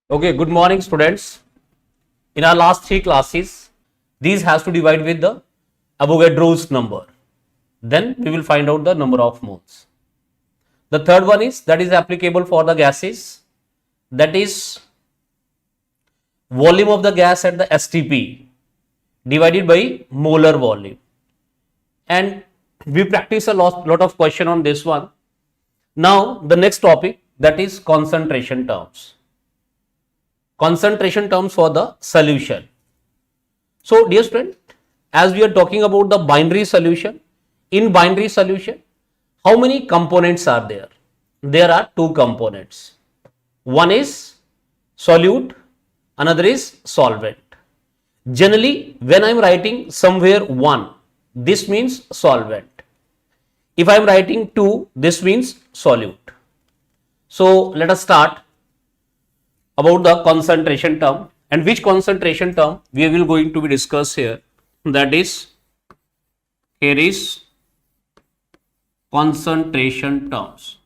Okay, good morning students. In our last three classes, these has to divide with the Avogadro's number. Then we will find out the number of moles. The third one is that is applicable for the gases, that is volume of the gas at the STP divided by molar volume. And we practice a lot of question on this one. Now the next topic, that is concentration terms. Concentration terms for the solution. So dear student, as we are talking about the binary solution, in binary solution, how many components are there? There are two components. One is solute, another is solvent. Generally, when I am writing somewhere 1, this means solvent. If I am writing 2, this means solute. So let us start about the concentration term, and which concentration term we will going to be discuss here, that is, here is concentration terms.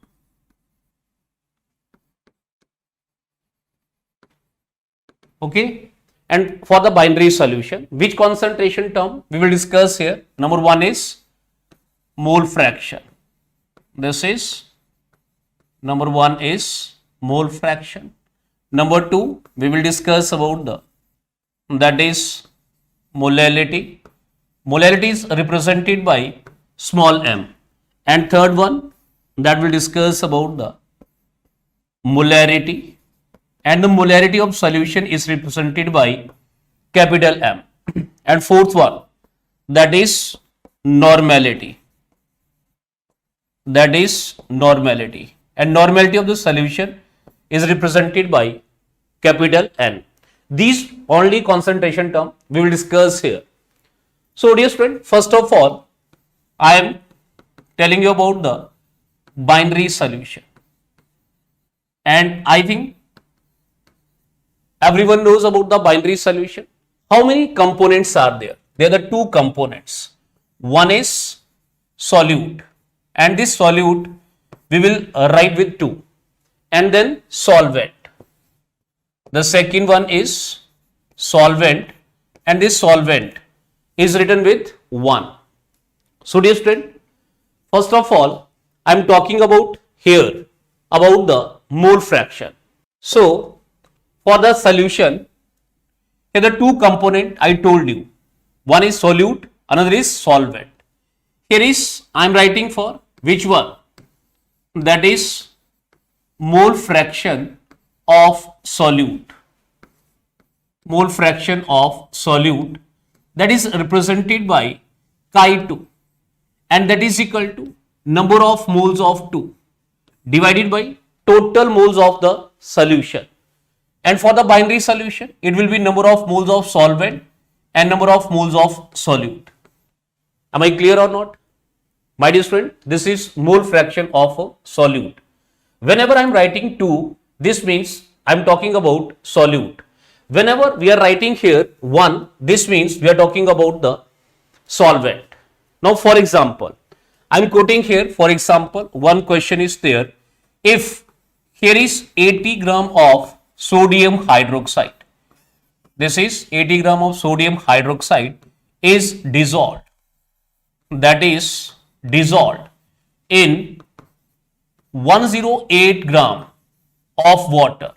Okay, and for the binary solution, which concentration term we will discuss here? Number 1 is mole fraction. This is number 1 is mole fraction. Number 2, we will discuss about that is molality. Molality is represented by small m. And third one, that will discuss about the molarity. And the molarity of solution is represented by capital M. And fourth one, that is normality. That is normality. And normality of the solution is represented by capital N. These only concentration term we will discuss here. So dear student, first of all, I am telling you about the binary solution. And I think everyone knows about the binary solution. How many components are there? There are the two components. One is solute, and this solute we will write with 2. And then solvent. The second one is solvent, and this solvent is written with 1. So dear student, first of all, I am talking about here about the mole fraction. So for the solution, here the two component I told you. One is solute, another is solvent. Here is I am writing for which one? That is mole fraction of solute. Mole fraction of solute, that is represented by chi2, and that is equal to number of moles of 2 divided by total moles of the solution. And for the binary solution, it will be number of moles of solvent and number of moles of solute. Am I clear or not? My dear student, this is mole fraction of a solute. Whenever I am writing 2, this means I am talking about solute. Whenever we are writing here 1, this means we are talking about the solvent. Now for example, I am quoting here, for example, one question is there. If here is 80 gram of sodium hydroxide, this is 80 gram of sodium hydroxide is dissolved, that is dissolved in 108 gram of water.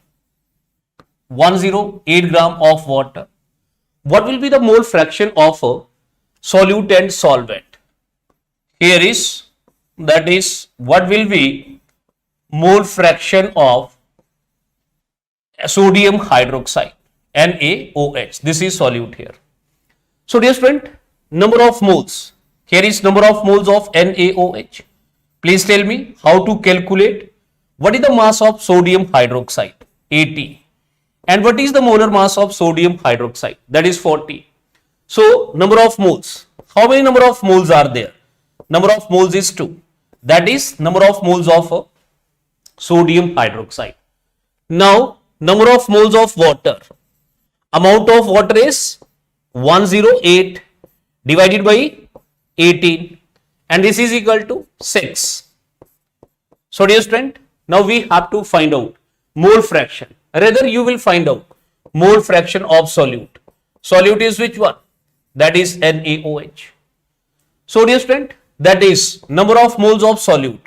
108 gram of water. What will be the mole fraction of a solute and solvent? Here is, that is, what will be mole fraction of sodium hydroxide, NaOH. This is solute here. So dear student, number of moles. Here is number of moles of NaOH. Please tell me how to calculate. What is the mass of sodium hydroxide? 80. And what is the molar mass of sodium hydroxide? That is 40. So number of moles. How many number of moles are there? Number of moles is 2. That is number of moles of sodium hydroxide. Now number of moles of water. Amount of water is 108 divided by 18, and this is equal to 6. So dear student, now we have to find out mole fraction. Rather, you will find out mole fraction of solute. Solute is which one? That is NaOH. So dear student, that is number of moles of solute,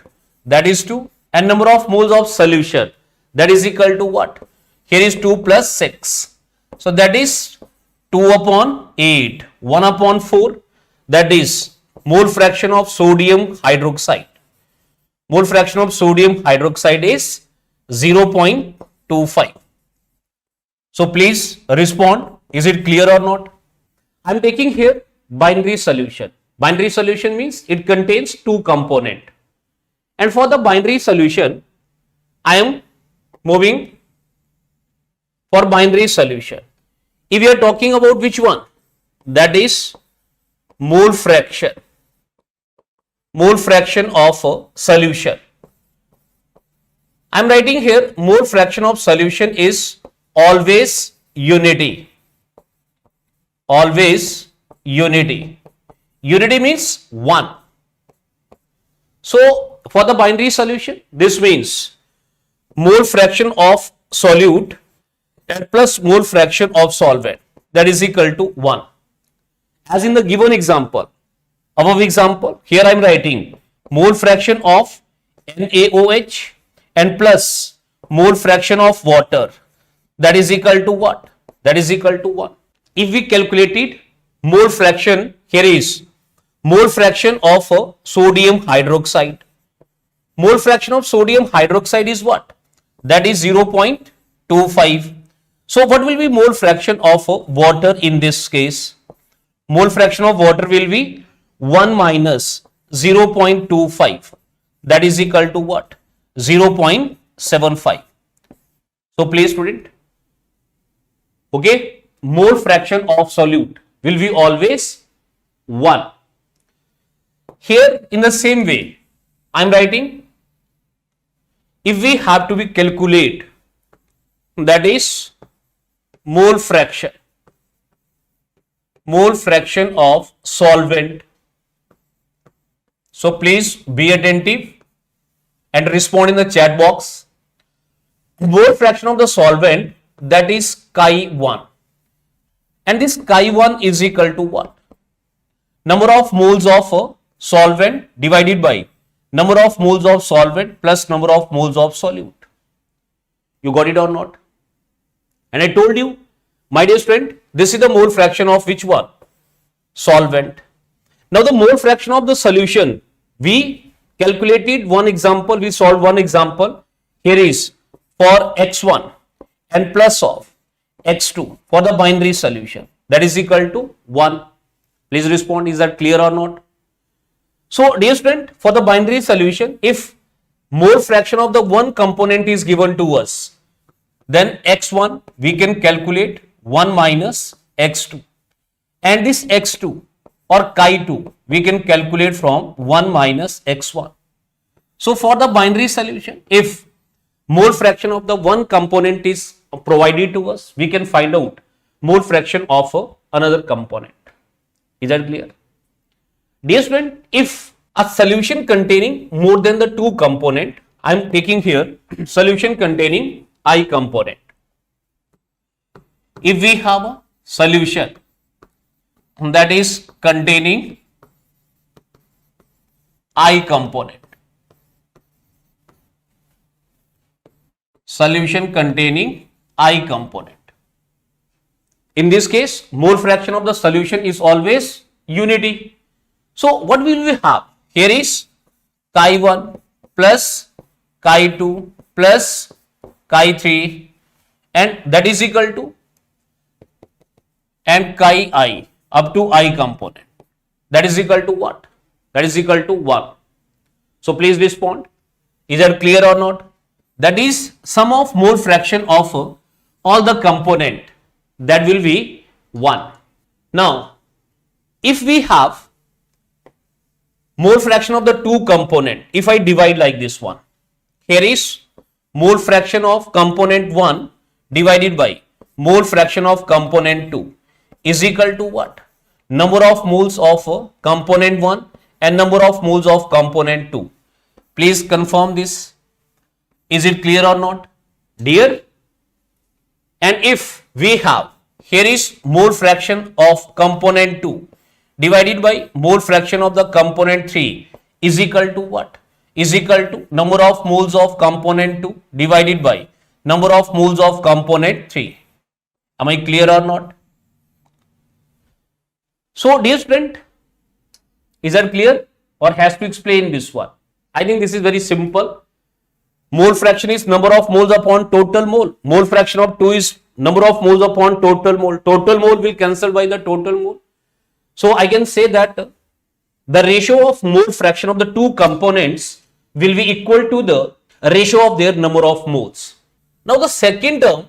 that is 2, and number of moles of solution, that is equal to what? Here is 2 plus 6. So that is 2 upon 8, 1 upon 4, that is mole fraction of sodium hydroxide. Mole fraction of sodium hydroxide is 0.25. So please respond. Is it clear or not? I am taking here binary solution. Binary solution means it contains two components. And for the binary solution, I am moving for binary solution. If we are talking about which one? That is mole fraction. Mole fraction of a solution. I am writing here mole fraction of solution is always unity. Always unity. Unity means 1. So for the binary solution, this means mole fraction of solute and plus mole fraction of solvent, that is equal to 1. As in the given example, above example, here I am writing mole fraction of NaOH and plus mole fraction of water, that is equal to what? That is equal to 1. If we calculated mole fraction, here is mole fraction of sodium hydroxide. Mole fraction of sodium hydroxide is what? That is 0.25. So what will be mole fraction of water in this case? Mole fraction of water will be 1 minus 0.25. That is equal to what? 0.75. So please student, okay, mole fraction of solute will be always 1. Here in the same way, I am writing, if we have to be calculate, that is mole fraction of solvent. So please be attentive and respond in the chat box. Mole fraction of the solvent, that is chi1, and this chi1 is equal to what? Number of moles of solvent divided by number of moles of solvent plus number of moles of solute. You got it or not? And I told you, my dear student, this is the mole fraction of which one? Solvent. Now the mole fraction of the solution, we calculated one example, we solved one example. Here is for x1 and plus of x2 for the binary solution, that is equal to 1. Please respond, is that clear or not? So dear student, for the binary solution, if mole fraction of the one component is given to us, then x1 we can calculate 1 minus x2, and this x2 or chi2 we can calculate from 1 minus x1. So for the binary solution, if mole fraction of the one component is provided to us, we can find out mole fraction of another component. Is that clear? Dear student, if a solution containing more than the two component, I am taking here solution containing I component. If we have a solution that is containing I component, solution containing I component, in this case mole fraction of the solution is always unity. So what will we have? Here is chi1 plus chi2 plus chi3, and that is equal to, and chi I up to I component, that is equal to what? That is equal to 1. So please respond, is that clear or not? That is sum of mole fraction of all the component, that will be 1. Now if we have mole fraction of the two component, if I divide like this one, here is mole fraction of component 1 divided by mole fraction of component 2 is equal to what? Number of moles of component 1 and number of moles of component 2. Please confirm this. Is it clear or not? Dear And if we have, here is mole fraction of component 2 divided by mole fraction of the component 3 is equal to what? Is equal to number of moles of component 2 divided by number of moles of component 3. Am I clear or not? So, dear student, is that clear or has to explain this one? I think this is very simple. Mole fraction is number of moles upon total mole. Mole fraction of 2 is number of moles upon total mole. Total mole will cancel by the total mole. So, I can say that the ratio of mole fraction of the two components will be equal to the ratio of their number of moles. Now, the second term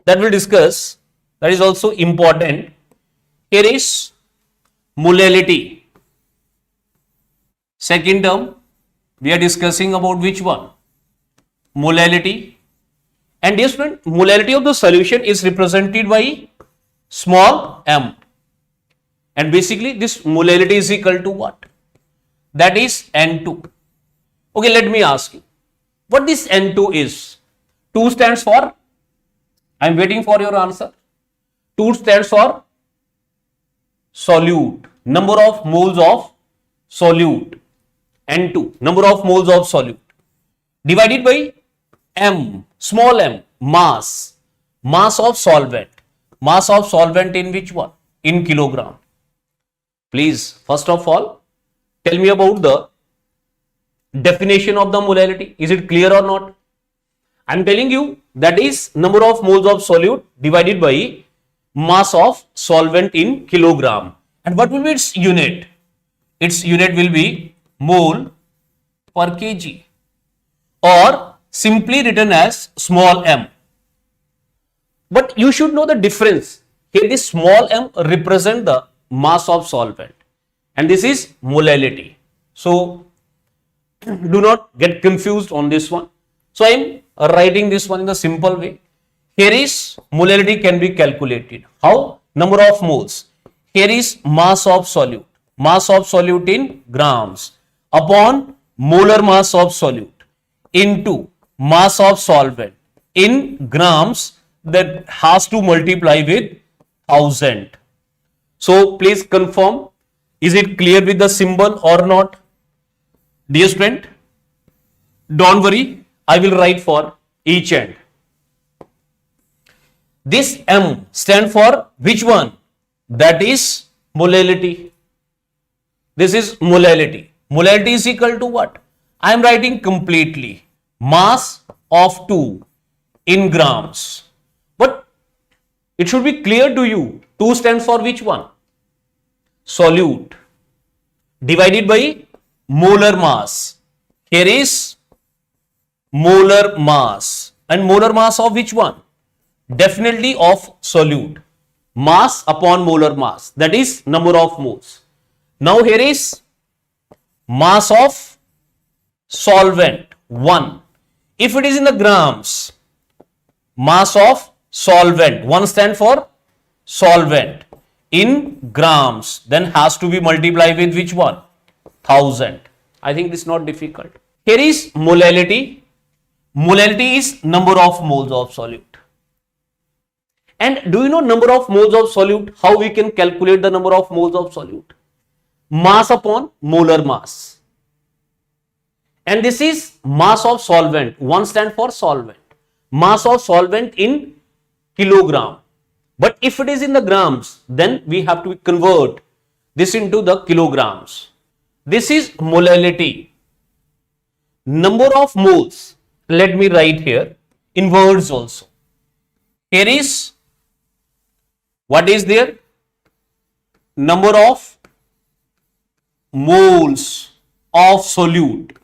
that we'll discuss, that is also important. Here is molality. Second term, we are discussing about which one? Molality. And dear student, molality of the solution is represented by small m. And basically this molality is equal to what? That is N2. Okay, let me ask you, what this N2 is? 2 stands for, I am waiting for your answer. 2 stands for solute, number of moles of solute. N2, number of moles of solute, divided by m, small m, mass of solvent. Mass of solvent in which one? In kilogram. Please, first of all, tell me about the definition of the molality. Is it clear or not? I am telling you that is number of moles of solute divided by mass of solvent in kilogram. And what will be its unit? Its unit will be mole per kg, or simply written as small m. But you should know the difference. Here this small m represent the mass of solvent and this is molality. So do not get confused on this one. So I am writing this one in the simple way. Here is molality can be calculated. How? Number of moles. Here is mass of solute. Mass of solute in grams upon molar mass of solute into mass of solvent in grams, that has to multiply with 1000. So please confirm, is it clear with the symbol or not? Dear student, don't worry, I will write for each end. This M stand for which one? That is molality. This is molality. Molality is equal to what? I am writing completely. Mass of 2 in grams. But it should be clear to you. 2 stands for which one? Solute. Divided by molar mass. Here is molar mass. And molar mass of which one? Definitely of solute. Mass upon molar mass. That is number of moles. Now here is mass of solvent 1. If it is in the grams, mass of solvent 1 stand for solvent in grams, then has to be multiplied with which one? 1000. I think this is not difficult. Here is molality. Molality is number of moles of solute. And do you know number of moles of solute? How we can calculate the number of moles of solute? Mass upon molar mass. And this is mass of solvent. 1 stand for solvent. Mass of solvent in kilogram. But if it is in the grams, then we have to convert this into the kilograms. This is molality. Number of moles. Let me write here in words also. Here is, what is there? Number of moles of solute.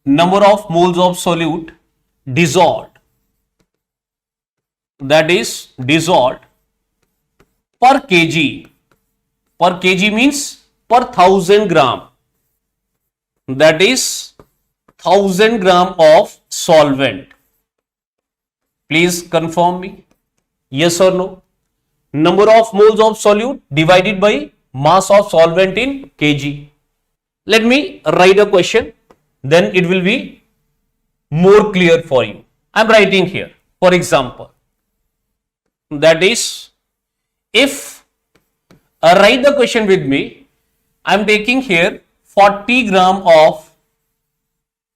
Number of moles of solute dissolved. That is dissolved per kg. Per kg means per 1000 gram. That is 1000 gram of solvent. Please confirm me. Yes or no? Number of moles of solute divided by mass of solvent in kg. Let me write a question. Then it will be more clear for you. I am writing here. For example, that is, if write the question with me, I am taking here 40 gram of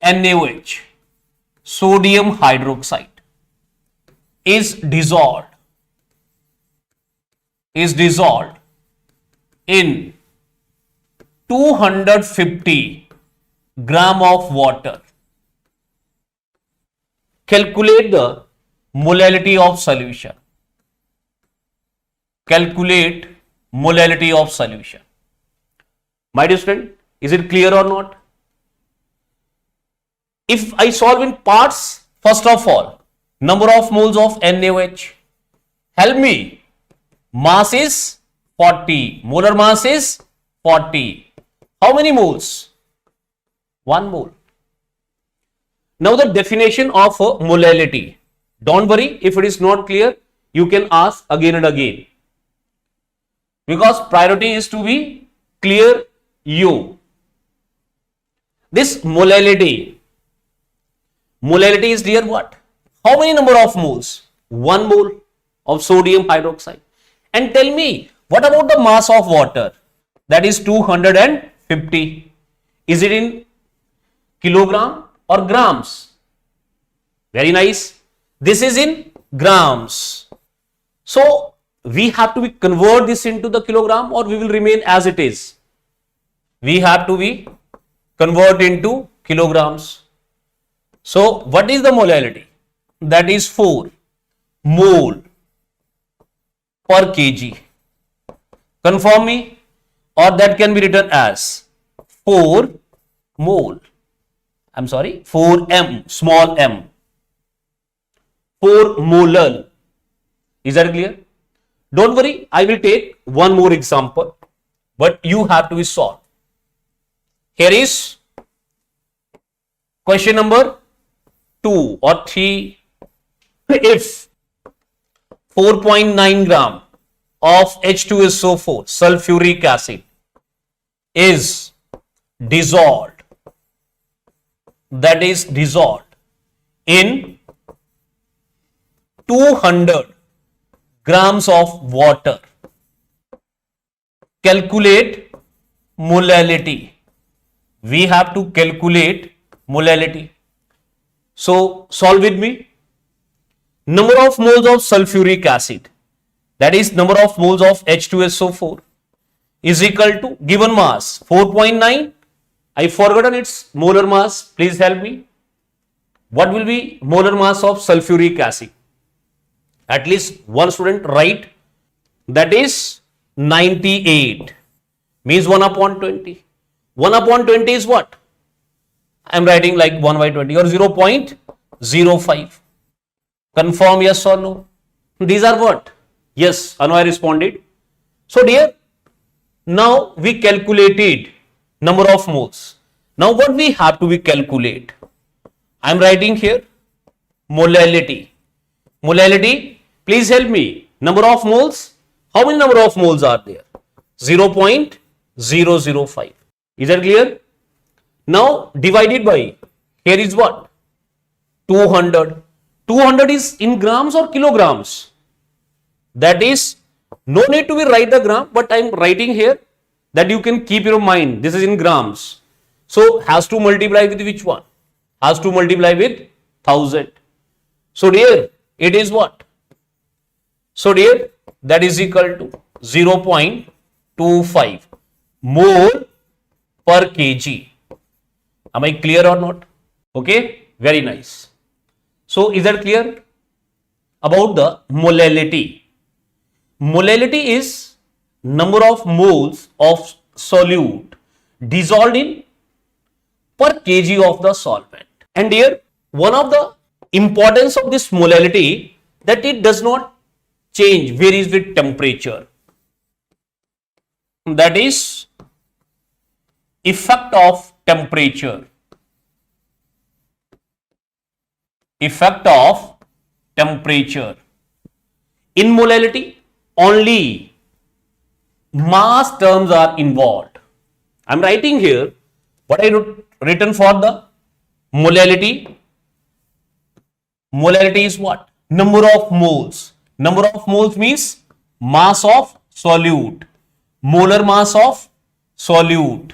NaOH, sodium hydroxide, is dissolved in 250 gram of water. Calculate the molality of solution. Calculate molality of solution. My dear student, is it clear or not? If I solve in parts, first of all, number of moles of NaOH. Help me. Mass is 40. Molar mass is 40. How many moles? 1 mole. Now the definition of molality. Don't worry, if it is not clear, you can ask again and again. Because priority is to be clear you. This molality is dear what? How many number of moles? 1 mole of sodium hydroxide. And tell me, what about the mass of water? That is 250. Is it in kilogram or grams? Very nice. This is in grams. So we have to convert this into the kilogram, or we will remain as it is. We have to be convert into kilograms. So what is the molality? That is 4 mole per kg. Confirm me, or that can be written as 4 mole. 4m, small m. 4 molar. Is that clear? Don't worry, I will take one more example, but you have to be solved. Here is question number 2 or 3. If 4.9 gram of H2SO4 sulfuric acid is dissolved, that is dissolved in 200 grams of water, calculate molality. We have to calculate molality. So solve with me. Number of moles of sulfuric acid, that is number of moles of H2SO4, is equal to given mass 4.9. I forgotten its molar mass. Please help me. What will be molar mass of sulfuric acid? At least one student write. That is 98. Means 1 upon 20. 1 upon 20 is what? I am writing like 1 by 20 or 0.05. Confirm yes or no? These are what? Yes, Anoy responded. So dear, now we calculated number of moles. Now what we have to be calculate? I am writing here molality. Molality, please help me. Number of moles. How many number of moles are there? 0.005. Is that clear? Now divided by, here is what? 200. 200 is in grams or kilograms? That is, no need to be write the gram, but I am writing here that you can keep your mind. This is in grams. So has to multiply with which one? Has to multiply with 1000. So dear, it is what? So dear, that is equal to 0.25 mole per kg. Am I clear or not? Okay, very nice. So is that clear about the molality? Molality is number of moles of solute dissolved in per kg of the solvent. And here, one of the importance of this molality, that it does not change, varies with temperature. That is effect of temperature. Effect of temperature. In molality, only mass terms are involved. I am writing here what I written for the molality. Molality is what? number of moles. Number of moles means mass of solute, molar mass of solute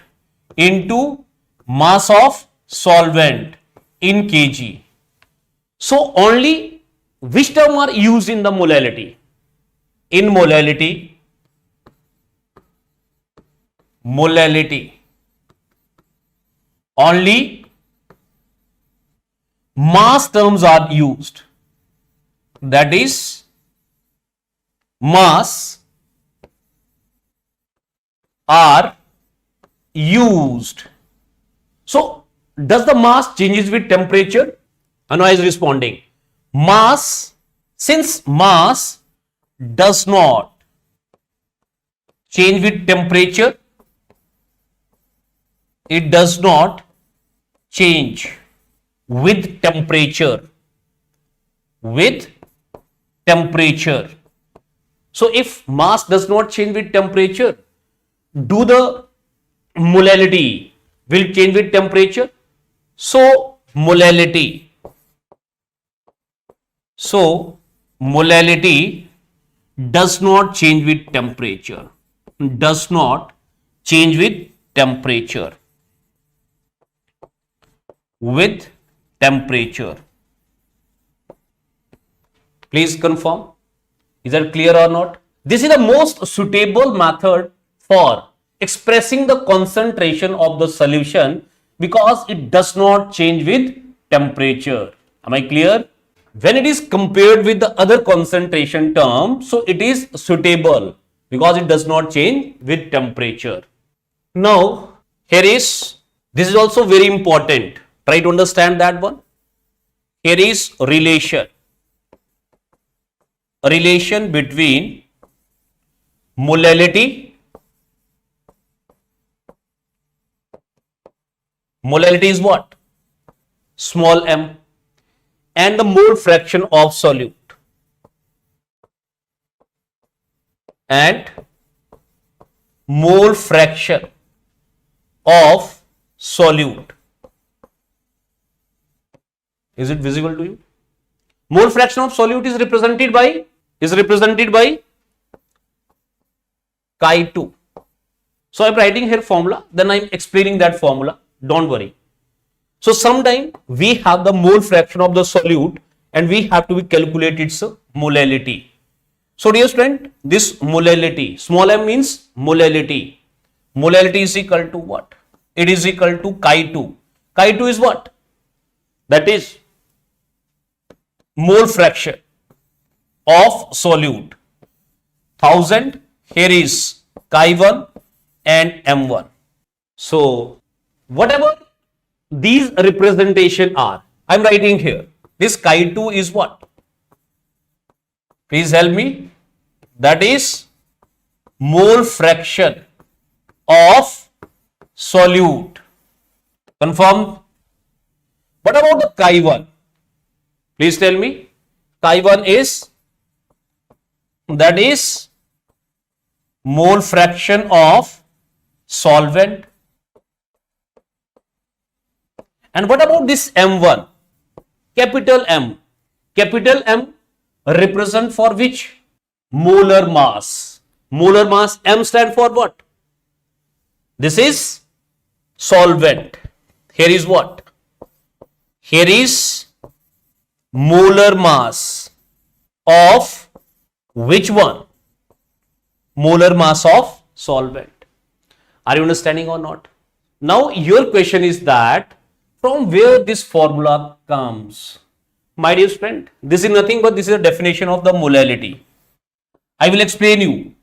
into mass of solvent in kg. So only which term are used in the molality? In molality, only mass terms are used. That is, mass are used. So does the mass changes with temperature? Anu is responding. Mass, since mass does not change with temperature, it does not change with temperature. So if mass does not change with temperature, do the molality will change with temperature? So molality does not change with temperature. Please confirm. Is that clear or not? This is the most suitable method for expressing the concentration of the solution because it does not change with temperature. Am I clear? When it is compared with the other concentration term, so it is suitable because it does not change with temperature. Now, this is also very important. Try to understand that one. Here is relation between molality is what? Small m, and the mole fraction of solute. And mole fraction of solute. Is it visible to you? Mole fraction of solute is represented by chi2. So I am writing here formula, then I am explaining that formula. Don't worry. So sometime we have the mole fraction of the solute and we have to calculate its molality. So dear student, this molality, small m means molality. Molality is equal to what? It is equal to chi2. Chi2 is what? That is mole fraction of solute. 1000, here is chi1 and m1. So whatever these representation are, I am writing here. This chi2 is what? Please help me. That is mole fraction of solute. Confirm? What about the chi1? Please tell me. Chi1 is, that is mole fraction of solvent. And what about this m1? Capital M. Capital M represent for which? Molar mass. Molar mass, M stand for what? This is solvent. Here is what? Here is molar mass of which one? Molar mass of solvent. Are you understanding or not? Now your question is that from where this formula comes? My dear friend, this is nothing but this is a definition of the molality. I will explain you.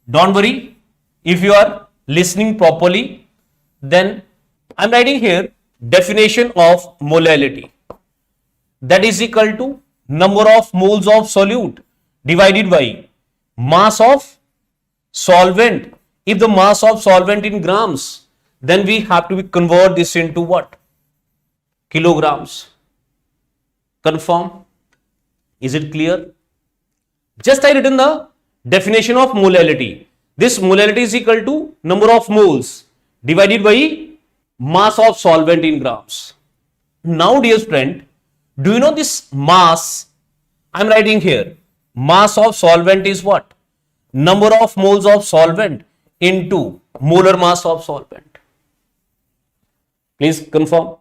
Don't worry. If you are listening properly, then I am writing here definition of molality. That is equal to number of moles of solute divided by mass of solvent. If the mass of solvent in grams, then we have to convert this into what? Kilograms. Confirm? Is it clear? Just I written the definition of molality. This molality is equal to number of moles divided by mass of solvent in grams. Now dear friend, do you know this mass I'm writing here mass of solvent is what? Number of moles of solvent into molar mass of solvent. Please confirm.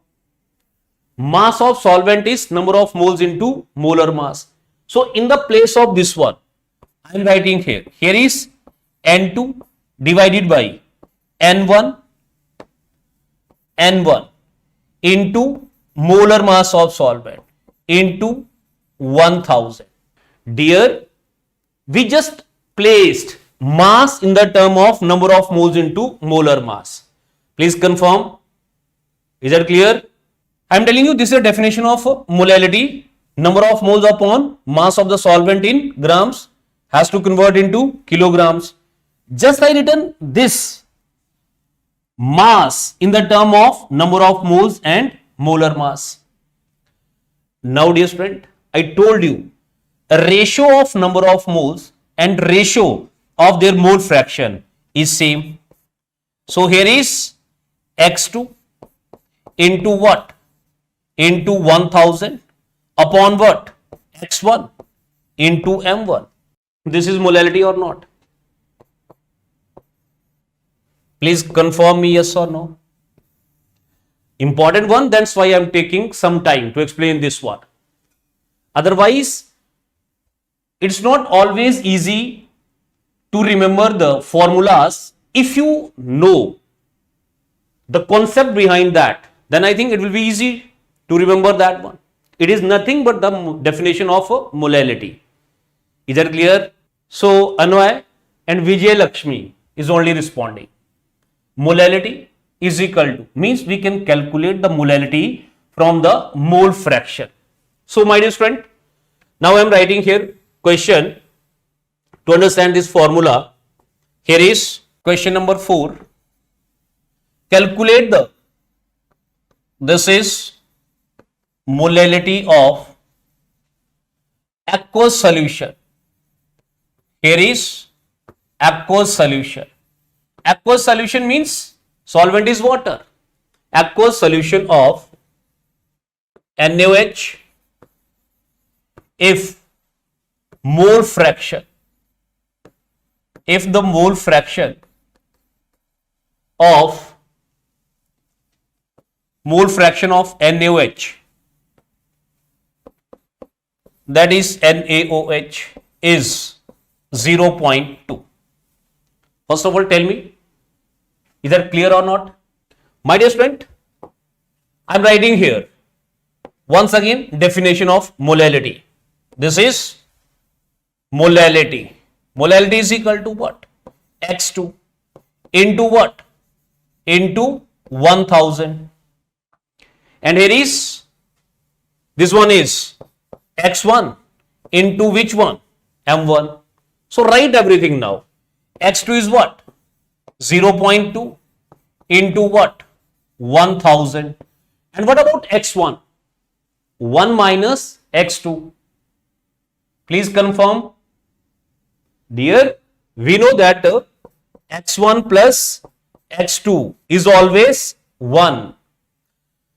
Mass of solvent is number of moles into molar mass. So in the place of this one, I am writing here. Here is N2 divided by N1 into molar mass of solvent into 1000. Dear, we just placed mass in the term of number of moles into molar mass. Please confirm. Is that clear? I am telling you this is a definition of molality. Number of moles upon mass of the solvent in grams has to convert into kilograms. Just I written this mass in the term of number of moles and molar mass. Now dear student, I told you a ratio of number of moles and ratio of their mole fraction is same. So here is x2 into what? Into 1000 upon what? x1 into m1. This is molality or not? Please confirm me yes or no. Important one, that's why I am taking some time to explain this one. Otherwise, it's not always easy to remember the formulas. If you know the concept behind that, then I think it will be easy to remember that one. It is nothing but the definition of molality. Is that clear? So, Anvay and Vijay Lakshmi is only responding. Molality is equal to, means we can calculate the molality from the mole fraction. So, my dear student, now I am writing here question to understand this formula. Here is question number 4. Calculate this is molality of aqueous solution. Here is aqueous solution. Aqueous solution means solvent is water. Aqueous solution of NaOH if the mole fraction of NaOH, that is NaOH, is 0.2. First of all, tell me, is that clear or not? My dear student, I am writing here once again definition of molality. This is molality. Molality is equal to what? X2 into what? Into 1000. And here is, this one is X1 into which one? M1. So write everything now. X2 is what? 0.2 into what? 1000. And what about X1? 1 minus X2. Please confirm. Dear, we know that X1 plus X2 is always 1.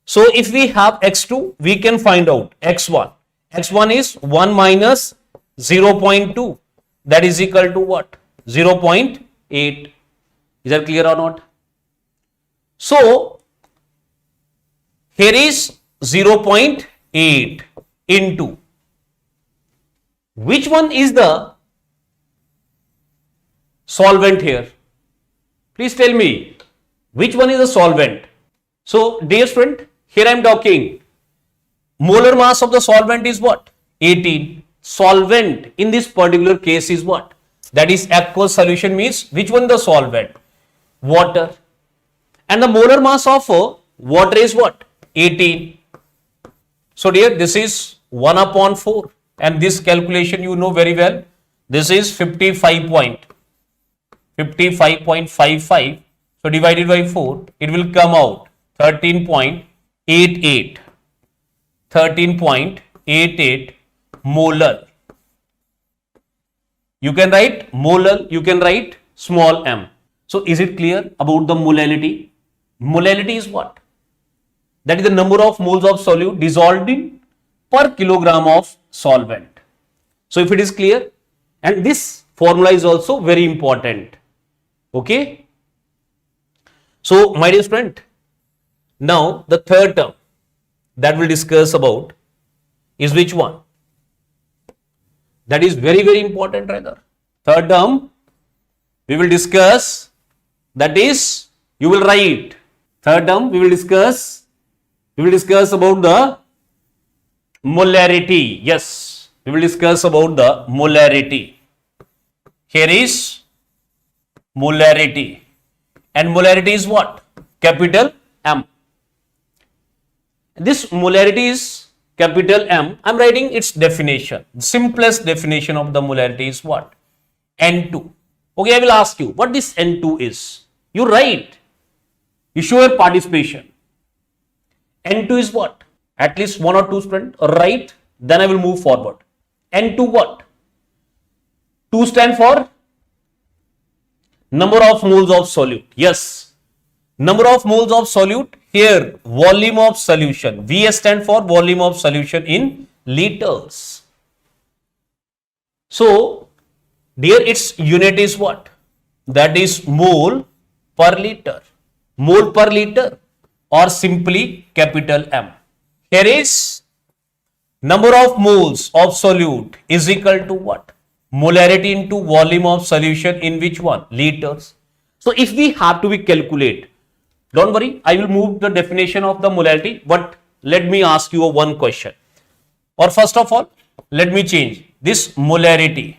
So if we have X2, we can find out X1. X1 is 1 minus 0.2. That is equal to what? 0.8. Is that clear or not? So, here is 0.8 into, which one is the solvent here? Please tell me, which one is the solvent? So, dear student, here I am talking, molar mass of the solvent is what? 18. Solvent in this particular case is what? That is aqueous solution, means which one the solvent? Water. And the molar mass of water is what? 18. So dear, this is 1 upon 4, and this calculation you know very well. This is 55.55. So divided by 4, it will come out 13.88. 13.88 molar. You can write molar, you can write small m. So is it clear about the molality? Molality is what? That is the number of moles of solute dissolved in per kilogram of solvent. So if it is clear, and this formula is also very important. Okay. So my dear friend, now the third term that we'll discuss about is which one? That is very, very important rather. Third term we will discuss, that is, you will write. Third term we will discuss about the molarity. Yes, we will discuss about the molarity. Here is molarity, and molarity is what? Capital M. This molarity is capital M. I am writing its definition. The simplest definition of the molarity is what? N2. Okay, I will ask you what this N2 is. You write. You show your participation. N2 is what? At least one or two students write. Then I will move forward. N2 what? 2 stand for number of moles of solute. Yes. Number of moles of solute. Here volume of solution. VS stand for volume of solution in liters. So dear, its unit is what? That is mole per liter. Mole per liter, or simply capital M. Here is number of moles of solute is equal to what? Molarity into volume of solution in which one? Liters. So if we have to be calculate, don't worry, I will move the definition of the molarity, but let me ask you one question. Or first of all, let me change this molarity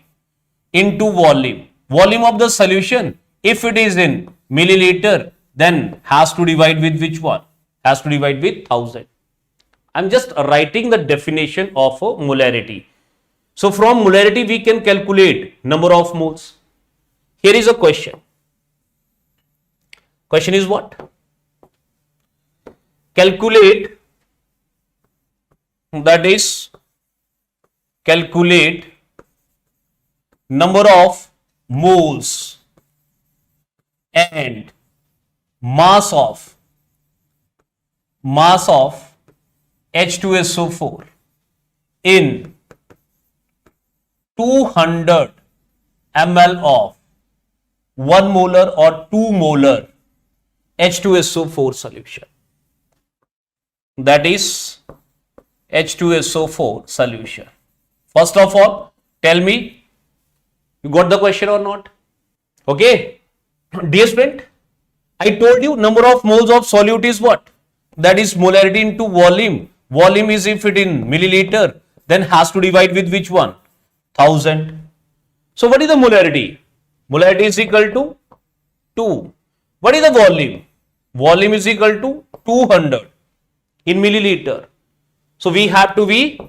into volume. Volume of the solution, if it is in milliliter, then has to divide with which one? Has to divide with 1000. I am just writing the definition of a molarity. So from molarity we can calculate number of moles. Here is a question. Question is what? Calculate, that is, calculate number of moles and mass of H2SO4 in 200 ml of 1 molar or 2 molar H2SO4 solution. That is H2SO4 solution. First of all, tell me, you got the question or not? Okay. Dear student, I told you number of moles of solute is what? That is molarity into volume. Volume is if it in milliliter, then has to divide with which one? 1000. So what is the molarity? Molarity is equal to 2. What is the volume? Volume is equal to 200 in milliliter. So we have to be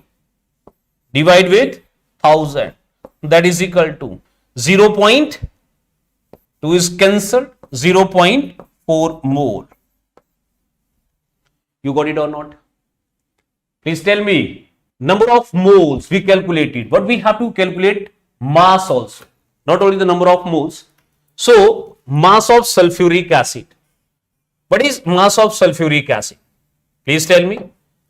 divide with 1000. That is equal to 0.2 is cancelled, 0.4 mole. You got it or not? Please tell me. Number of moles we calculated, but we have to calculate mass also. Not only the number of moles. So mass of sulfuric acid. What is mass of sulfuric acid? Please tell me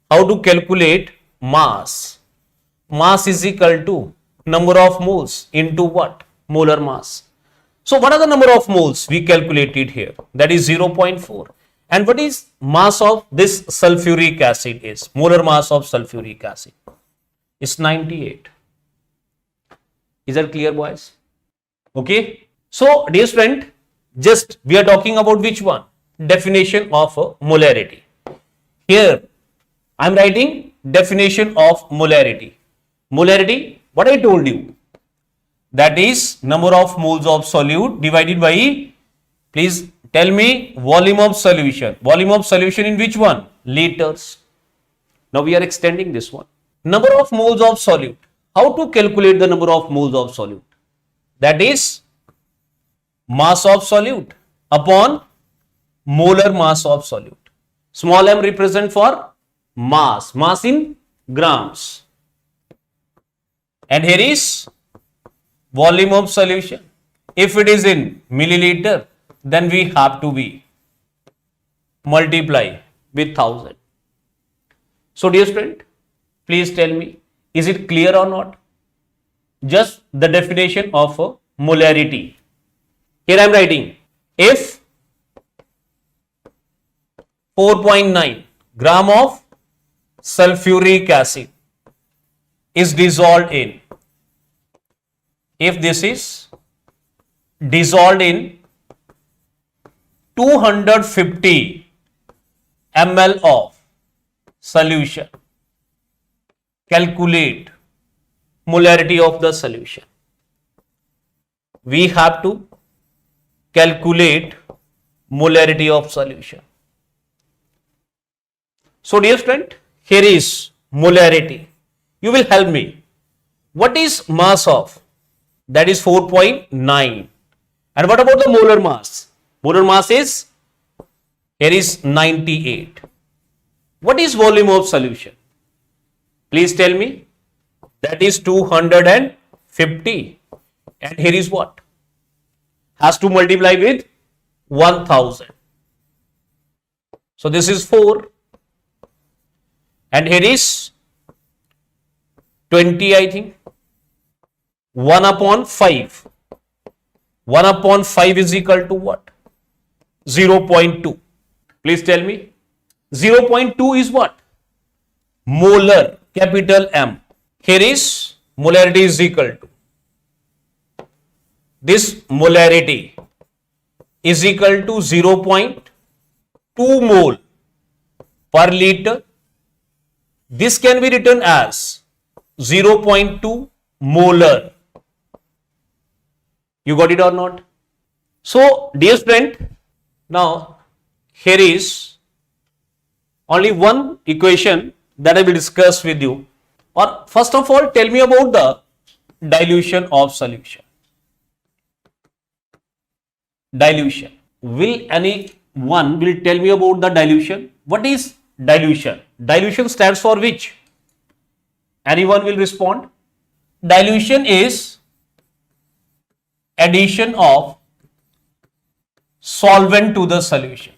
how to calculate mass. Mass is equal to number of moles into what? Molar mass. So what are the number of moles we calculated here? That is 0.4. And what is mass of this sulfuric acid is? Molar mass of sulfuric acid is 98. Is that clear, boys? Okay. So dear student, just we are talking about which one? Definition of molarity. Here I am writing definition of molarity. Molarity, what I told you, that is number of moles of solute divided by, please tell me, volume of solution. Volume of solution in which one? Liters. Now we are extending this one. Number of moles of solute. How to calculate the number of moles of solute? That is mass of solute upon molar mass of solute. Small m represent for mass. Mass in grams. And here is volume of solution. If it is in milliliter, then we have to be multiply with 1000. So dear student, please tell me, is it clear or not? just the definition of molarity. Here I am writing, if 4.9 gram of sulfuric acid is dissolved in, if this is dissolved in 250 ml of solution, calculate molarity of the solution. We have to calculate molarity of solution. So dear student, here is molarity. You will help me. What is mass of? That is 4.9. And what about the molar mass? Molar mass is, here is 98. What is volume of solution? Please tell me. That is 250. And here is what? Has to multiply with 1000. So this is 4. And here is 20, I think. 1 upon 5. 1 upon 5 is equal to what? 0.2. Please tell me. 0.2 is what? Molar, capital M. Here is molarity is equal to. This molarity is equal to 0.2 mole per liter. This can be written as 0.2 molar. You got it or not? So, dear student, now here is only one equation that I will discuss with you. Or first of all, tell me about the dilution of solution. Dilution. Will anyone will tell me about the dilution? What is dilution? Dilution stands for which? Anyone will respond? Dilution is addition of solvent to the solution.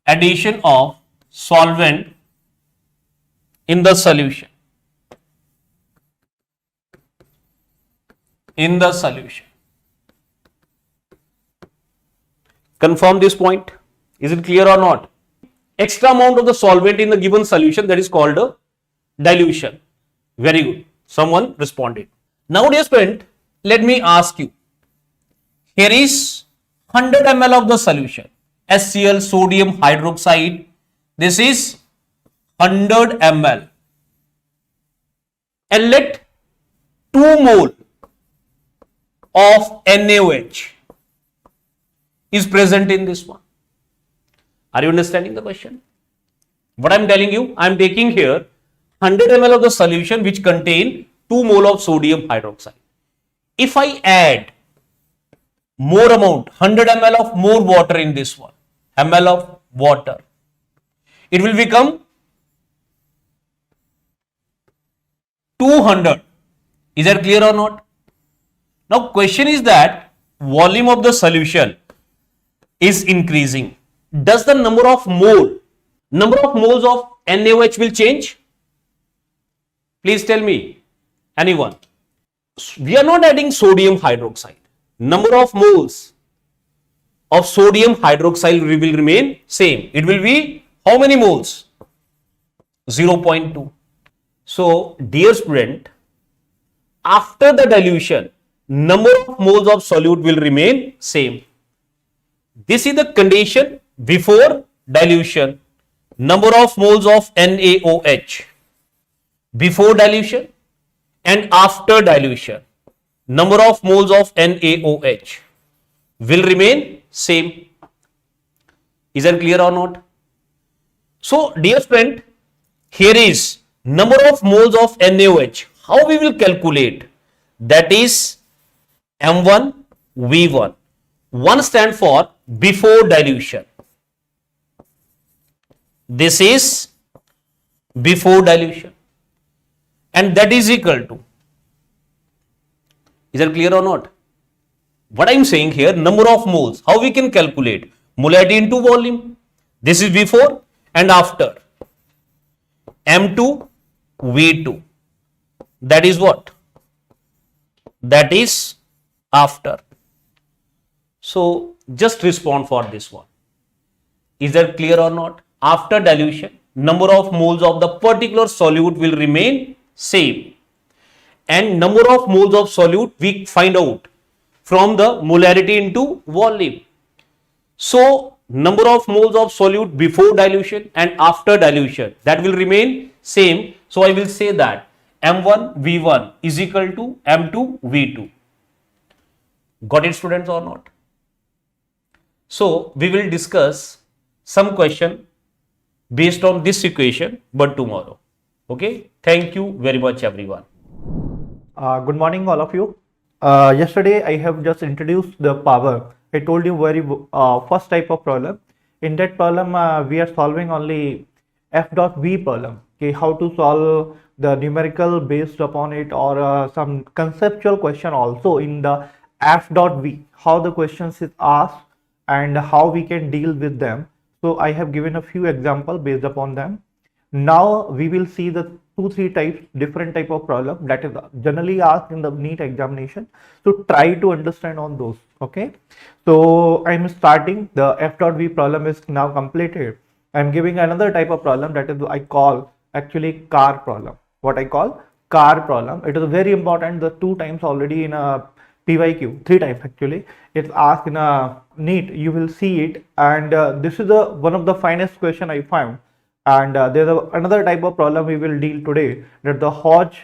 Addition of solvent in the solution. In the solution. Confirm this point. Is it clear or not? Extra amount of the solvent in the given solution, that is called a dilution. Very good. Someone responded. Now, dear student, let me ask you. Here is 100 ml of the solution. HCl, sodium hydroxide. This is 100 ml. And let 2 mole of NaOH is present in this one. Are you understanding the question? What I am telling you, I am taking here 100 ml of the solution which contain 2 mole of sodium hydroxide. If I add more amount, 100 ml of more water in this one, ml of water, it will become 200. Is that clear or not? Now question is that volume of the solution is increasing. Does the number of moles of NaOH will change? Please tell me, anyone. We are not adding sodium hydroxide. Number of moles of sodium hydroxide will remain same. It will be how many moles? 0.2. So, dear student, after the dilution, number of moles of solute will remain same. This is the condition before dilution. Number of moles of NaOH before dilution and after dilution. Number of moles of NaOH will remain same. Is that clear or not? So, dear friend, here is number of moles of NaOH. How we will calculate? That is M1 V1. 1 stand for before dilution. This is before dilution. And that is equal to. Is that clear or not? What I am saying here, number of moles. How we can calculate? Molarity into volume. This is before and after. M2 V2. That is what? that is after. So just respond for this one. Is that clear or not? After dilution, number of moles of the particular solute will remain same, and number of moles of solute we find out from the molarity into volume. So number of moles of solute before dilution and after dilution, that will remain same. So I will say that M1 V1 is equal to M2 V2. Got it, students, or not? So we will discuss some question based on this equation but tomorrow. Okay, thank you very much everyone. Good morning, all of you. Yesterday, I have just introduced the power. I told you very first type of problem. In that problem, we are solving only f dot v problem. Okay, how to solve the numerical based upon it, or some conceptual question also in the f dot v. How the questions is asked and how we can deal with them. So I have given a few examples based upon them. Now we will see the 2-3 types, different type of problem that is generally asked in the NEET examination. So try to understand on those. Okay. So I'm starting the f dot v problem is now completed. I'm giving another type of problem that is I call actually car problem. What I call car problem. It is very important. The 2 times already in a PYQ, 3 times actually. It's asked in a NEET. You will see it, and this is one of the finest question I found. And there's another type of problem we will deal today, that the Hodge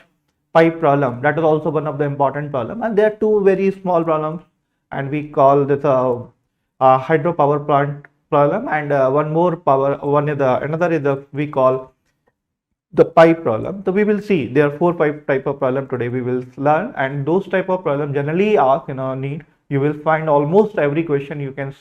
pipe problem. That is also one of the important problem, and there are 2 very small problems, and we call this a hydropower plant problem, and one more power. One is another is we call the pipe problem. So we will see there are 4 type of problem today we will learn, and those type of problem generally asked in a NEET. You will find almost every question you can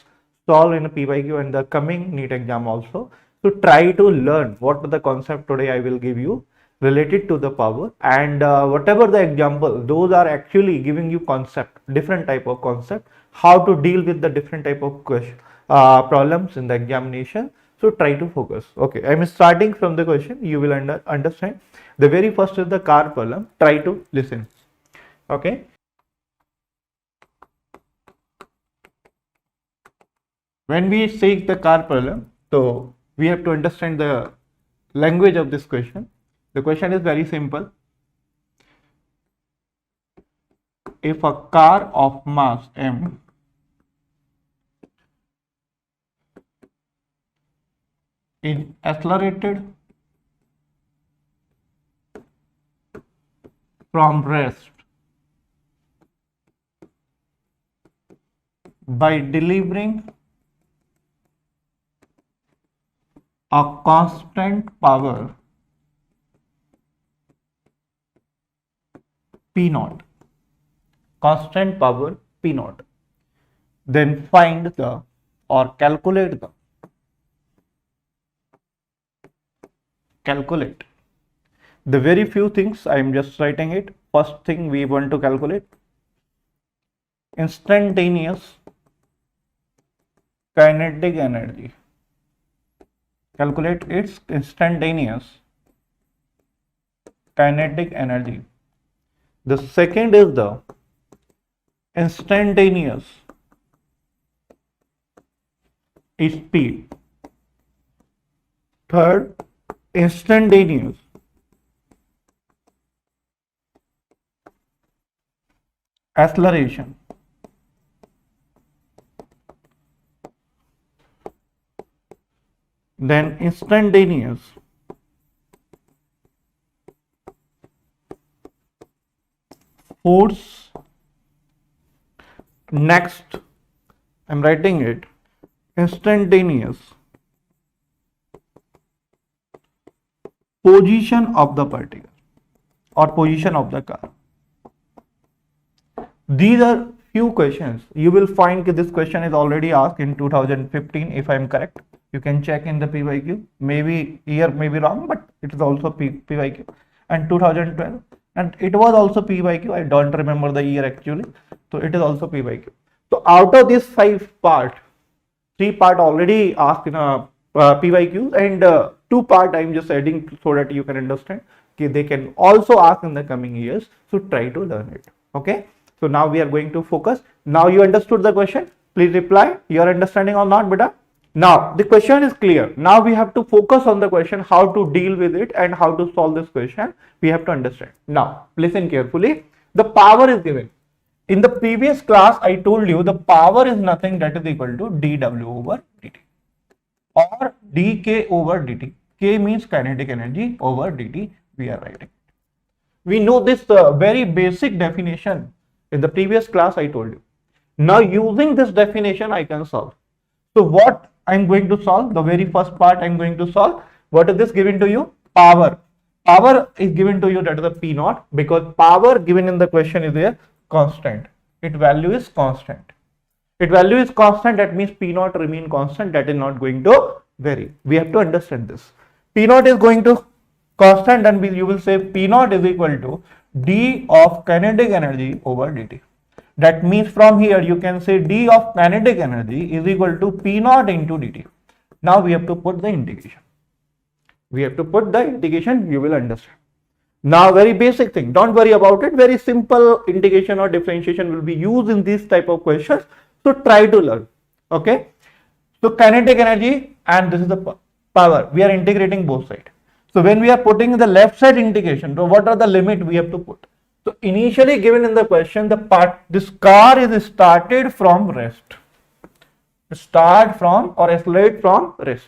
solve in a PYQ and the coming NEET exam also. So try to learn what the concept today I will give you related to the power, and whatever the example, those are actually giving you concept, different type of concept, how to deal with the different type of question, problems in the examination. So try to focus. Okay, I am starting from the question. You will understand. The very first is the car problem. Try to listen. Okay. When we take the car problem, so we have to understand the language of this question. The question is very simple. If a car of mass m is accelerated from rest by delivering a constant power P naught, constant power P naught, then find the or calculate the very few things. I am just writing it. First thing we want to calculate instantaneous kinetic energy. Calculate its instantaneous kinetic energy. The second is the instantaneous speed. Third, instantaneous acceleration. Then instantaneous force. Next, I'm writing it instantaneous position of the particle or position of the car. These are few questions. You will find that this question is already asked in 2015 if I am correct. You can check in the PYQ. Maybe year may be wrong, but it is also PYQ. And 2012, and it was also PYQ. I don't remember the year actually. So it is also PYQ. So out of these 5 parts, 3 part already asked in a PYQ, and 2 part I am just adding so that you can understand. Okay, they can also ask in the coming years. So try to learn it. Okay. So now we are going to focus. Now you understood the question. Please reply. You are understanding or not, beta? Now the question is clear. Now we have to focus on the question, how to deal with it and how to solve this question. We have to understand. Now listen carefully. The power is given. In the previous class, I told you the power is nothing that is equal to dW over dt or dk over dt. K means kinetic energy over dt. We are writing. We know this very basic definition. In the previous class, I told you. Now using this definition, I can solve. So what I'm going to solve, the very first part I'm going to solve. What is this given to you? Power. Power is given to you, that is the P naught, because power given in the question is a constant. Its value is constant. Its value is constant, that means P naught remain constant, that is not going to vary. We have to understand this. P naught is going to constant, and you will say P naught is equal to d of kinetic energy over dt. That means from here you can say d of kinetic energy is equal to P naught into dt. Now we have to put the integration. We have to put the integration, you will understand. Now very basic thing, don't worry about it. Very simple integration or differentiation will be used in these type of questions. So try to learn. Okay. So kinetic energy and this is the power. We are integrating both sides. So when we are putting the left side integration, so what are the limit we have to put? So initially given in the question, this car is started from rest. Start from or accelerate from rest.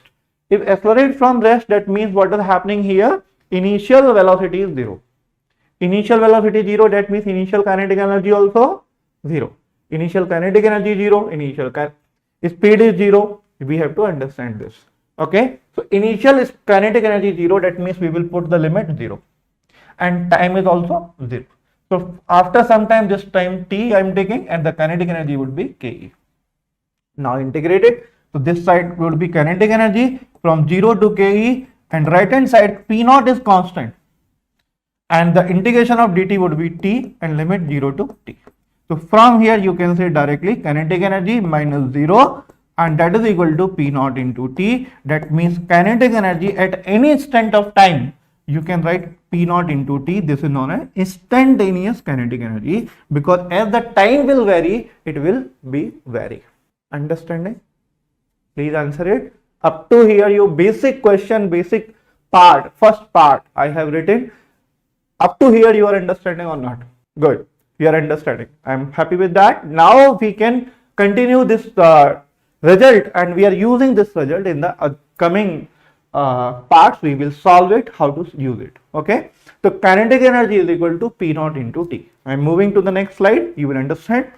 If accelerate from rest, that means what is happening here? Initial velocity is 0. Initial velocity 0, that means initial kinetic energy also 0. Initial kinetic energy 0, initial speed is 0. We have to understand this. Okay. So initial is kinetic energy 0, that means we will put the limit 0. And time is also 0. So after some time, this time t I am taking and the kinetic energy would be Ke. Now integrate it. So this side would be kinetic energy from 0 to Ke, and right hand side P naught is constant. And the integration of dt would be t and limit 0 to t. So from here you can say directly kinetic energy minus 0, and that is equal to P naught into t. That means kinetic energy at any instant of time, you can write P naught into t. This is known as instantaneous kinetic energy, because as the time will vary, it will be vary. Understanding? Please answer it. Up to here, your basic question, basic part, first part I have written. Up to here, you are understanding or not? Good. You are understanding. I am happy with that. Now we can continue this result, and we are using this result in the coming parts. We will solve it, how to use it. Okay. So kinetic energy is equal to P naught into t. I am moving to the next slide. You will understand.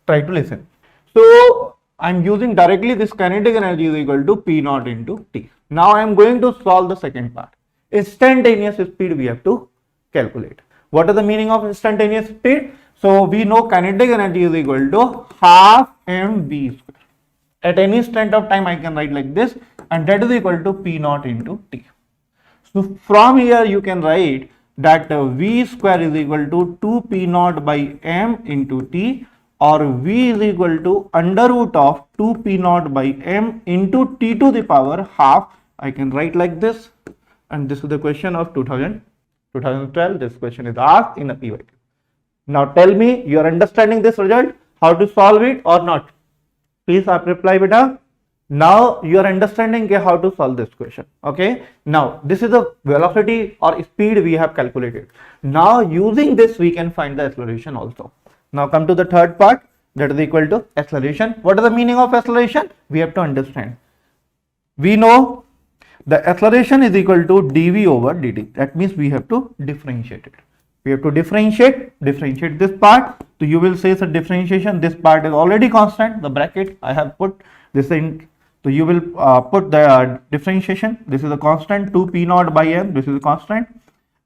Try to listen. So I am using directly this kinetic energy is equal to P naught into t. Now I am going to solve the second part. Instantaneous speed we have to calculate. What is the meaning of instantaneous speed? So we know kinetic energy is equal to half mv square. At any instant of time I can write like this, and that is equal to P naught into t. So from here you can write that v square is equal to 2 P naught by m into t, or v is equal to under root of 2 P naught by m into t to the power half. I can write like this, and this is the question of 2012. This question is asked in a PYQ. Now tell me, you are understanding this result, how to solve it or not? Please reply beta. Now you are understanding how to solve this question. Okay. Now this is the velocity or speed we have calculated. Now using this we can find the acceleration also. Now come to the third part, that is equal to acceleration. What is the meaning of acceleration? We have to understand. We know the acceleration is equal to dv over dt. That means we have to differentiate it. We have to differentiate this part. So you will say the differentiation, this part is already constant, the bracket I have put this in. So you will put the differentiation. This is a constant 2 P naught by m. This is a constant.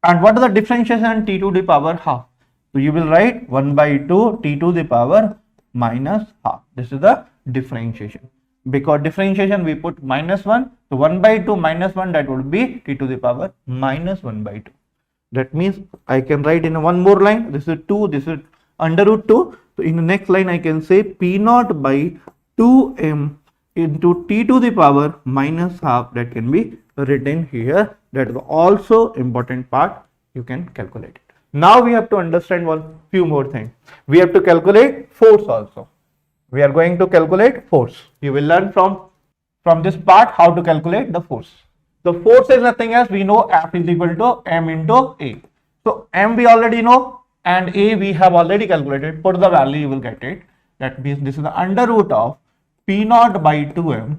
And what is the differentiation? T to the power half. So you will write 1 by 2 t to the power minus half. This is the differentiation. Because differentiation we put minus 1. So 1 by 2 minus 1, that would be t to the power minus 1 by 2. That means I can write in one more line. This is 2. This is under root 2. So in the next line I can say P naught by 2m into t to the power minus half. That can be written here. That is also important part. You can calculate it. Now we have to understand one few more things. We have to calculate force also. We are going to calculate force. You will learn from this part how to calculate the force. The force is nothing else, we know F is equal to M into A. So M we already know and A we have already calculated. Put the value, you will get it. That means this is the under root of P naught by 2M,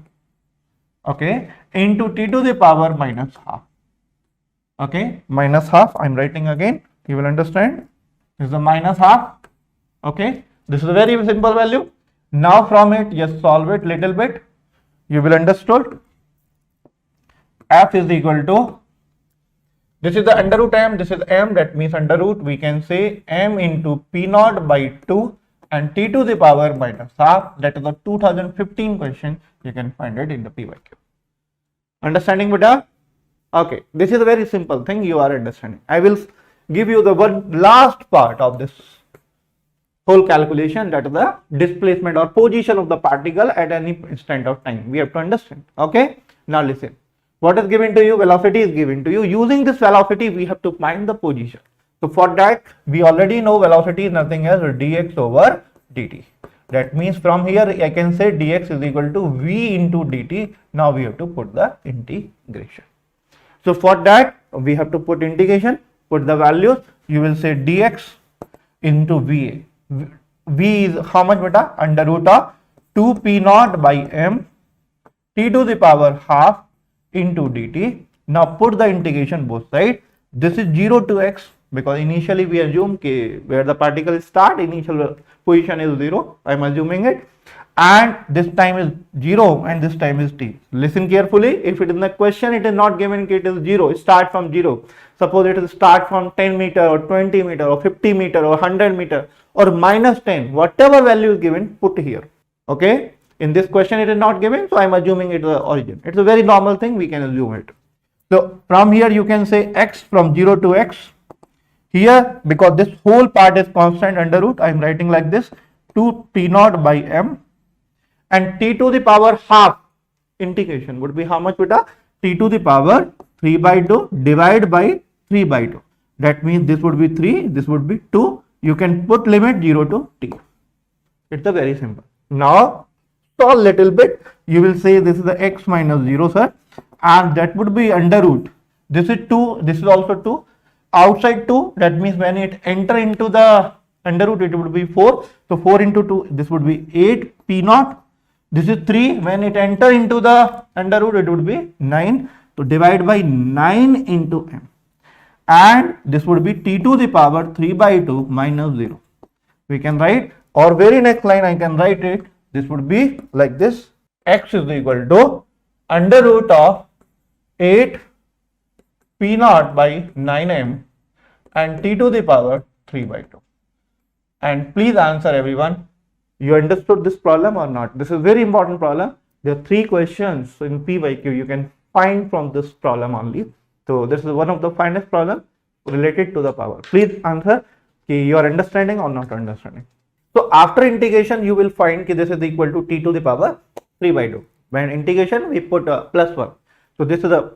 okay, into T to the power minus half. Okay, minus half, I am writing again, you will understand. This is the minus half. Okay, this is a very simple value. Now from it, just solve it little bit. You will understood. F is equal to, this is the under root M, this is M, that means under root, we can say M into P naught by 2 and T to the power minus half. That is the 2015 question. You can find it in the PYQ. Understanding, beta? Okay, this is a very simple thing you are understanding. I will give you the one last part of this whole calculation, that is the displacement or position of the particle at any instant of time. We have to understand. Okay, now listen. What is given to you? Velocity is given to you. Using this velocity, we have to find the position. So for that, we already know velocity is nothing else dx over dt. That means from here I can say dx is equal to v into dt. Now we have to put the integration. So for that, we have to put integration, put the values. You will say dx into va. V is how much, beta? Under root of 2 p naught by m t to the power half into dt. Now put the integration both sides. This is 0 to x because initially we assume where the particle start, initial position is 0. I am assuming it. And this time is 0 and this time is t. Listen carefully. If it is in the question, it is not given it is 0. Start from 0. Suppose it is start from 10 meter or 20 meter or 50 meter or 100 meter or minus 10. Whatever value is given, put here. Okay. In this question, it is not given. So I am assuming it is the origin. It's a very normal thing. We can assume it. So from here, you can say x from 0 to x. Here, because this whole part is constant under root, I am writing like this, 2 p naught by m. And t to the power half integration would be how much, beta? T to the power 3 by 2 divided by 3 by 2. That means this would be 3, this would be 2. You can put limit 0 to t. It's a very simple. Now solve little bit. You will say this is the x minus 0, sir. And that would be under root. This is 2, this is also 2. Outside 2, that means when it enter into the under root, it would be 4. So 4 into 2, this would be 8 p naught. This is 3. When it enter into the under root, it would be 9. So divide by 9 into m. And this would be t to the power 3 by 2 minus 0. We can write, or very next line I can write it. This would be like this. X is equal to under root of 8 p naught by 9m and t to the power 3 by 2. And please answer everyone. You understood this problem or not? This is a very important problem. There are 3 questions in PYQ you can find from this problem only. So this is one of the finest problems related to the power. Please answer you are understanding or not understanding. So after integration you will find this is equal to t to the power 3 by 2. When integration we put plus 1. So this is a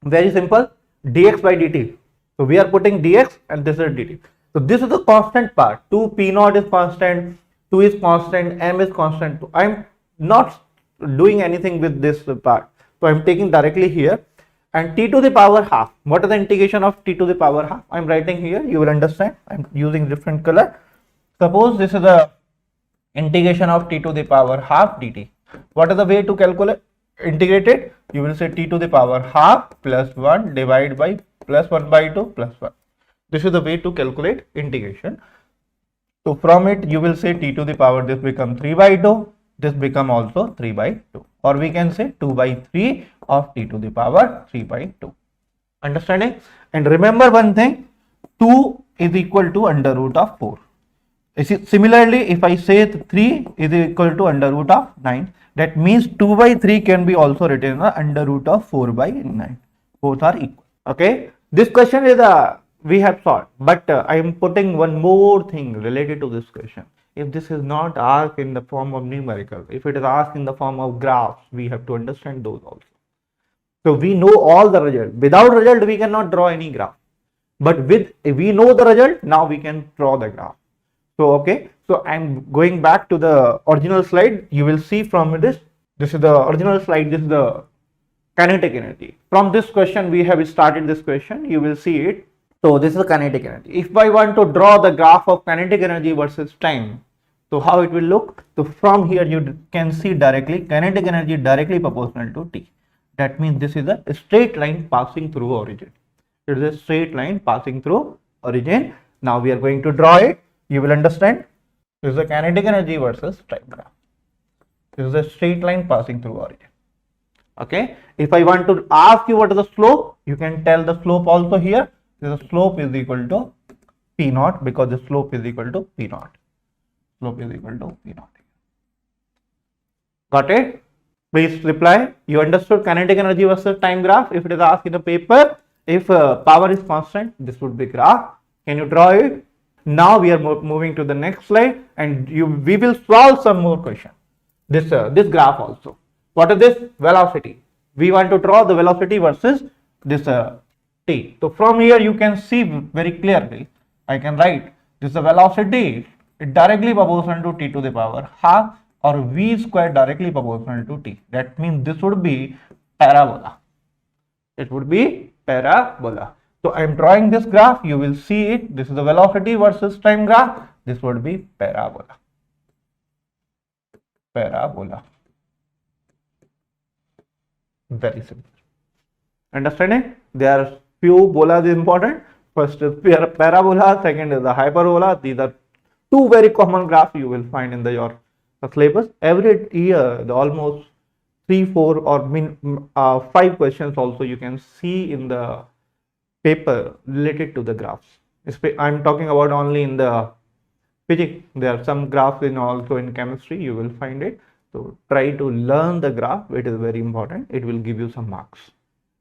very simple dx by dt. So we are putting dx and this is dt. So this is the constant part. 2 p naught is constant, 2 is constant, m is constant. I am not doing anything with this part. So I am taking directly here and t to the power half. What is the integration of t to the power half? I am writing here. You will understand. I am using different color. Suppose this is the integration of t to the power half dt. What is the way to calculate? Integrate it. You will say t to the power half plus 1 divided by plus 1 by 2 plus 1. This is the way to calculate integration. So from it you will say t to the power this become 3 by 2. This become also 3 by 2. Or we can say 2 by 3 of t to the power 3 by 2. Understanding? And remember one thing. 2 is equal to under root of 4. Similarly, if I say 3 is equal to under root of 9, that means 2 by 3 can be also written as under root of 4 by 9. Both are equal. Okay. This question is we have solved, but I am putting one more thing related to this question. If this is not asked in the form of numerical, if it is asked in the form of graphs, we have to understand those also. So we know all the result. Without result, we cannot draw any graph. But with we know the result, now we can draw the graph. So okay, so I'm going back to the original slide. You will see from this is the original slide, this is the kinetic energy. From this question, we have started this question, you will see it. So this is the kinetic energy. If I want to draw the graph of kinetic energy versus time, so how it will look? So from here you can see directly kinetic energy directly proportional to t. That means this is a straight line passing through origin. It is a straight line passing through origin. Now we are going to draw it. You will understand. This is the kinetic energy versus time graph. This is a straight line passing through origin. Okay. If I want to ask you what is the slope, you can tell the slope also here. The slope is equal to P naught, because the slope is equal to P naught. Slope is equal to P naught. Got it? Please reply. You understood kinetic energy versus time graph. If it is asked in the paper, if power is constant, this would be graph. Can you draw it? Now we are moving to the next slide, and we will solve some more question. This graph also. What is this? Velocity. We want to draw the velocity versus this t. So from here you can see very clearly. I can write this is the velocity. It directly proportional to t to the power half, or v square directly proportional to t. That means this would be parabola. It would be parabola. So I am drawing this graph. You will see it. This is the velocity versus time graph. This would be parabola. Parabola. Very simple. Understanding? There are few bolas is important. First is parabola. Second is the hyperbola. These are two very common graphs you will find in your syllabus. Every year, the almost 3, 4 or 5 questions also you can see in the paper related to the graphs. I'm talking about only in the physics. There are some graphs also in chemistry. You will find it. So try to learn the graph. It is very important. It will give you some marks.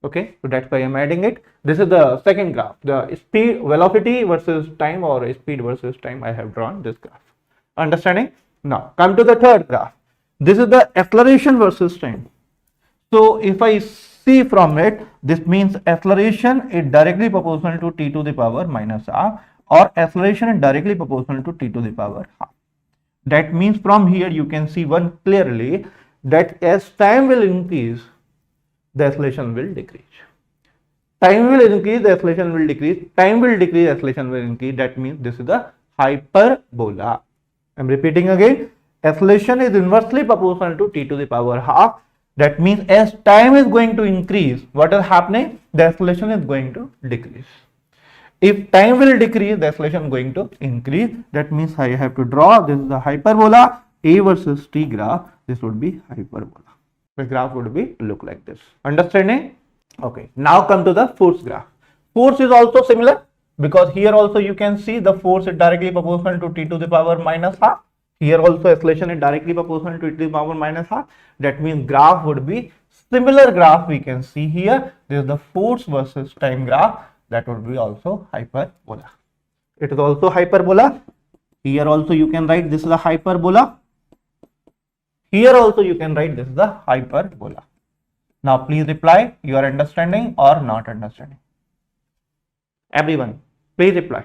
Okay, so that's why I'm adding it. This is the second graph, the speed, velocity versus time, or speed versus time. I have drawn this graph. Understanding? Now come to the third graph. This is the acceleration versus time. So if I see from it, this means acceleration is directly proportional to t to the power minus half, or acceleration is directly proportional to t to the power half. That means from here you can see one clearly, that as time will increase, the acceleration will decrease. Time will increase, the acceleration will decrease. Time will decrease, acceleration will increase. That means this is the hyperbola. I am repeating again. Acceleration is inversely proportional to t to the power half. That means as time is going to increase, what is happening? The acceleration is going to decrease. If time will decrease, the acceleration is going to increase. That means I have to draw, this is the hyperbola, A versus t graph. This would be hyperbola. The graph would be look like this. Understanding? Okay. Now come to the force graph. Force is also similar, because here also you can see the force is directly proportional to t to the power minus half. Here also acceleration is directly proportional to t to the power minus half. That means graph would be similar graph we can see here. This is the force versus time graph. That would be also hyperbola. It is also hyperbola. Here also you can write this is the hyperbola. Here also you can write this is the hyperbola. Now please reply, you are understanding or not understanding. Everyone, please reply.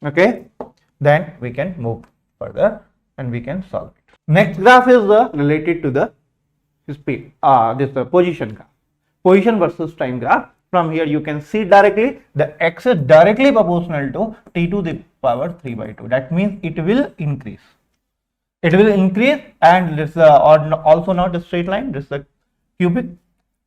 Okay, then we can move further and we can solve it. Next graph is related to the speed. This is the position graph. Position versus time graph. From here you can see directly the x is directly proportional to t to the power 3 by 2. That means it will increase. It will increase, and this also not a straight line. This is a cube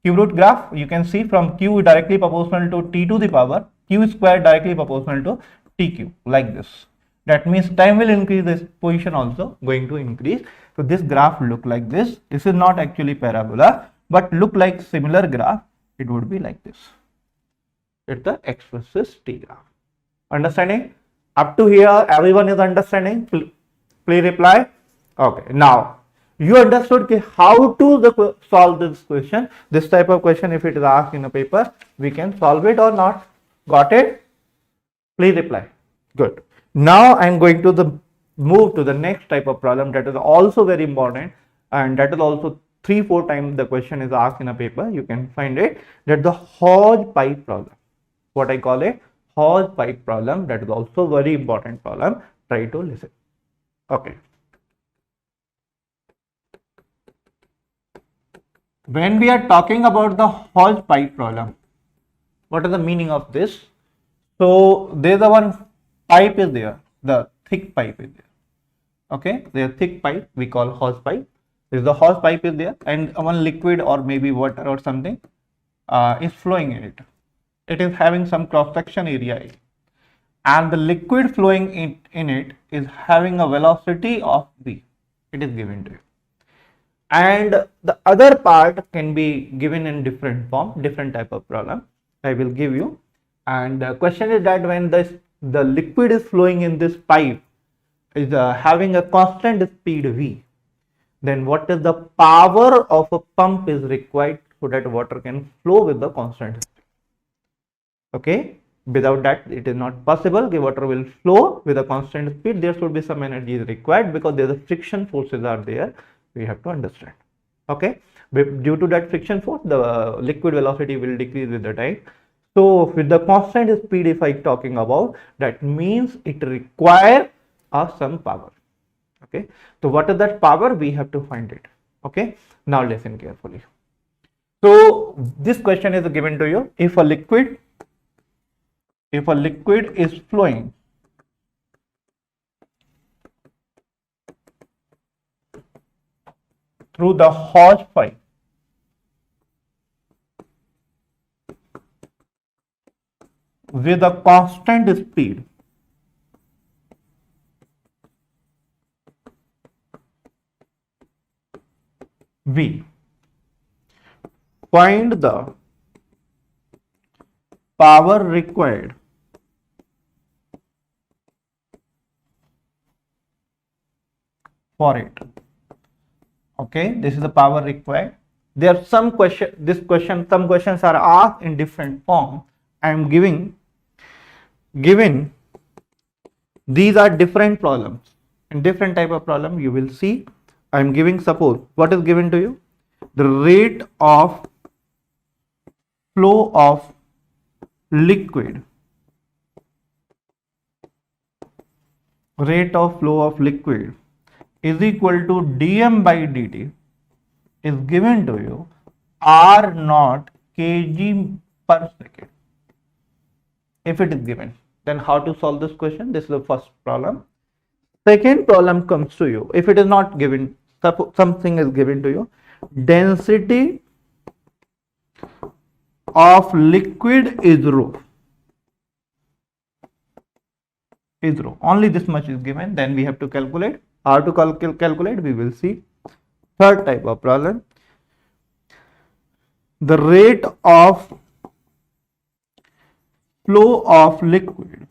root graph. You can see from q directly proportional to t to the power q square directly proportional to t cube, like this. That means time will increase, this position also going to increase. So this graph look like this. This is not actually parabola, but look like similar graph. It would be like this. It's the x versus t graph. Understanding? Up to here, everyone is understanding. Please reply. Okay. Now you understood how to solve this question. This type of question, if it is asked in a paper, we can solve it or not. Got it? Please reply. Good. Now I am going to move to the next type of problem that is also very important, and that is also 3-4 times the question is asked in a paper. You can find it, that the Hodge pipe problem. What I call it? hose pipe problem. That is also very important problem. Try to listen. Okay. When we are talking about the hose pipe problem, what is the meaning of this? So there is a one pipe is there, the thick pipe is there. Okay, the thick pipe we call hose pipe. This is the hose pipe is there, and one liquid or maybe water or something is flowing in it. It is having some cross section area, and the liquid flowing in it is having a velocity of v. It is given to you, and the other part can be given in different form, different type of problem I will give you. And the question is that when the liquid is flowing in this pipe is having a constant speed v, then what is the power of a pump is required so that water can flow with the constant speed? Okay, without that it is not possible. The water will flow with a constant speed. There should be some energy is required because there the friction forces are there. We have to understand. Okay, due to that friction force, the liquid velocity will decrease with the time. So with the constant speed, if I talking about, that means it require some power. Okay, so what is that power? We have to find it. Okay, now listen carefully. So this question is given to you. If a liquid is flowing through the hose pipe with a constant speed v, find the power required for it. Okay, this is the power required. There are some some questions are asked in different form. I am giving these are different problems. In different type of problem you will see. I am giving, suppose what is given to you, the rate of flow of liquid, is equal to dm by dt is given to you r naught kg per second. If it is given, then how to solve this question? This is the first problem. Second problem comes to you. If it is not given, something is given to you, density of liquid is rho. Only this much is given. Then we have to calculate. How to calculate? We will see. Third type of problem. The rate of flow of liquid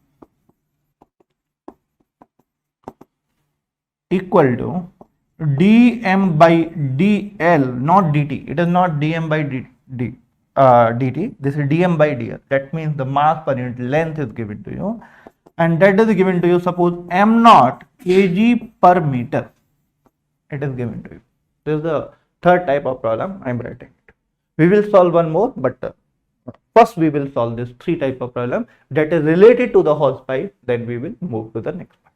equal to dm by dl, not dt. It is not dm by dt. This is dm by dl. That means the mass per unit length is given to you, and that is given to you. Suppose m naught kg per meter. It is given to you. This is the third type of problem I am writing it. We will solve one more, but first we will solve this three type of problem that is related to the hose pipe. Then we will move to the next part.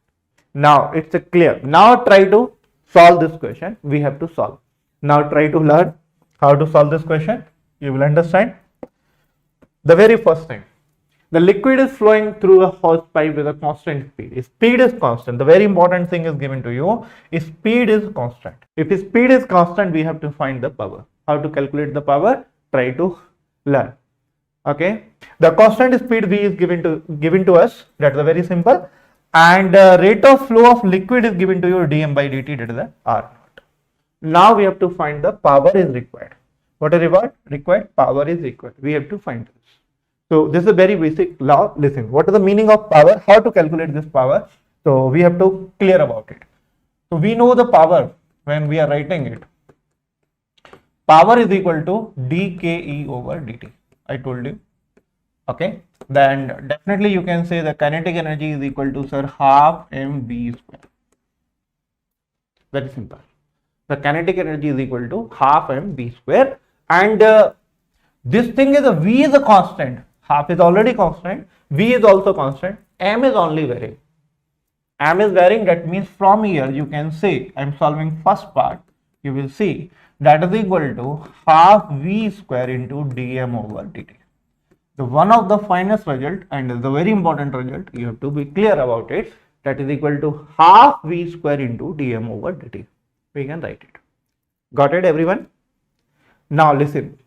Now it's clear. Now try to solve this question. We have to solve. Now try to learn how to solve this question. You will understand. The very first thing, the liquid is flowing through a hose pipe with a constant speed. Speed is constant. The very important thing is given to you. Speed is constant. If speed is constant, we have to find the power. How to calculate the power? Try to learn. Okay. The constant speed v is given to us. That's very simple. And rate of flow of liquid is given to you dm by dt. That is the r naught. Now we have to find the power is required. What is required? Power is required. We have to find this. So this is a very basic law. Listen, what is the meaning of power? How to calculate this power? So we have to clear about it. So we know the power when we are writing it. Power is equal to dke over dt. I told you. Okay. Then definitely you can say the kinetic energy is equal to, sir, half mv square. Very simple. The kinetic energy is equal to half mv square, and this thing is a v is a constant. half is already constant, v is also constant, m is only varying. M is varying, that means from here you can say, I am solving first part, you will see that is equal to half v square into dm over dt. The one of the finest result and the very important result, you have to be clear about it, that is equal to half v square into dm over dt. We can write it. Got it everyone? Now listen,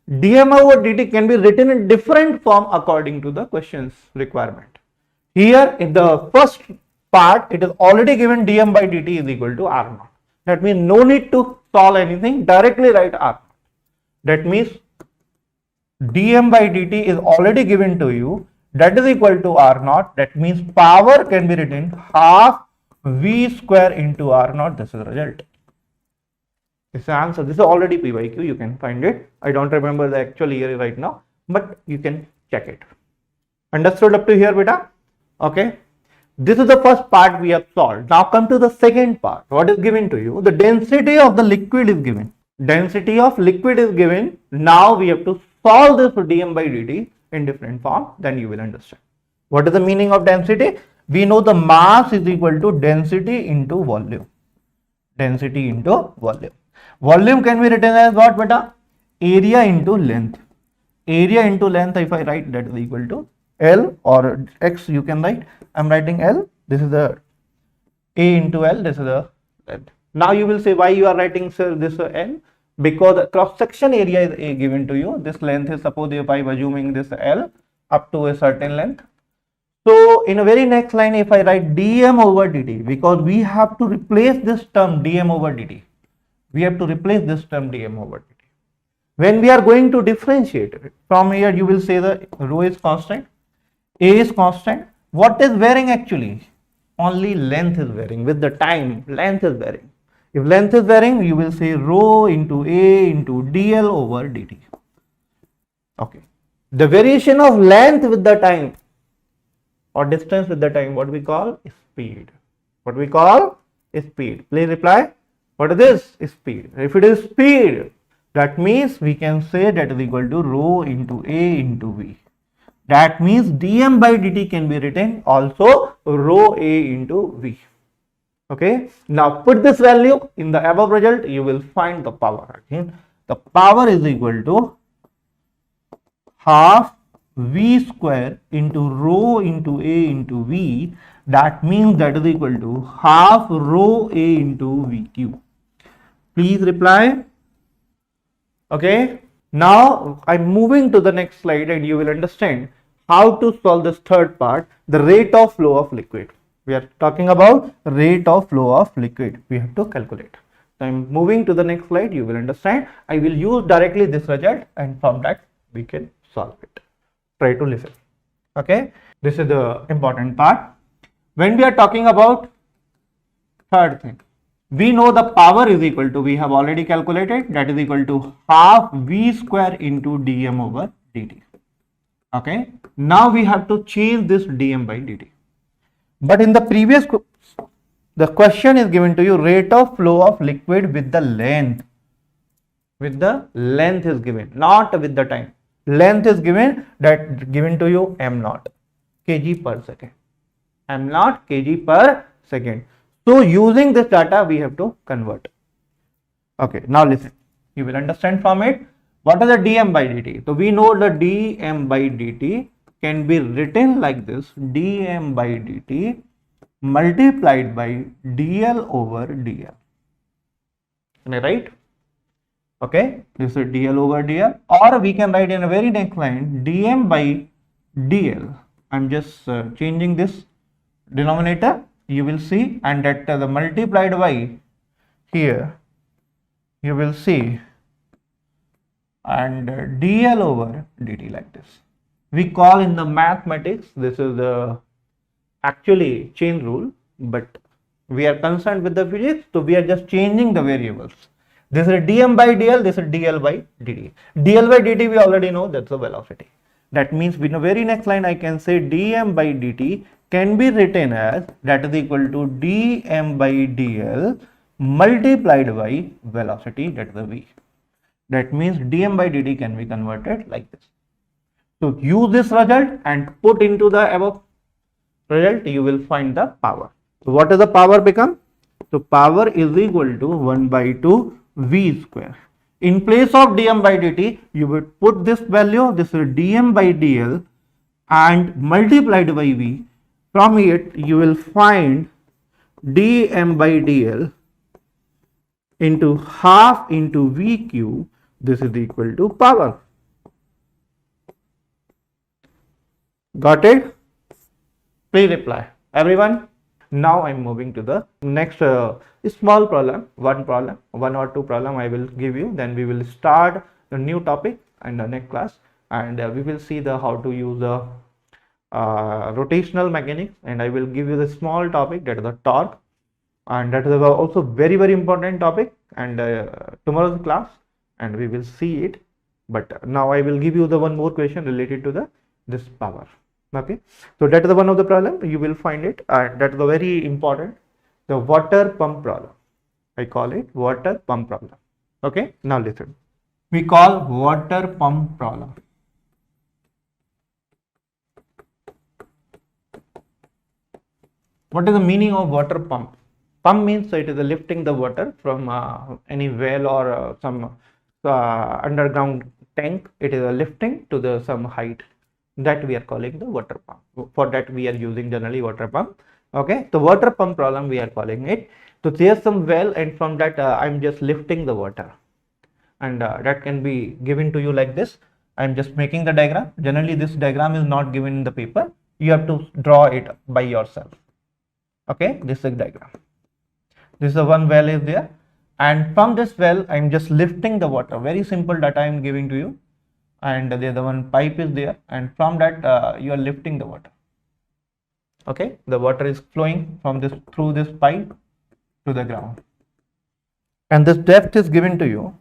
dm over dt can be written in different form according to the question's requirement. Here in the first part, it is already given dm by dt is equal to r naught. That means no need to solve anything, directly write r naught. That means dm by dt is already given to you, that is equal to r naught. That means power can be written half v square into r naught. This is the result. This is the answer. This is already p by q. You can find it. I don't remember the actual year right now, but you can check it. Understood up to here, beta? Okay. This is the first part we have solved. Now come to the second part. What is given to you? The density of the liquid is given. Density of liquid is given. Now we have to solve this dm by dt in different form. Then you will understand. What is the meaning of density? We know the mass is equal to density into volume. Density into volume. Volume can be written as what, beta? Area into length. Area into length, if I write, that is equal to L or X, you can write. I am writing L. This is the A into L. This is the length. Now you will say why you are writing, sir, this L? Because the cross section area is A given to you. This length is, suppose if I am assuming this L up to a certain length. So in a very next line, if I write dm over dt, because we have to replace this term dm over dt. We have to replace this term dm over dt. When we are going to differentiate it, from here you will say the rho is constant, A is constant. What is varying actually? Only length is varying. With the time, length is varying. If length is varying, you will say rho into A into dl over dt. Okay. The variation of length with the time or distance with the time, what we call speed. What we call speed. Please reply. What is this? Speed. If it is speed, that means we can say that is equal to rho into A into V. That means dm by dt can be written also rho A into V. Okay. Now put this value in the above result, you will find the power again. The power is equal to half V square into rho into A into V. That means that is equal to half rho A into VQ. Please reply. Okay. Now I'm moving to the next slide and you will understand how to solve this third part, the rate of flow of liquid. We are talking about rate of flow of liquid. We have to calculate. So I'm moving to the next slide. You will understand. I will use directly this result and from that we can solve it. Try to listen. Okay. This is the important part. When we are talking about third thing, we know the power is equal to, we have already calculated, that is equal to half V square into dm over dt. Okay. Now we have to change this dm by dt. But in the previous, the question is given to you rate of flow of liquid with the length. With the length is given, not with the time. Length is given, that given to you m naught kg per second. M naught kg per second. So using this data we have to convert. Okay. Now listen. You will understand from it. What is the dm by dt? So we know the dm by dt can be written like this, dm by dt multiplied by dl over dl. Can I write? Okay, this is dl over dl, or we can write in a very next line dm by dl. I'm just changing this denominator, you will see, and that the multiplied by here you will see, and dl over dt like this. We call in the mathematics, this is the actually chain rule, but we are concerned with the physics, so we are just changing the variables. This is dm by dl, this is dl by dt. dl by dt we already know, that's the velocity. That means in the very next line I can say dm by dt can be written as, that is equal to dm by dl multiplied by velocity, that is the v. That means dm by dt can be converted like this. So use this result and put into the above result, you will find the power. So what does the power become? So power is equal to 1 by 2 V square. In place of dm by dt, you would put this value, this is dm by dl, and multiplied by V. From it, you will find dm by dl into half into V cube. This is equal to power. Got it? Please reply. Everyone? Now I am moving to the next small problem, one or two problem I will give you. Then we will start the new topic in the next class, and we will see the how to use the rotational mechanics, and I will give you the small topic, that is the torque, and that is also very important topic, and tomorrow's class, and we will see it. But now I will give you the one more question related to the this power. Okay, so that is the one of the problem you will find it, and that is the very important, the water pump problem. I call it water pump problem. Okay, now listen, we call water pump problem. What is the meaning of water pump? Pump means it is lifting the water from any well or some underground tank. It is a lifting to the some height, that we are calling the water pump. For that we are using generally water pump. Okay, the water pump problem we are calling it. So there's some well, and from that I'm just lifting the water, and that can be given to you like this. I'm just making the diagram. Generally this diagram is not given in the paper, you have to draw it by yourself. Okay, this is the diagram. This is the one well is there, and from this well I'm just lifting the water. Very simple data I'm giving to you, and the other one pipe is there, and from that you are lifting the water. Okay, the water is flowing from this through this pipe to the ground, and this depth is given to you.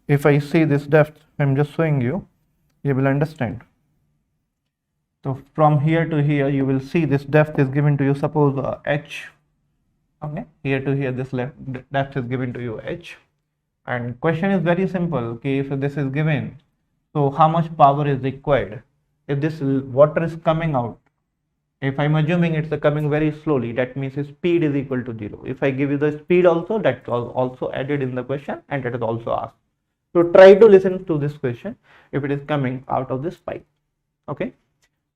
If I see this depth, I'm just showing you, you will understand. So from here to here you will see this depth is given to you, suppose h. Okay, here to here this depth is given to you h, and question is very simple. Okay, if this is given, so how much power is required? If this water is coming out, if I'm assuming it's coming very slowly, that means speed is equal to 0. If I give you the speed also, that was also added in the question, and that is also asked. So try to listen to this question if it is coming out of this pipe. Okay,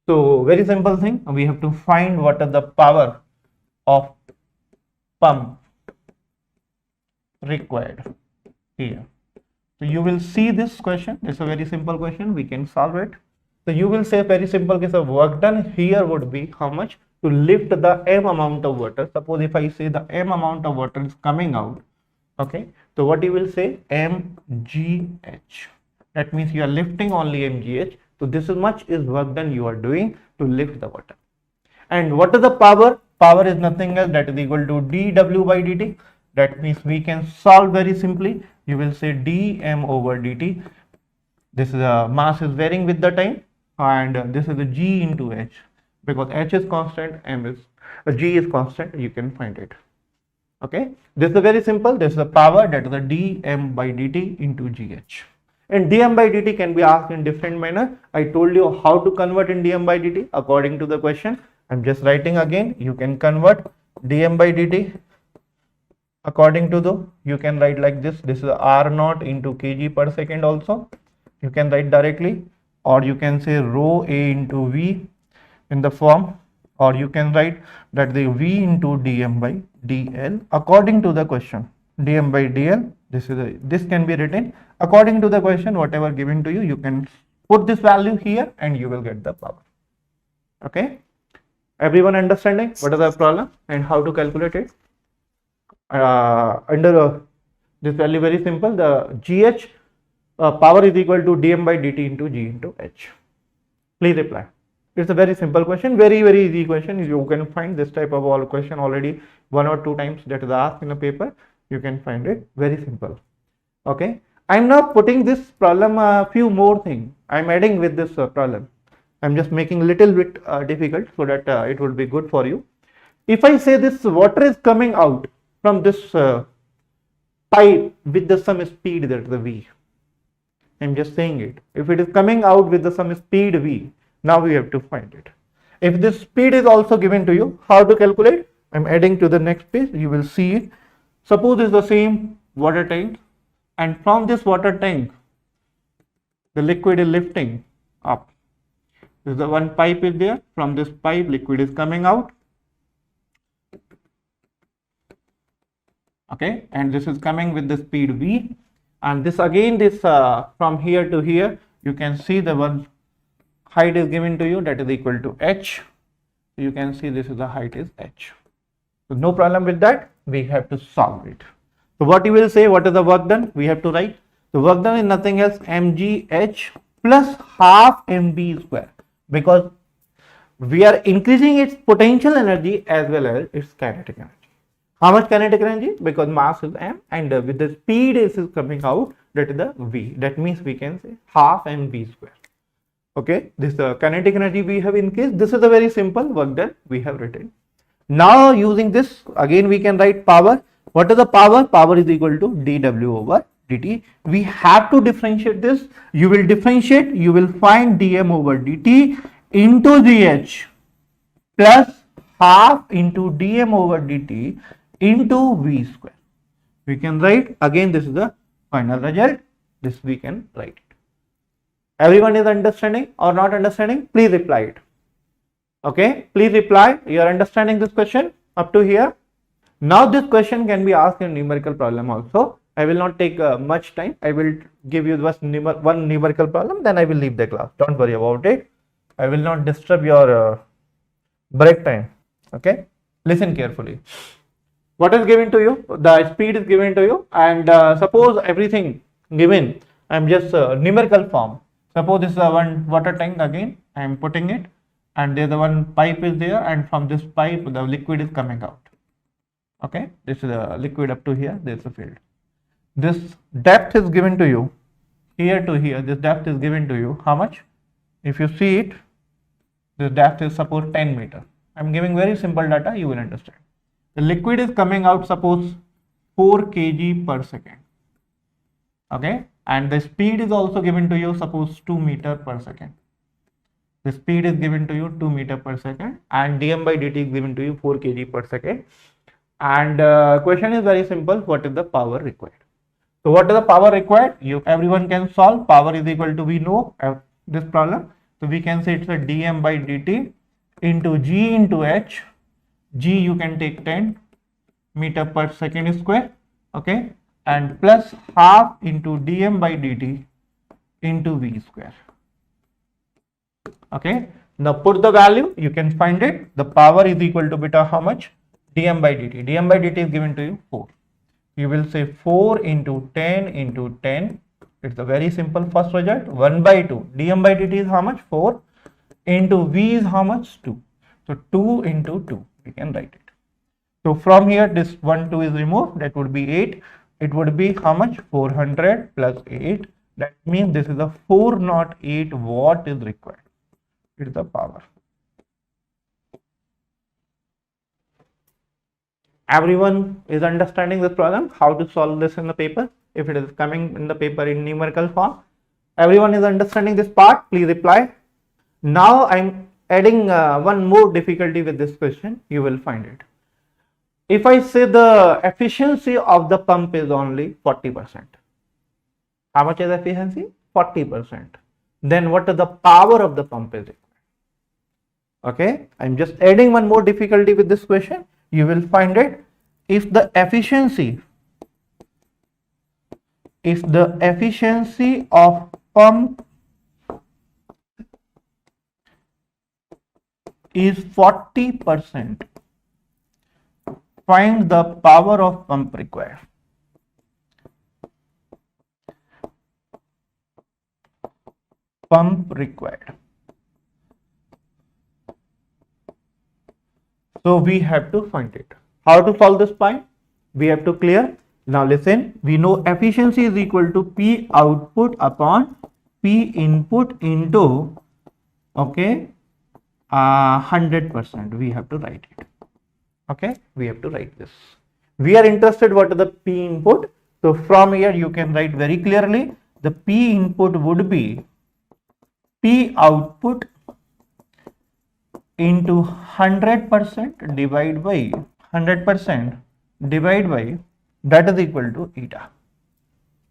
so very simple thing, we have to find what is the power of pump required here. So you will see this question, it's a very simple question, we can solve it. So you will say very simple case of work done here would be how much to lift the m amount of water. Suppose if I say the m amount of water is coming out, okay, so what you will say, mgh, that means you are lifting only mgh. So this is much is work done you are doing to lift the water. And what is the power? Power is nothing else, that is equal to dw by dt. That means we can solve very simply. You will say dm over dt. This is a mass is varying with the time, and this is the g into h, because h is constant, m is g is constant, you can find it. Okay, this is very simple. This is the power, that is the dm by dt into gh. And dm by dt can be asked in different manner. I told you how to convert in dm by dt according to the question. I'm just writing again. You can convert dm by dt according to the, you can write like this. This is r naught into kg per second also. You can write directly, or you can say rho a into v in the form, or you can write that the v into dm by dl according to the question. Dm by dl, this can be written according to the question, whatever given to you. You can put this value here and you will get the power. Okay, everyone understanding what is the problem and how to calculate it? Under this value, very simple, the gh power is equal to dm by dt into g into h. Please reply. It's a very simple question, very easy question. You can find this type of all question already 1 or 2 times that is asked in a paper. You can find it very simple. Okay, I'm now putting this problem a few more things I'm adding with this problem. I'm just making little bit difficult so that it will be good for you. If I say this water is coming out from this pipe with the some speed, that is the v. I'm just saying it. If it is coming out with some speed v, now we have to find it. If this speed is also given to you, how to calculate? I'm adding to the next page, you will see it. Suppose it's the same water tank, and from this water tank, the liquid is lifting up. This is the one pipe is there. From this pipe, liquid is coming out. Okay, and this is coming with the speed v, and this again, this from here to here, you can see the one height is given to you, that is equal to h. You can see this is the height is h. So no problem with that. We have to solve it. So what you will say, what is the work done? We have to write the work done is nothing else mgh plus half mv square, because we are increasing its potential energy as well as its kinetic energy. How much kinetic energy? Because mass is m, and with the speed is coming out, that is the v. That means we can say half mv square. Okay, this kinetic energy we have increased. This is a very simple work done we have written. Now using this, again we can write power. What is the power? Power is equal to dw over dt. We have to differentiate this. You will differentiate, you will find dm over dt into gh plus half into dm over dt into v square. We can write, again this is the final result. This we can write it. Everyone is understanding or not understanding? Please reply it. Okay, please reply. You are understanding this question up to here. Now this question can be asked in numerical problem also. I will not take much time. I will give you just one numerical problem, then I will leave the class. Don't worry about it. I will not disturb your break time. Okay, listen carefully. What is given to you? The speed is given to you, and suppose everything given, I am just numerical form. Suppose this is one water tank, again I am putting it, and there the one pipe is there, and from this pipe the liquid is coming out. Okay, this is the liquid up to here, there is a field. This depth is given to you, here to here, this depth is given to you. How much? If you see it, this depth is suppose 10 meter. I am giving very simple data, you will understand. The liquid is coming out, suppose 4 kg per second. Okay, and the speed is also given to you, suppose 2 meter per second. The speed is given to you 2 meter per second, and dm by dt is given to you 4 kg per second. And question is very simple, what is the power required? So what is the power required? Everyone can solve. Power is equal to, we know this problem, so we can say it's a dm by dt into g into h. G you can take 10 meter per second square. Okay, and plus half into dm by dt into v square. Okay, now put the value, you can find it. The power is equal to beta how much? Dm by dt. Dm by dt is given to you 4. You will say 4 into 10 into 10. It's a very simple first result. 1 by 2. Dm by dt is how much? 4 into v is how much? 2. So 2 into 2. We can write it. So from here this 1 2 is removed. That would be 8. It would be how much? 400 plus 8. That means this is a 408 watt is required. It is the power. Everyone is understanding this problem, how to solve this in the paper. If it is coming in the paper in numerical form, everyone is understanding this part. Please reply. Now I'm adding one more difficulty with this question. You will find it. If I say the efficiency of the pump is only 40%. How much is efficiency? 40%. Then what is the power of the pump is required? Okay, I'm just adding one more difficulty with this question. You will find it. If the efficiency of pump is 40%, find the power of pump required. Pump required. So we have to find it. How to solve this point? We have to clear. Now listen, we know efficiency is equal to P output upon P input into, okay, 100%. We have to write it. Okay, we have to write this. We are interested what is the P input. So from here you can write very clearly the P input would be P output into 100% divide by 100% divide by that is equal to eta.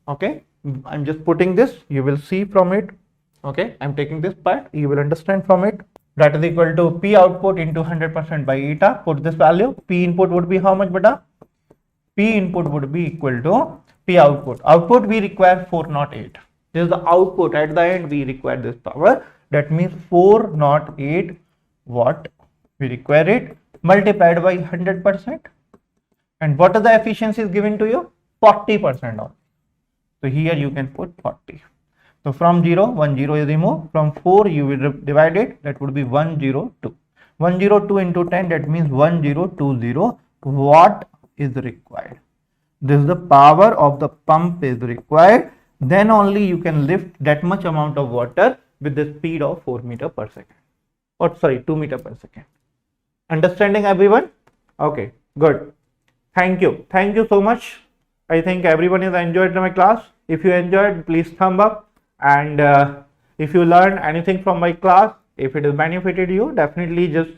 Okay, I'm just putting this, you will see from it. Okay, I'm taking this part, you will understand from it. That is equal to P output into 100% by eta. Put this value, P input would be how much, beta? P input would be equal to P output. Output we require 408. This is the output. At the end we require this power. That means 408 watt we require it, multiplied by 100%. And what are the efficiencies given to you? 40% only. So here you can put 40. So from 0, 1 0 is removed. From 4 you will divide it. That would be 102. 102 into 10, that means 1020 watt is required. This is the power of the pump is required. Then only you can lift that much amount of water with the speed of 4 meter per second. Or sorry, 2 meter per second. Understanding everyone? Okay, good. Thank you. Thank you so much. I think everyone has enjoyed my class. If you enjoyed, please thumb up. And if you learned anything from my class, if it has benefited you, definitely just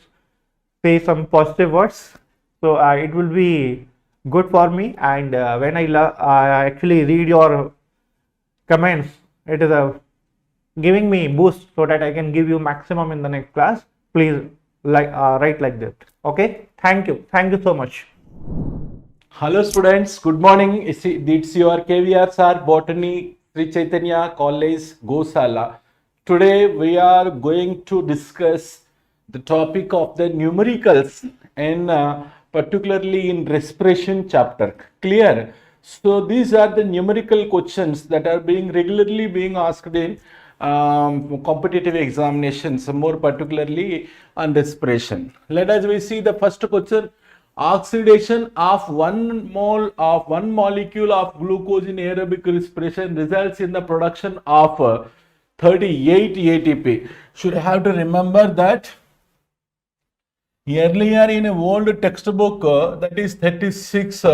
say some positive words. So it will be good for me. And when I actually read your comments, it is giving me boost so that I can give you maximum in the next class. Please write like that. Okay. Thank you. Thank you so much. Hello students, good morning. It's your KVR sir, Botany, Sri Chaitanya College, Gosala. Today we are going to discuss the topic of the numericals and particularly in respiration chapter. Clear? So these are the numerical questions that are regularly being asked in competitive examinations, more particularly on respiration. Let us we see the first question. Oxidation of one molecule of glucose in aerobic respiration results in the production of 38 ATP. Should have to remember that earlier in an old textbook that is 36.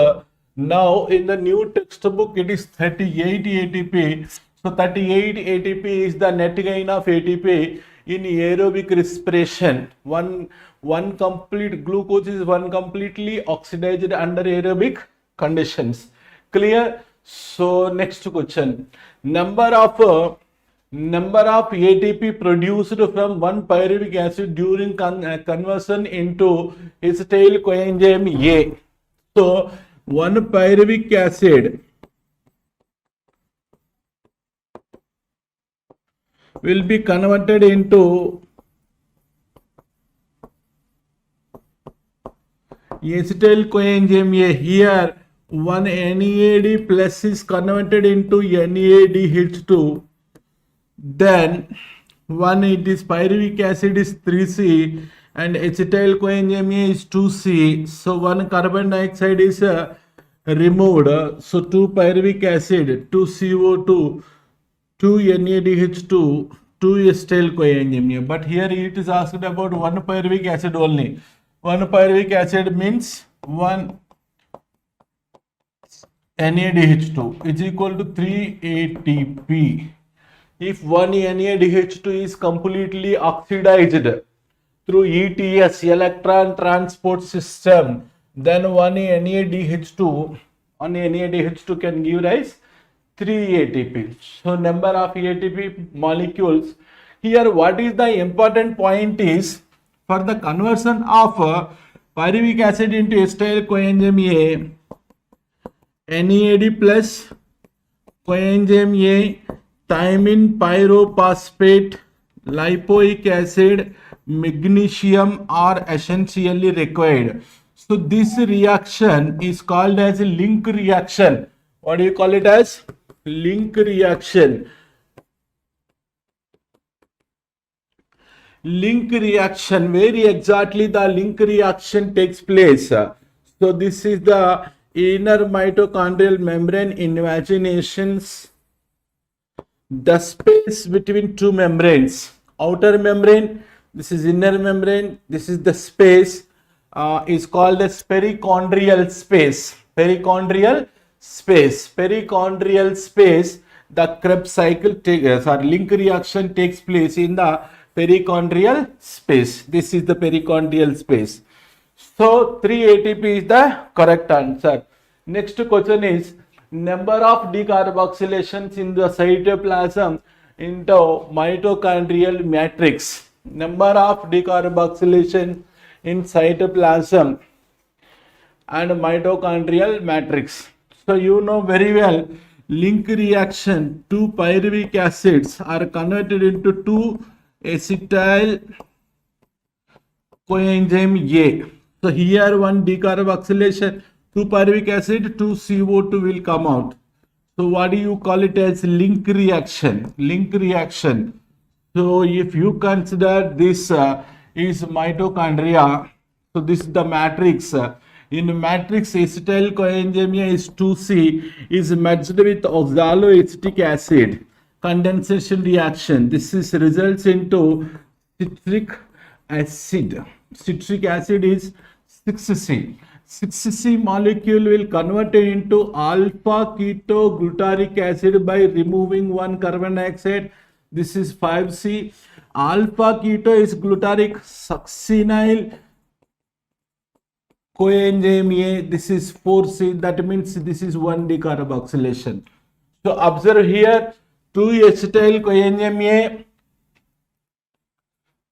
Now in the new textbook it is 38 ATP. So 38 ATP is the net gain of ATP in aerobic respiration. One complete glucose is one completely oxidized under aerobic conditions. Clear? So next question. Number of ATP produced from one pyruvic acid during conversion into acetyl coenzyme A. So one pyruvic acid will be converted into acetyl coenzyme A. Here one NAD plus is converted into NADH2. Then one it is pyruvic acid is 3C and acetyl coenzyme A is 2C. So one carbon dioxide is removed. So 2 pyruvic acid, 2 CO2, 2 NADH2, 2 acetyl coenzyme A. But here it is asked about one pyruvic acid only. One pyruvic acid means one NADH2 is equal to 3 ATP. If one NADH2 is completely oxidized through ETS, electron transport system, then one NADH2 can give rise 3 ATP. So number of ATP molecules. Here what is the important point is for the conversion of pyruvic acid into acetyl coenzyme A, NAD plus coenzyme A, thymine pyrophosphate, lipoic acid, magnesium are essentially required. So this reaction is called as a link reaction. What do you call it as? Link reaction. Link reaction. Where exactly the link reaction takes place? So this is the inner mitochondrial membrane invaginations. The space between two membranes. Outer membrane. This is inner membrane. This is the space. Is called as perichondrial space. Perichondrial space. Perichondrial space. the Krebs cycle link reaction takes place in the perichondrial space. This is the perichondrial space. So 3 ATP is the correct answer. Next question is number of decarboxylations in the cytoplasm into mitochondrial matrix. Number of decarboxylation in cytoplasm and mitochondrial matrix. So you know very well, link reaction, two pyruvic acids are converted into 2-acetyl coenzyme A. So here one decarboxylation, 2 pyruvic acid, 2 CO2 will come out. So what do you call it as link reaction? Link reaction. So if you consider this is mitochondria, so this is the matrix. In matrix, acetyl coenzyme A is 2C is merged with oxaloacetic acid. Condensation reaction. This is results into citric acid. Citric acid is 6C. 6C molecule will convert into alpha ketoglutaric acid by removing one carbon dioxide. This is 5C. Alpha keto is glutaric succinyl coenzyme A. This is 4C. That means this is one decarboxylation. So observe here, 2-acetyl coenzyme A,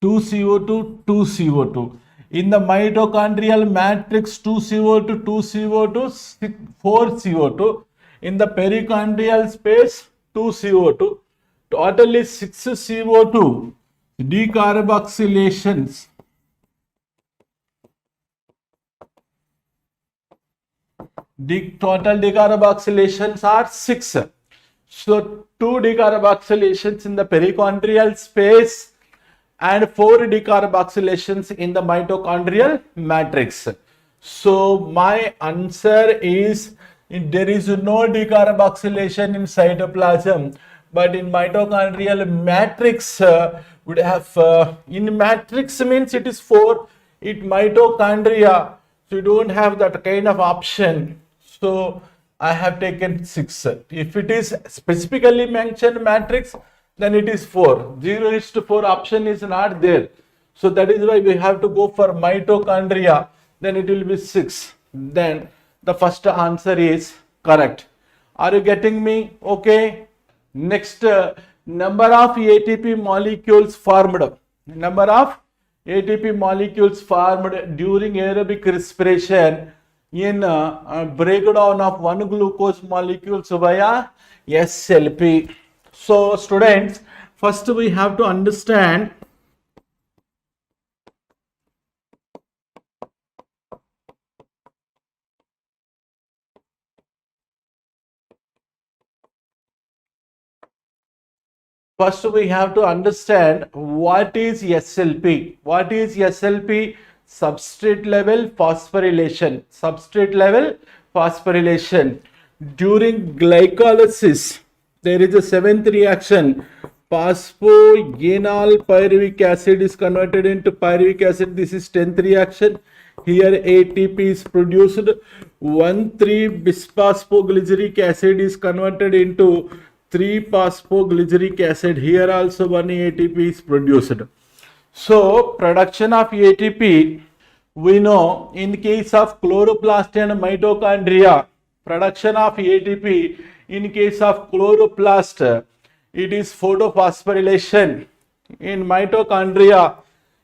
2CO2, 2CO2. In the mitochondrial matrix, 2CO2, 2CO2, 4CO2. In the perichondrial space, 2CO2. Totally 6 CO2 decarboxylations. The total decarboxylations are 6. So 2 decarboxylations in the perichondrial space and 4 decarboxylations in the mitochondrial matrix. So my answer is there is no decarboxylation in cytoplasm, but in mitochondrial matrix would have in matrix means it is 4, it mitochondria, so you don't have that kind of option. So I have taken 6. If it is specifically mentioned matrix, then it is 4. 0:4 option is not there. So that is why we have to go for mitochondria. Then it will be 6. Then the first answer is correct. Are you getting me? Okay. Next, number of ATP molecules formed. Number of ATP molecules formed during aerobic respiration in breakdown of one glucose molecules via SLP. So students, first we have to understand what is SLP. What is SLP? Substrate level phosphorylation. Substrate level phosphorylation. During glycolysis, there is a 7th reaction. Phosphogenol pyruvic acid is converted into pyruvic acid. This is 10th reaction. Here ATP is produced. 1,3-bisphosphoglyceric acid is converted into 3-phosphoglyceric acid. Here also 1 ATP is produced. So production of ATP, we know in case of chloroplast and mitochondria, production of ATP in case of chloroplast, it is photophosphorylation. In mitochondria,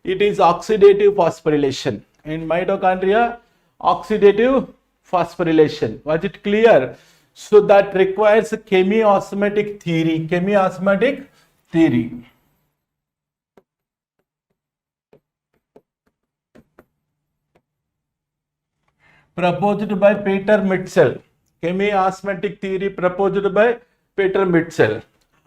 it is oxidative phosphorylation. In mitochondria, oxidative phosphorylation. Was it clear? So that requires chemiosmotic theory. Chemiosmotic theory. Proposed by Peter Mitchell. Chemiosmotic theory proposed by Peter Mitchell.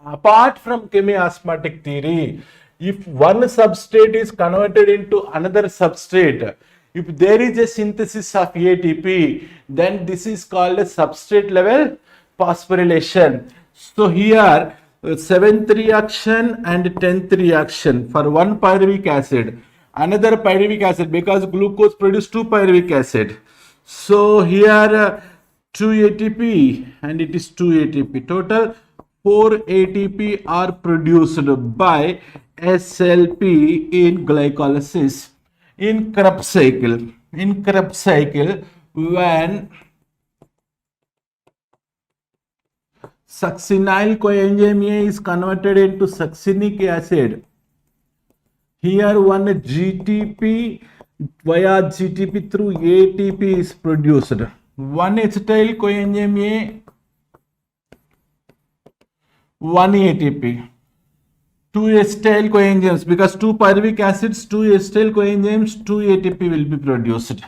Apart from chemiosmotic theory, if one substrate is converted into another substrate, if there is a synthesis of ATP, then this is called a substrate level phosphorylation. So here 7th reaction and 10th reaction for one pyruvic acid, another pyruvic acid, because glucose produces 2 pyruvic acid. So here 2 ATP and it is 2 ATP, total 4 ATP are produced by SLP in glycolysis. In Krebs cycle, when succinyl coenzyme A is converted into succinic acid, here one GTP via GTP through ATP is produced. One acetyl coenzyme A, one ATP. Two acetyl coenzymes, because two pyruvic acids, two acetyl coenzymes, two ATP will be produced.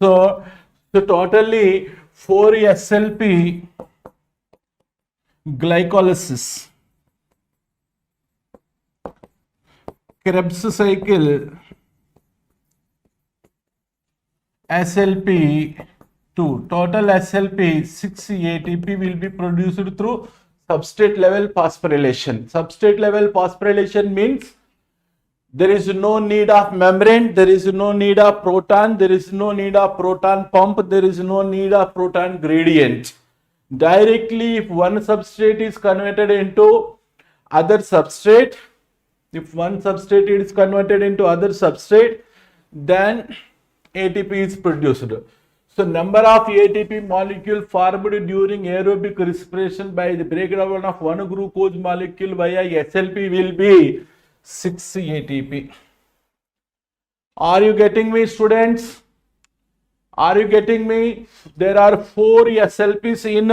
So totally 4 SLP glycolysis. Krebs cycle SLP 2, total SLP 6 ATP will be produced through substrate level phosphorylation. Substrate level phosphorylation means there is no need of membrane, there is no need of proton, there is no need of proton pump, there is no need of proton gradient. Directly, if one substrate is converted into other substrate, if one substrate is converted into other substrate, then ATP is produced. So number of ATP molecule formed during aerobic respiration by the breakdown of one glucose molecule via SLP will be 6 ATP. Are you getting me, students? Are you getting me? There are 4 SLPs in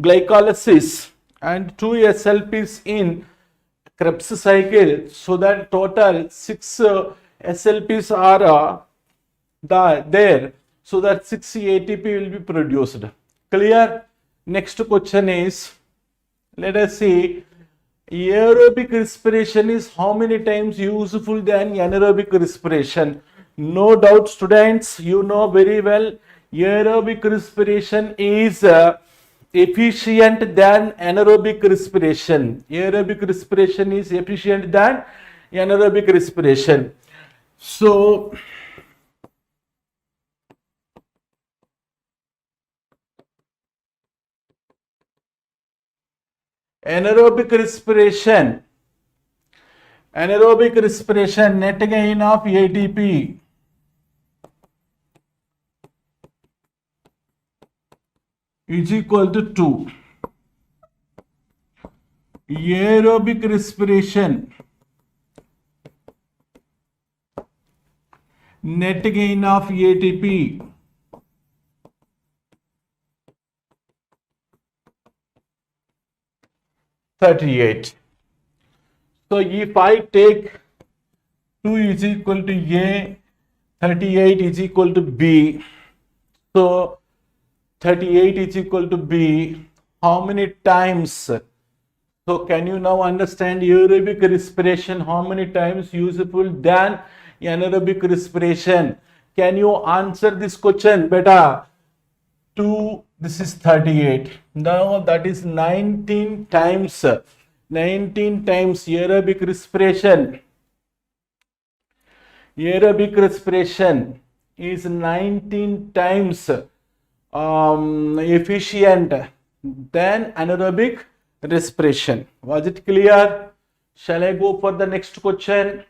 glycolysis and 2 SLPs in Krebs cycle, so that total 6 SLPs are there, so that 6 ATP will be produced. Clear? Next question is, let us see, aerobic respiration is how many times useful than anaerobic respiration? No doubt, students, you know very well, aerobic respiration is efficient than anaerobic respiration. Aerobic respiration is efficient than anaerobic respiration. So anaerobic respiration net gain of ATP is equal to 2. Aerobic respiration net gain of ATP (38). So if I take 2 is equal to A, 38 is equal to B. So 38 is equal to B. How many times? So can you now understand aerobic respiration how many times useful than anaerobic respiration? Can you answer this question? Beta, 2, this is 38. Now that is 19 times. 19 times aerobic respiration. Aerobic respiration is 19 times efficient than anaerobic respiration. Was it clear? Shall I go for the next question?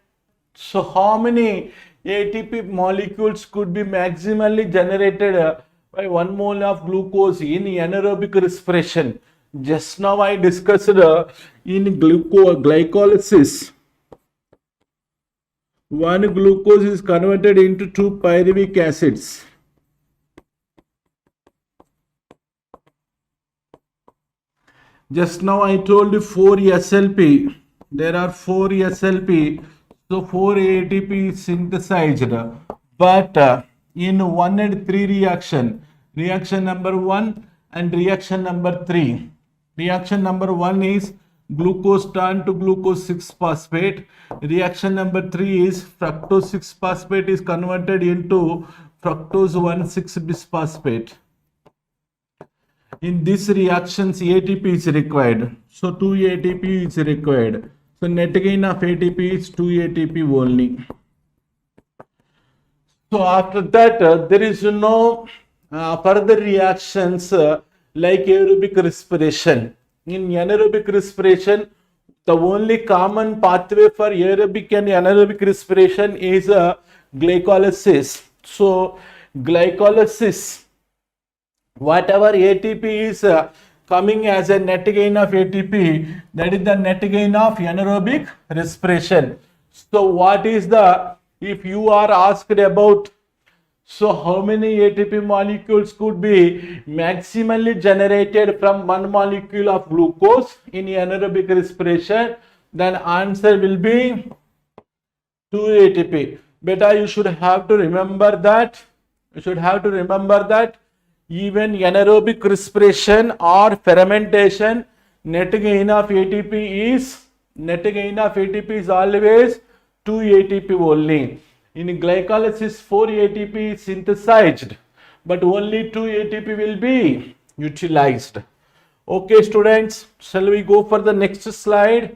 So how many ATP molecules could be maximally generated by 1 mole of glucose in anaerobic respiration? Just now I discussed in glycolysis, 1 glucose is converted into 2 pyruvic acids. Just now I told you 4 SLP. There are 4 SLP. So 4 ATP is synthesized. But in 1 and 3 reaction, reaction number 1 and reaction number 3. Reaction number 1 is glucose turned to glucose 6-phosphate. Reaction number 3 is fructose 6-phosphate is converted into fructose 1,6-bisphosphate. In this reactions ATP is required. So 2 ATP is required. So net gain of ATP is 2 ATP only. So after that there is no further reactions like aerobic respiration. In anaerobic respiration, the only common pathway for aerobic and anaerobic respiration is glycolysis. So glycolysis, whatever ATP is coming as a net gain of ATP, that is the net gain of anaerobic respiration. So what is the, if you are asked about, so how many ATP molecules could be maximally generated from one molecule of glucose in anaerobic respiration, then answer will be 2 ATP. Beta, you should have to remember that, even anaerobic respiration or fermentation, net gain of ATP is always 2 ATP only. In glycolysis, 4 ATP is synthesized, but only 2 ATP will be utilized. Okay, students, shall we go for the next slide?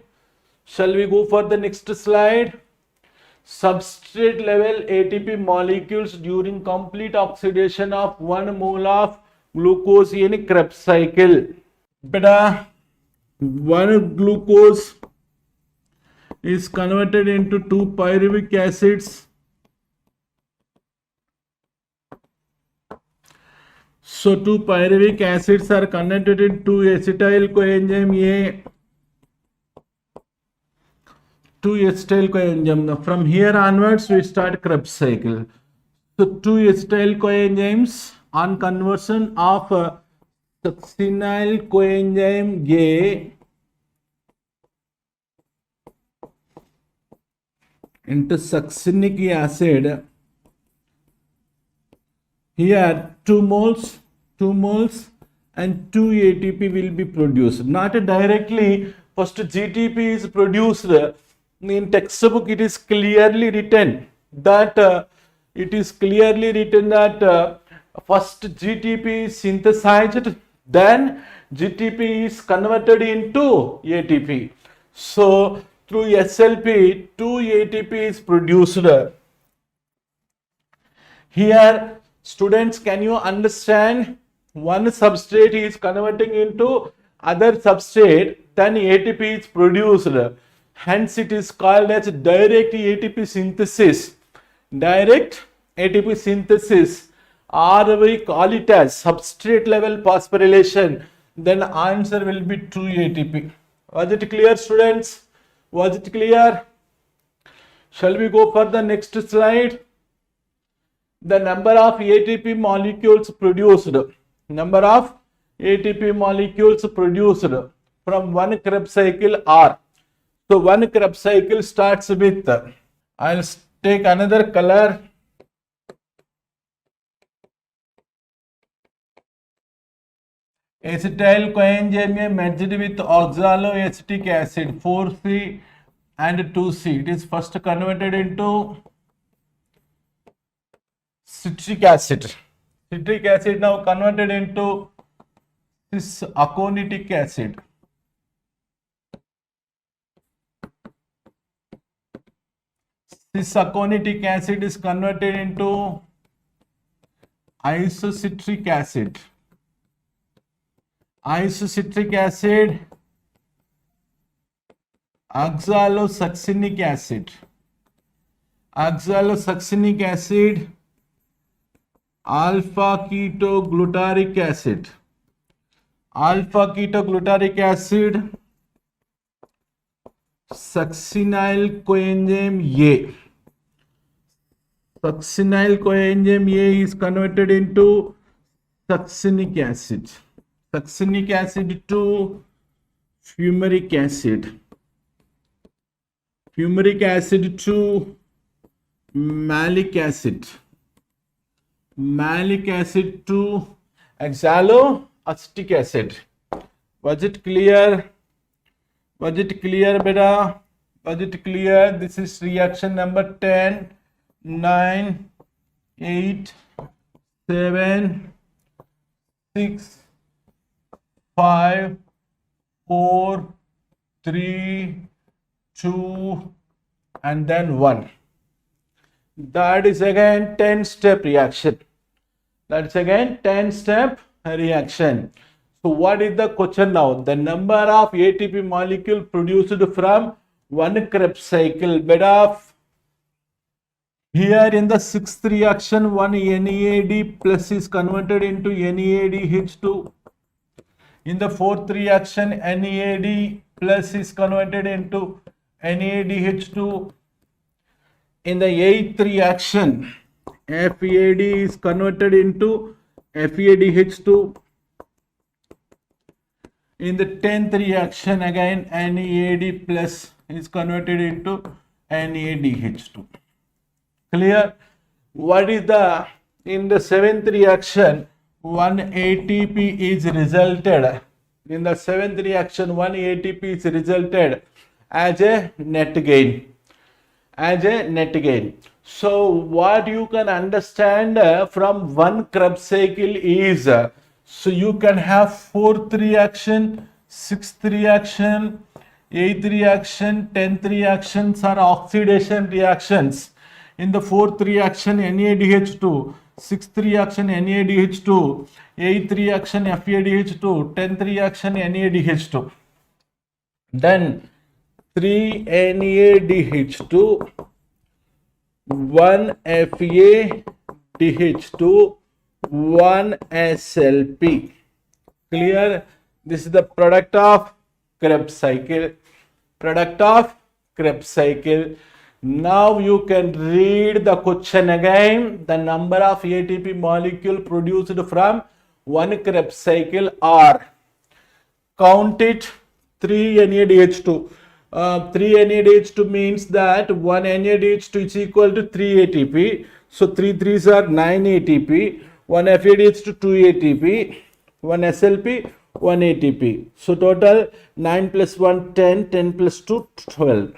Substrate level ATP molecules during complete oxidation of 1 mole of glucose in Krebs cycle. Beta, 1 glucose is converted into 2 pyruvic acids. So 2 pyruvic acids are converted into acetyl coenzyme A, 2 acetyl coenzyme. Now from here onwards we start Krebs cycle. So 2 acetyl coenzymes on conversion of succinyl coenzyme A into succinic acid. Here 2 moles and 2 ATP will be produced. Not directly, first GTP is produced. In textbook it is clearly written that first GTP is synthesized, then GTP is converted into ATP. So through SLP 2 ATP is produced. Here students, can you understand, one substrate is converting into other substrate, then ATP is produced. Hence it is called as direct ATP synthesis. Or we call it as substrate level phosphorylation. Then answer will be 2 ATP. Was it clear, students? Shall we go for the next slide? The number of ATP molecules produced. From one Krebs cycle are. So one Krebs cycle starts with, I'll take another color. Acetyl coenzyme merged with oxaloacetic acid, 4C and 2C. It is first converted into citric acid. Citric acid now converted into cis-aconitic acid. Cis-aconitic acid is converted into isocitric acid. Isocitric acid, oxalosuccinic acid. Oxalosuccinic acid, alpha ketoglutaric acid. Alpha ketoglutaric acid, succinyl coenzyme A. Succinyl coenzyme A is converted into succinic acid. Succinic acid to fumaric acid. Fumaric acid to malic acid. Malic acid to oxaloacetic acid. Was it clear? Beta? Was it clear? This is reaction number 10, 9, 8, 7, 6, 5, 4, 3, 2, and then 1. That is again 10-step reaction. So what is the question now? The number of ATP molecule produced from one Krebs cycle. Beta, here in the sixth reaction, one NAD plus is converted into NADH2. In the fourth reaction, NAD plus is converted into NADH2. In the eighth reaction, FAD is converted into FADH2. In the 10th reaction, again NAD plus is converted into NADH2. Clear? What is the, in the seventh reaction, one ATP is resulted. In the seventh reaction, one ATP is resulted as a net gain. As a net gain. So what you can understand from one Krebs cycle is, so you can have fourth reaction, sixth reaction, eighth reaction, 10th reactions are oxidation reactions. In the fourth reaction, NADH2, sixth reaction, NADH2, eighth reaction, FADH2, 10th reaction, NADH2. Then 3 NADH2, 1 FADH2, 1 SLP. Clear? This is the product of Krebs cycle. Product of Krebs cycle. Now you can read the question again. The number of ATP molecule produced from one Krebs cycle are, count it, 3 NADH2. 3 NADH2 means that 1 NADH2 is equal to 3 ATP. So 3 3s are 9 ATP. 1 FADH2 2 ATP. 1 SLP 1 ATP. So total 9 plus 1 10, 10 plus 2 12.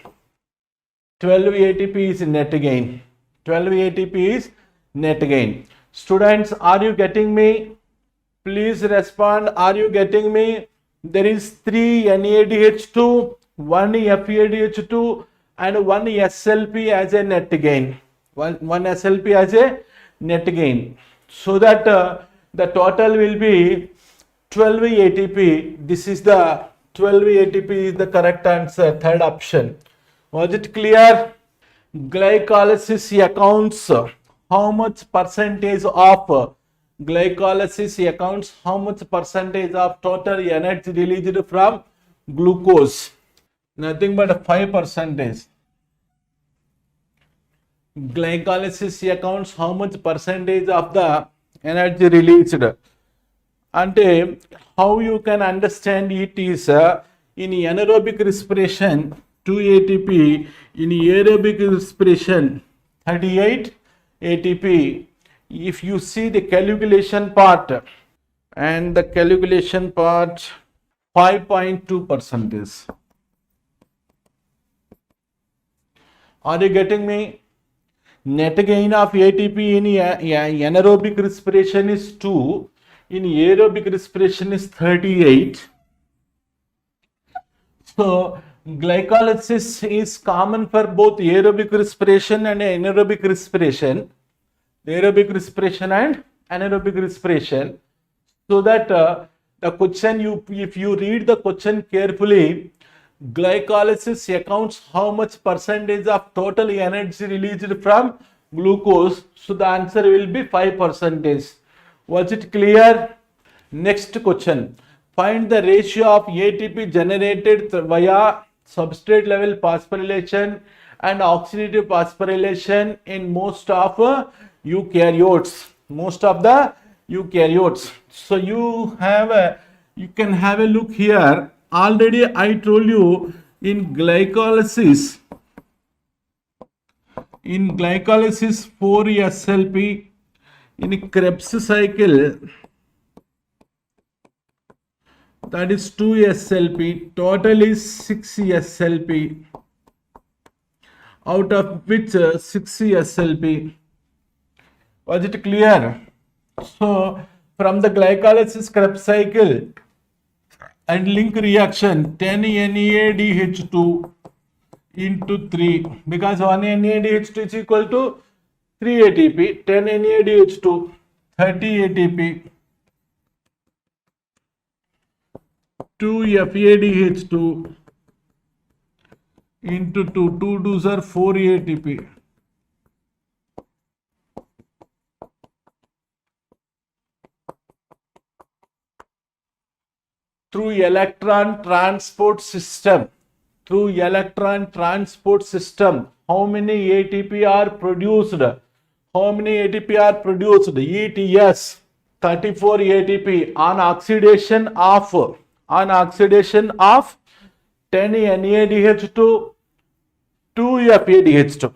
12 ATP is net gain. 12 ATP is net gain. Students, are you getting me? Please respond. Are you getting me? There is 3 NADH2, 1 FADH2 and 1 SLP as a net gain. One SLP as a net gain. So that the total will be 12 ATP. This is the 12 ATP is the correct answer. Third option. Was it clear? Glycolysis accounts how much percentage of glycolysis accounts how much percentage of total energy released from glucose? Nothing but 5%. Glycolysis accounts how much percentage of the energy released. And how you can understand it is in anaerobic respiration 2 ATP, in aerobic respiration 38 ATP. If you see the calculation part, and the calculation part 5.2%. Are you getting me? Net gain of ATP in anaerobic respiration is 2, in aerobic respiration is 38. So glycolysis is common for both aerobic respiration and anaerobic respiration. Aerobic respiration and anaerobic respiration. So that the question, if you read the question carefully, glycolysis accounts how much percentage of total energy released from glucose. So the answer will be 5%. Was it clear? Next question. Find the ratio of ATP generated via substrate level phosphorylation and oxidative phosphorylation in most of eukaryotes. Most of the eukaryotes. So you can have a look here. Already I told you in glycolysis 4 SLP, in Krebs cycle that is 2 SLP, total is 6 SLP, out of which 6 SLP. Was it clear? So from the glycolysis Krebs cycle and link reaction 10 NADH2 into 3, because 1 NADH2 is equal to 3 ATP, 10 NADH2 30 ATP. 2 FADH2 into 2 2s are 4 ATP. Through electron transport system, how many ATP are produced? How many ATP are produced? ETS 34 ATP on oxidation of 10 NADH2 2 FADH2,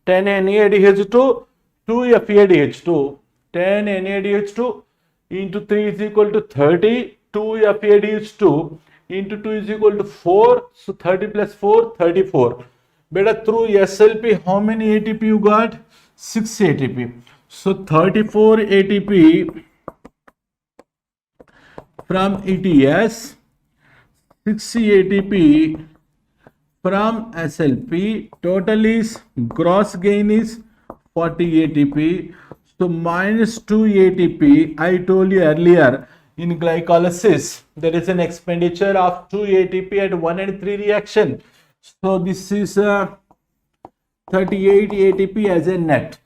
10 NADH2 2 FADH2, 10 NADH2 into 3 is equal to 30, 2 FADH2 into 2 is equal to 4, so 30 plus 4, 34. But through SLP, how many ATP you got? 6 ATP. So 34 ATP from ETS, 6 ATP from SLP, total is, gross gain is 40 ATP. So minus 2 ATP, I told you earlier, in glycolysis, there is an expenditure of 2 ATP at 1 and 3 reaction. So this is 38 ATP as a net.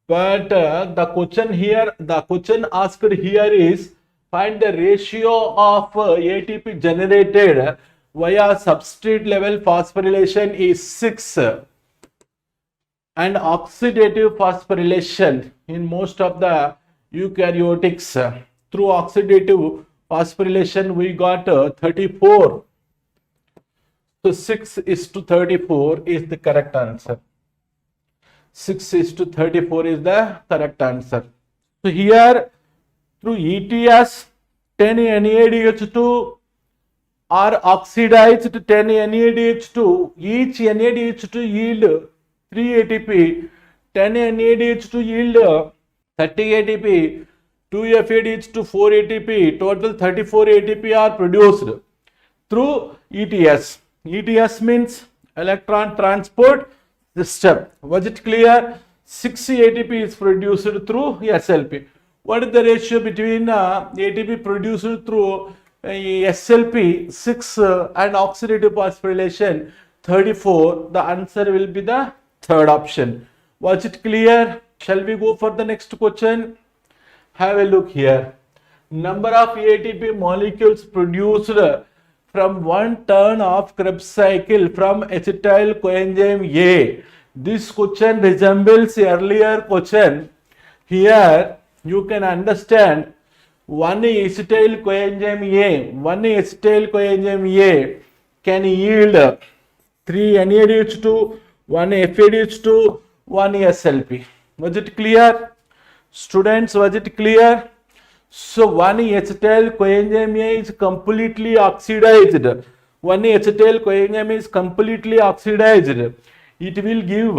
But the question asked here is, find the ratio of ATP generated via substrate level phosphorylation is 6 and oxidative phosphorylation in most of the eukaryotics. Through oxidative phosphorylation we got 34. So 6 is to 34 is the correct answer. 6 is to 34 is the correct answer. So here through ETS 10 NADH2 are oxidized to 10 NADH2. Each NADH2 yield 3 ATP. 10 NADH2 yield 30 ATP. 2 FADH2 4 ATP. Total 34 ATP are produced through ETS. ETS means electron transport system. Was it clear? 6 ATP is produced through SLP. What is the ratio between ATP produced through SLP 6 and oxidative phosphorylation 34? The answer will be the third option. Was it clear? Shall we go for the next question? Have a look here. Number of ATP molecules produced from one turn of Krebs cycle from acetyl coenzyme A. This question resembles earlier question. Here you can understand one acetyl coenzyme A can yield 3 NADH2, 1 FADH2, 1 SLP. Was it clear? Students, was it clear? So 1 acetyl coenzyme A is completely oxidized. 1 acetyl coenzyme is completely oxidized. It will give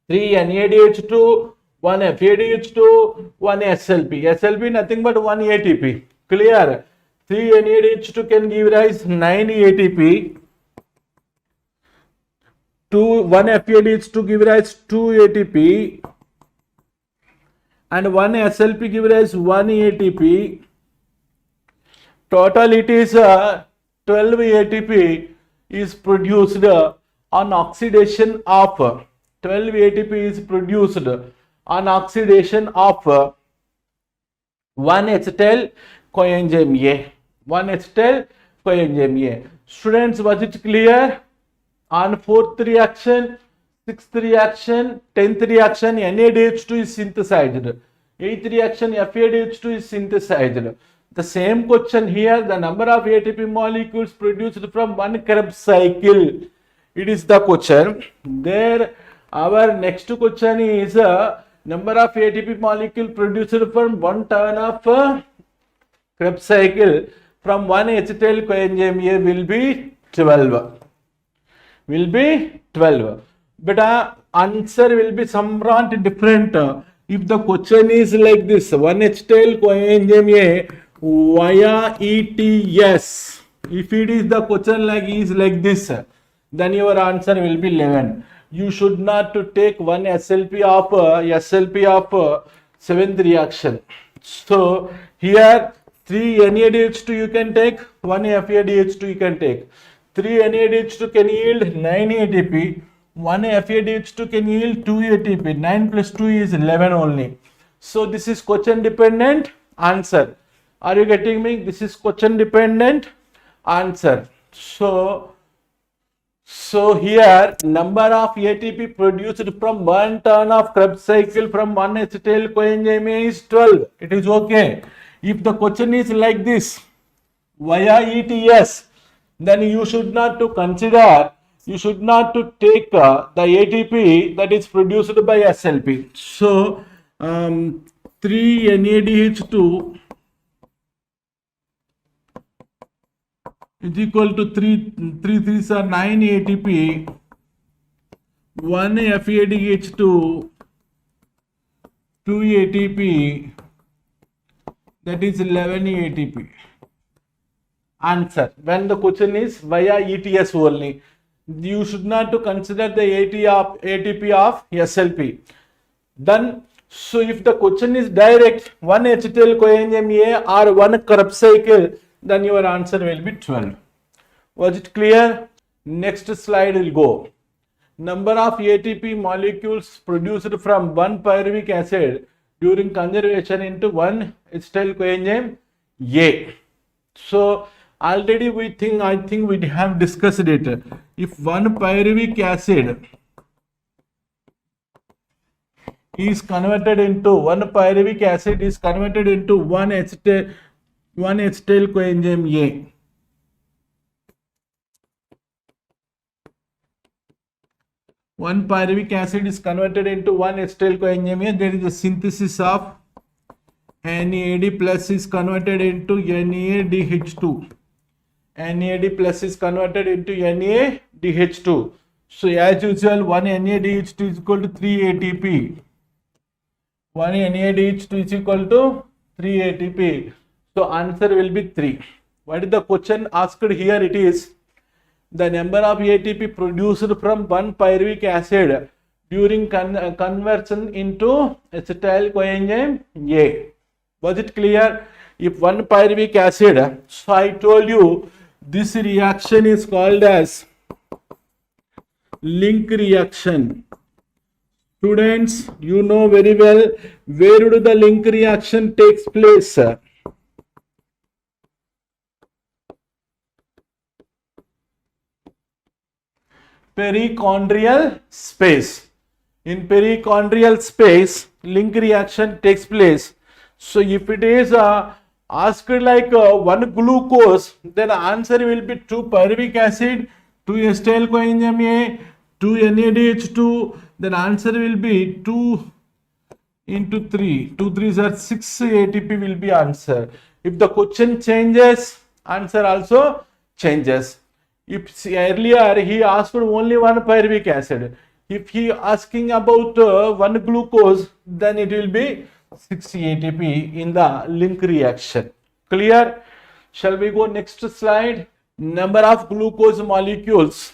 3 NADH2, 1 FADH2, 1 SLP. SLP nothing but 1 ATP. Clear? 3 NADH2 can give rise 9 ATP. 1 FADH2 give rise 2 ATP. And 1 SLP give rise 1 ATP. Total it is 12 ATP is produced on oxidation of 12 ATP is produced on oxidation of 1 acetyl coenzyme A. 1 acetyl coenzyme A. Students, was it clear? On 4th reaction, 6th reaction, 10th reaction, NADH2 is synthesized. 8th reaction, FADH2 is synthesized. The same question here, the number of ATP molecules produced from one Krebs cycle. It is the question. There, our next question is number of ATP molecule produced from one turn of Krebs cycle from one acetyl coenzyme A will be 12. Will be 12. But answer will be somewhat different if the question is like this: 1 acetyl coenzyme A via ETS. If it is the question like this, then your answer will be 11. You should not to take 1 SLP of 7th reaction. So here 3 NADH2 you can take, 1 FADH2 you can take. 3 NADH2 can yield 9 ATP, 1 FADH2 can yield 2 ATP. 9 plus 2 is 11 only. So this is question dependent answer. Are you getting me? This is question dependent answer. So here number of ATP produced from one turn of Krebs cycle from one acetyl coenzyme A is 12. It is okay. If the question is like this via ETS, then you should not to consider, you should not to take the ATP that is produced by SLP. So 3 NADH2 is equal to 3 3s are 9 ATP, 1 FADH2, 2 ATP, that is 11 ATP. Answer. When the question is via ETS only, you should not to consider the ATP of SLP. Then, so if the question is direct, one acetyl coenzyme A or one Krebs cycle, then your answer will be 12. Was it clear? Next slide will go. Number of ATP molecules produced from one pyruvic acid during conservation into one acetyl coenzyme A. So already I think we have discussed it. If one pyruvic acid is converted into one acetyl coenzyme A. One pyruvic acid is converted into one acetyl coenzyme A. There is a synthesis of NAD plus is converted into NADH2. NAD plus is converted into NADH2. So as usual, one NADH2 is equal to 3 ATP. One NADH2 is equal to 3 ATP. So answer will be 3. What is the question asked here? It is the number of ATP produced from one pyruvic acid during conversion into acetyl coenzyme A. Was it clear? If one pyruvic acid, so I told you this reaction is called as link reaction. Students, you know very well where do the link reaction takes place. Perichondrial space. In perichondrial space, link reaction takes place. So if it is asked like one glucose, then the answer will be 2 pyruvic acid, 2 acetyl coenzyme A, 2 NADH2. Then answer will be 2 into 3. 2 3s are 6 ATP will be answer. If the question changes, answer also changes. If earlier he asked for only one pyruvic acid, if he asking about one glucose, then it will be 6 ATP in the link reaction. Clear? Shall we go next slide? Number of glucose molecules.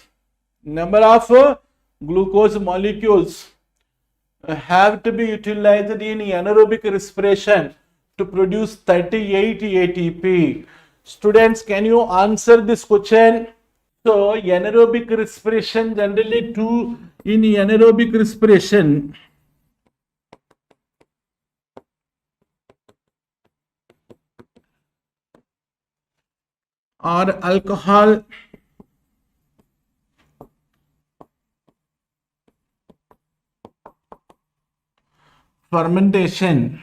Number of glucose molecules have to be utilized in anaerobic respiration to produce 38 ATP. Students, can you answer this question? So anaerobic respiration, generally in anaerobic respiration, or alcohol fermentation,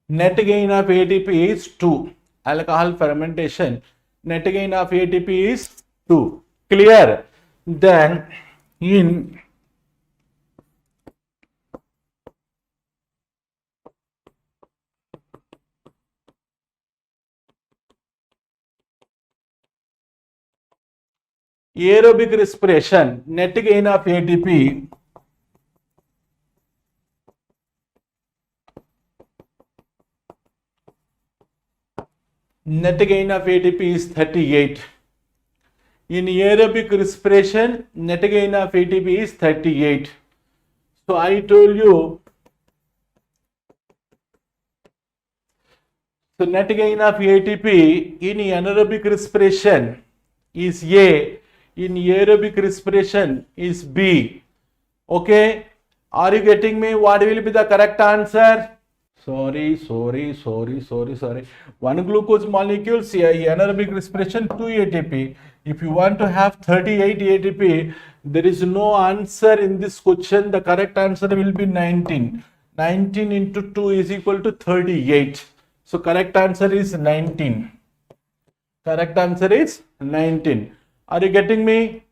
net gain of ATP is 2. Alcohol fermentation, net gain of ATP is 2. Clear? Then in aerobic respiration, net gain of ATP is 38. In aerobic respiration, net gain of ATP is 38. So I told you, so net gain of ATP in anaerobic respiration is A, in aerobic respiration is B. Okay, are you getting me? What will be the correct answer? Sorry. One glucose molecule, anaerobic respiration, 2 ATP. If you want to have 38 ATP, there is no answer in this question. The correct answer will be 19. 19 into 2 is equal to 38. So correct answer is 19. Correct answer is 19. Are you getting me?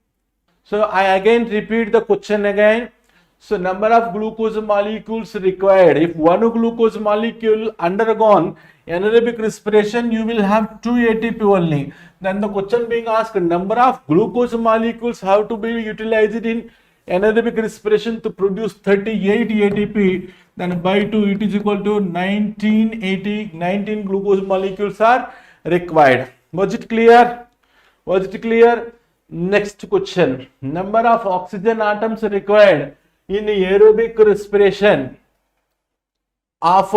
So I again repeat the question again. So number of glucose molecules required. If one glucose molecule undergone anaerobic respiration, you will have 2 ATP only. Then the question being asked, number of glucose molecules have to be utilized in anaerobic respiration to produce 38 ATP. Then by 2 it is equal to 19 glucose molecules are required. Was it clear? Was it clear? Next question. Number of oxygen atoms required in aerobic respiration of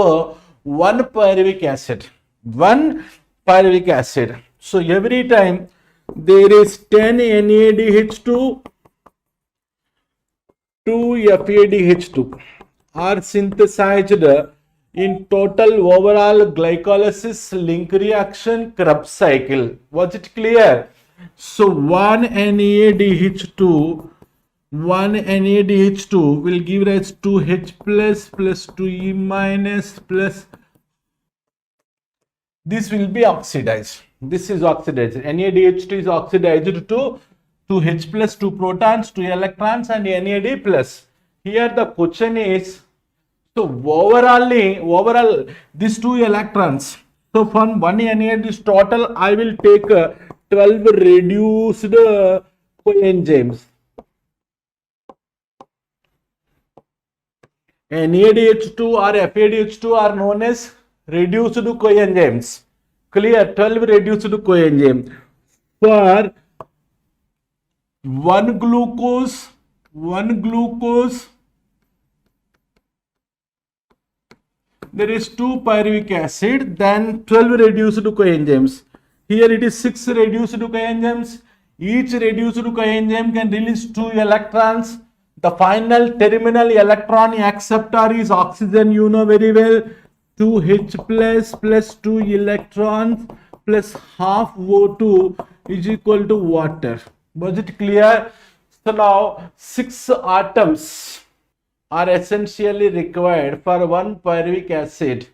1 pyruvic acid. 1 pyruvic acid. So every time there is 10 NADH2, 2 FADH2 are synthesized in total overall glycolysis link reaction Krebs cycle. Was it clear? So 1 NADH2 will give rise to H plus 2E minus plus. This will be oxidized. This is oxidized. NADH2 is oxidized to 2 H plus, 2 protons, 2 electrons and NAD plus. Here the question is, so overall these 2 electrons. So from 1 NAD this total I will take 12 reduced coenzymes. NADH2 or FADH2 are known as reduced coenzymes. Clear? 12 reduced coenzyme. For 1 glucose, there is 2 pyruvic acid, then 12 reduced coenzymes. Here it is 6 reduced coenzymes. Each reduced coenzyme can release 2 electrons. The final terminal electron acceptor is oxygen, you know very well. 2H plus 2 electrons plus half O2 is equal to water. Was it clear? So now 6 atoms are essentially required for 1 pyruvic acid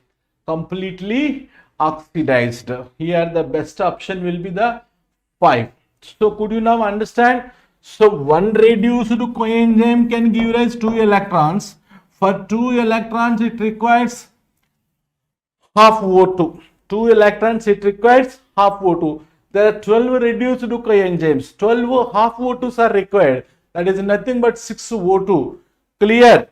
completely oxidized. Here the best option will be the 5. So could you now understand? So 1 reduced coenzyme can give rise 2 electrons. For 2 electrons it requires half O2. 2 electrons it requires half O2. There are 12 reduced coenzymes. 12 half O2s are required. That is nothing but 6 O2. Clear?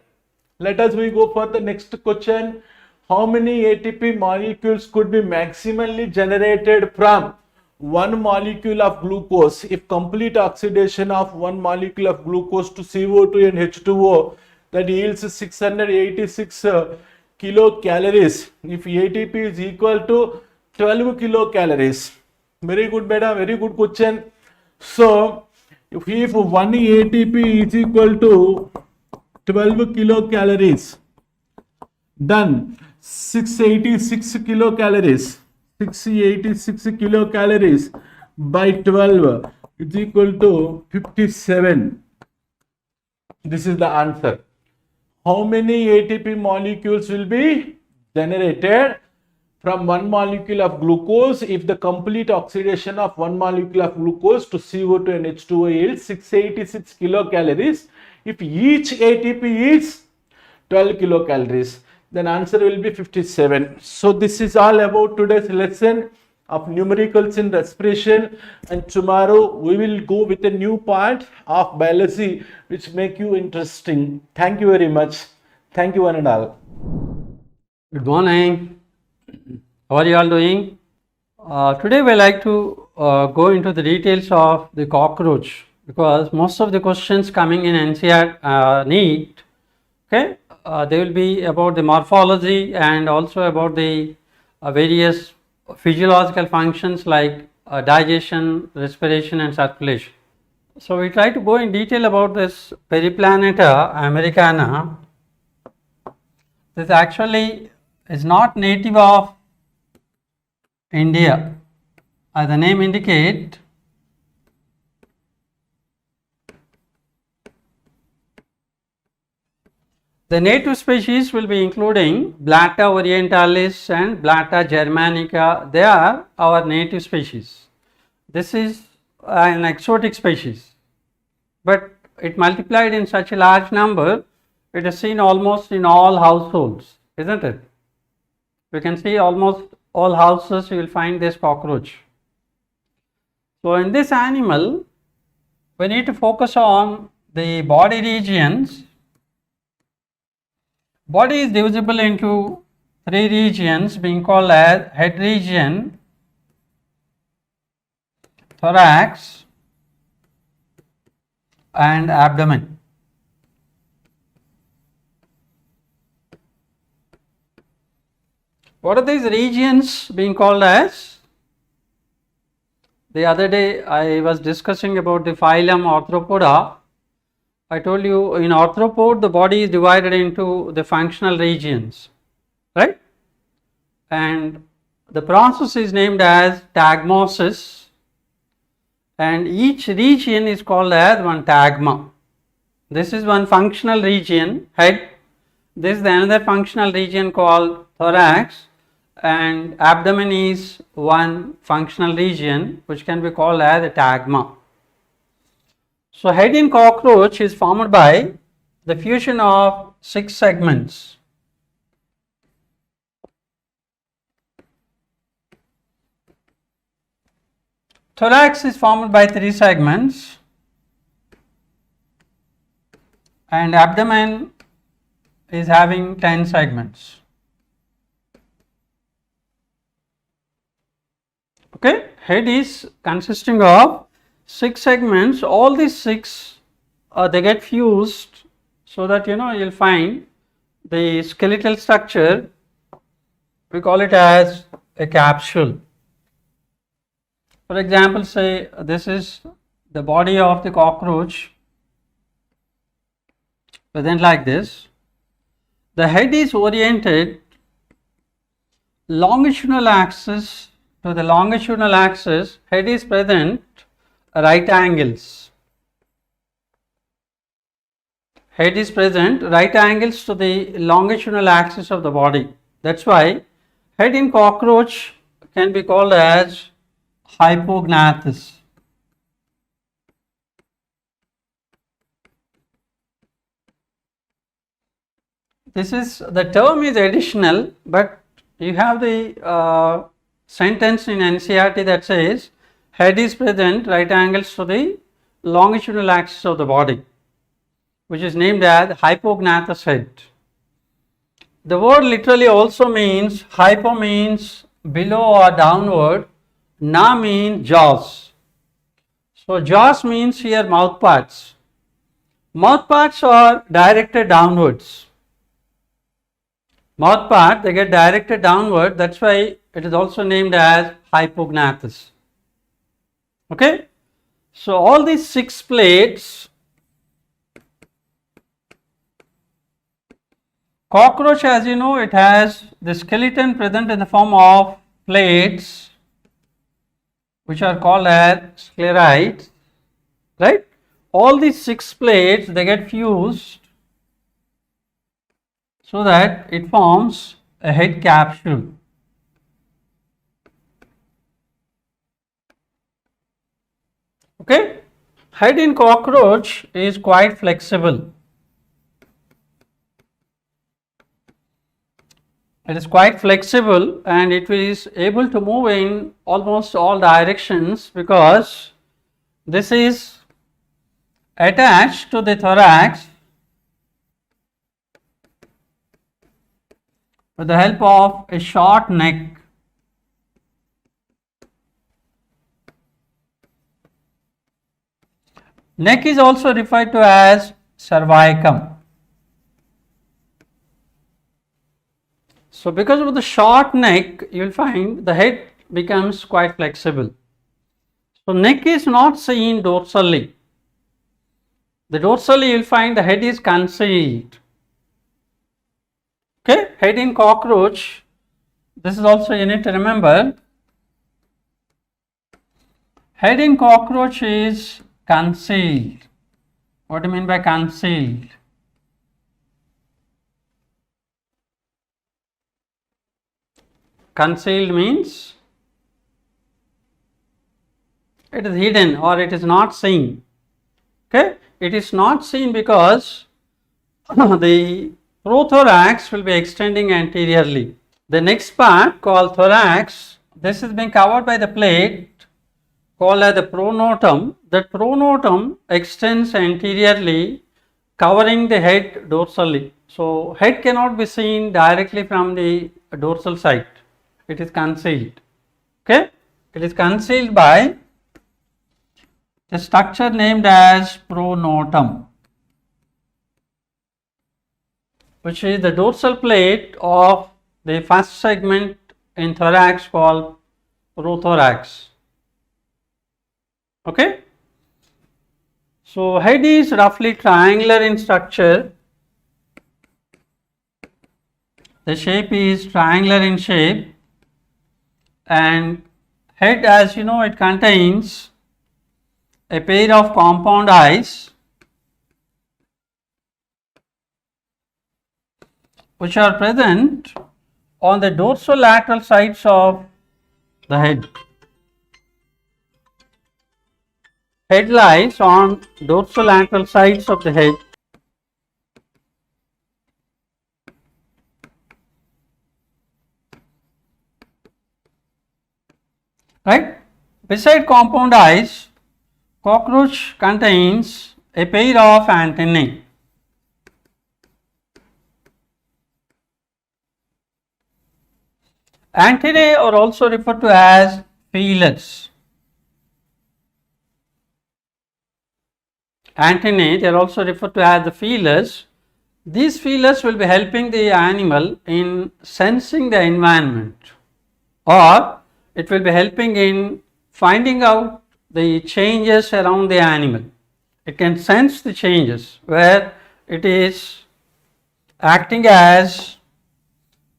Let us go for the next question. How many ATP molecules could be maximally generated from 1 molecule of glucose if complete oxidation of 1 molecule of glucose to CO2 and H2O, that yields 686 kilocalories if ATP is equal to 12 kilocalories. Very good, beta, very good question. So if 1 ATP is equal to 12 kilocalories, then 686 kilocalories by 12 is equal to 57. This is the answer. How many ATP molecules will be generated from 1 molecule of glucose if the complete oxidation of 1 molecule of glucose to CO2 and H2O yields 686 kilocalories? If each ATP is 12 kilocalories, then answer will be 57. So this is all about today's lesson of numericals in respiration, and tomorrow we will go with a new part of biology which make you interesting. Thank you very much. Thank you one and all. Good morning. How are you all doing? Today we like to go into the details of the cockroach, because most of the questions coming in NCERT NEET, okay, they will be about the morphology and also about the various physiological functions like digestion, respiration and circulation. So we try to go in detail about this Periplaneta americana. This actually is not native of India, as the name indicate. The native species will be including Blatta orientalis and Blatta germanica. They are our native species. This is an exotic species, but it multiplied in such a large number, it is seen almost in all households, isn't it? You can see almost all houses you will find this cockroach. So in this animal, we need to focus on the body regions. Body is divisible into three regions being called as head region, thorax and abdomen. What are these regions being called as? The other day I was discussing about the phylum Arthropoda. I told you in arthropod the body is divided into the functional regions, right? And the process is named as tagmosis, and each region is called as one tagma. This is one functional region, head. This is another functional region called thorax, and abdomen is one functional region which can be called as a tagma. So head in cockroach is formed by the fusion of 6 segments. Thorax is formed by 3 segments, and abdomen is having 10 segments. Okay, head is consisting of 6 segments. All these 6 they get fused, so that you will find the skeletal structure. We call it as a capsule. For example, say this is the body of the cockroach, present like this. The head is oriented longitudinal axis to the longitudinal axis. Head is present right angles. Head is present right angles to the longitudinal axis of the body. That's why head in cockroach can be called as hypognathous. The term is additional, but you have the sentence in NCERT that says head is present right angles to the longitudinal axis of the body, which is named as hypognathous head. The word literally also means, hypo means below or downward, na means jaws. So jaws means here mouth parts. Mouth parts are directed downwards. Mouth part, they get directed downward, that's why it is also named as hypognathous. Okay, so all these 6 plates, cockroach, as you know, it has the skeleton present in the form of plates which are called as sclerites, right? All these 6 plates, they get fused so that it forms a head capsule. Okay, head in cockroach is quite flexible. It is quite flexible and it is able to move in almost all directions, because this is attached to the thorax with the help of a short neck. Neck is also referred to as cervicum. So because of the short neck, you will find the head becomes quite flexible. So neck is not seen dorsally. The dorsally you will find the head is concealed. Okay, head in cockroach, this is also you need to remember. Head in cockroach is concealed. What do you mean by concealed? Concealed means it is hidden or it is not seen. Okay, it is not seen because the prothorax will be extending anteriorly. The next part called thorax, this is being covered by the plate called as the pronotum. That pronotum extends anteriorly, covering the head dorsally. So head cannot be seen directly from the dorsal side. It is concealed. Okay, it is concealed by the structure named as pronotum, which is the dorsal plate of the first segment in thorax called prothorax. Okay. So head is roughly triangular in structure. The shape is triangular in shape, and head, as you know, it contains a pair of compound eyes which are present on the dorsolateral sides of the head. Head lies on dorsolateral sides of the head. Right? Beside compound eyes, cockroach contains a pair of antennae. Antennae are also referred to as feelers. Antennae, they are also referred to as the feelers. These feelers will be helping the animal in sensing the environment, or it will be helping in finding out the changes around the animal. It can sense the changes where it is acting as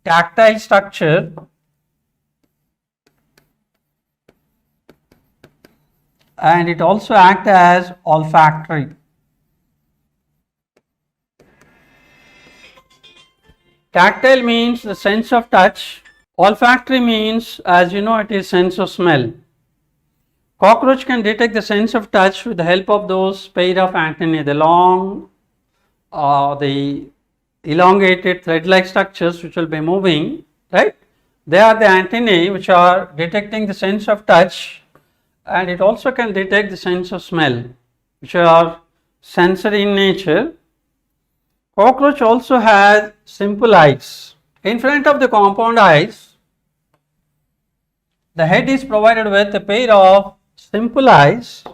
tactile structure and it also acts as olfactory. Tactile means the sense of touch. Olfactory means, as you know, it is sense of smell. Cockroach can detect the sense of touch with the help of those pair of antennae, the long, the elongated thread-like structures which will be moving, right? They are the antennae which are detecting the sense of touch, and it also can detect the sense of smell, which are sensory in nature. Cockroach also has simple eyes. In front of the compound eyes, the head is provided with a pair of simple eyes.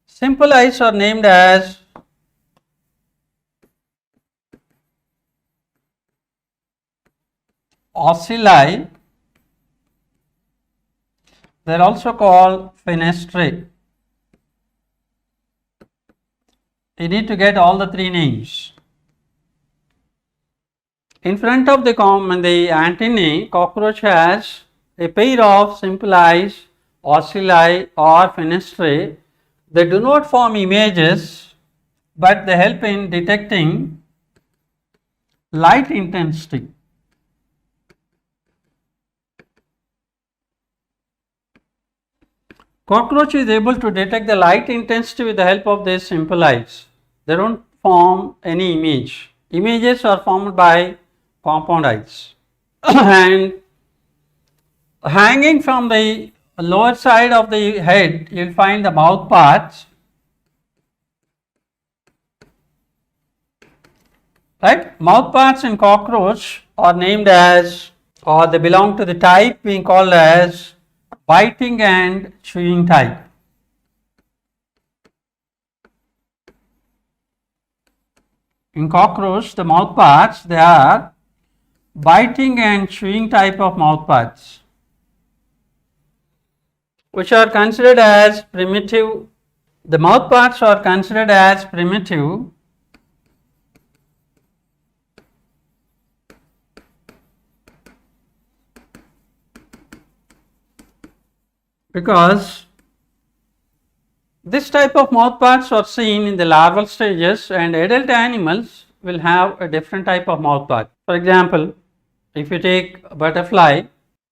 Simple eyes are named as ocelli. They are also called fenestrae. You need to get all the three names. In front of the antennae, cockroach has a pair of simple eyes, ocelli or fenestrae. They do not form images, but they help in detecting light intensity. Cockroach is able to detect the light intensity with the help of these simple eyes. They don't form any image. Images are formed by compound eyes. And hanging from the lower side of the head, you will find the mouth parts. Right? Mouth parts in cockroach are named as, or they belong to the type being called as biting and chewing type. in cockroach, the mouth parts, they are biting and chewing type of mouth parts, which are considered as primitive. The mouth parts are considered as primitive because this type of mouth parts are seen in the larval stages, and adult animals will have a different type of mouth part. For example, if you take a butterfly,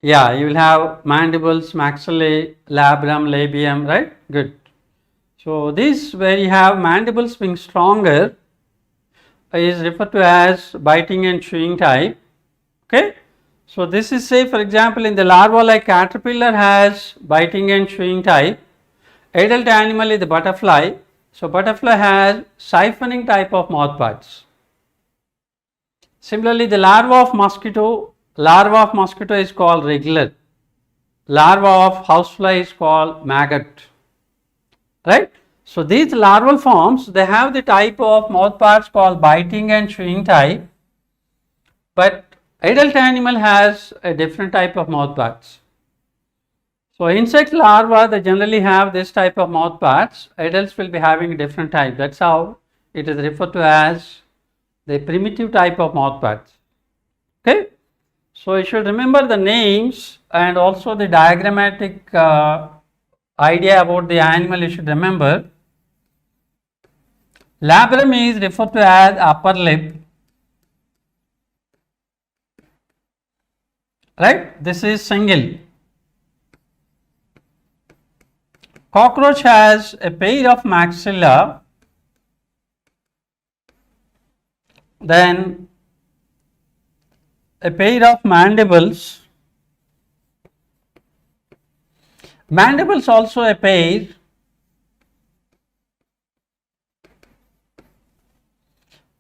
yeah, you will have mandibles, maxillae, labrum, labium, right? Good. So this, where you have mandibles being stronger, is referred to as biting and chewing type. Okay. So this is, say for example, in the larva like caterpillar has biting and chewing type. Adult animal is the butterfly. So butterfly has siphoning type of mouth parts. Similarly, the larva of mosquito is called regular. Larva of housefly is called maggot. Right? So these larval forms, they have the type of mouth parts called biting and chewing type, but adult animal has a different type of mouth parts. So insect larvae, they generally have this type of mouth parts. Adults will be having a different type. That's how it is referred to as the primitive type of mouth parts. Okay. So you should remember the names and also the diagrammatic idea about the animal. You should remember. Labrum is referred to as upper lip. Right? This is single. Cockroach has a pair of maxilla, then a pair of mandibles. Mandibles also a pair,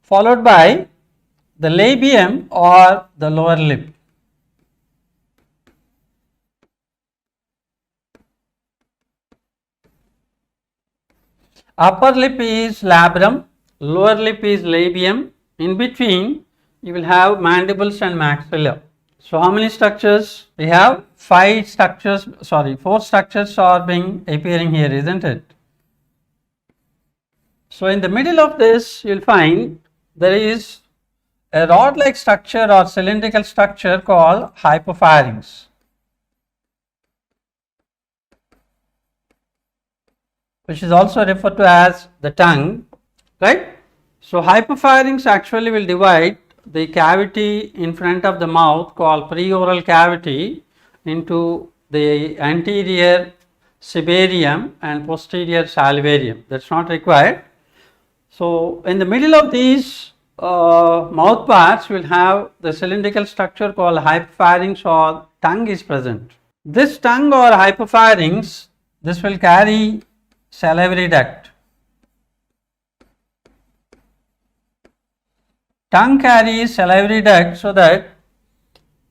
followed by the labium or the lower lip. Upper lip is labrum, lower lip is labium. In between, you will have mandibles and maxilla. So how many structures? We have 4 structures are appearing here, isn't it? So in the middle of this, you will find there is a rod-like structure or cylindrical structure called hypopharynx, which is also referred to as the tongue, right? So hypopharynx actually will divide the cavity in front of the mouth called preoral cavity into the anterior cibarium and posterior salivarium. That's not required. So in the middle of these mouth parts, we will have the cylindrical structure called hypopharynx or tongue is present. This tongue or hypopharynx, this will carry salivary duct. Tongue carries salivary duct so that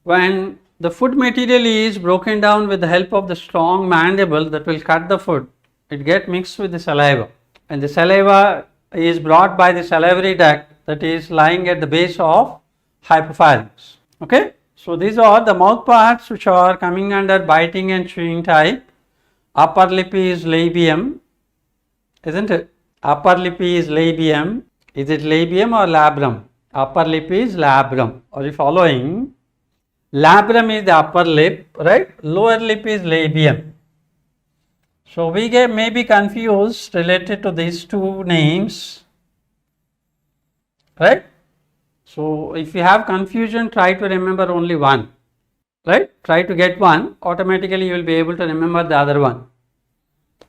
when the food material is broken down with the help of the strong mandible that will cut the food, it gets mixed with the saliva, and the saliva is brought by the salivary duct that is lying at the base of hypopharynx. Okay, so these are the mouth parts which are coming under biting and chewing type. Upper lip is labium, isn't it? Upper lip is labium. Is it labium or labrum? Upper lip is labrum. Are you following? Labrum is the upper lip, right? Lower lip is labium. So we may be confused related to these two names, right? So if you have confusion, try to remember only one, right? Try to get one, automatically you will be able to remember the other one.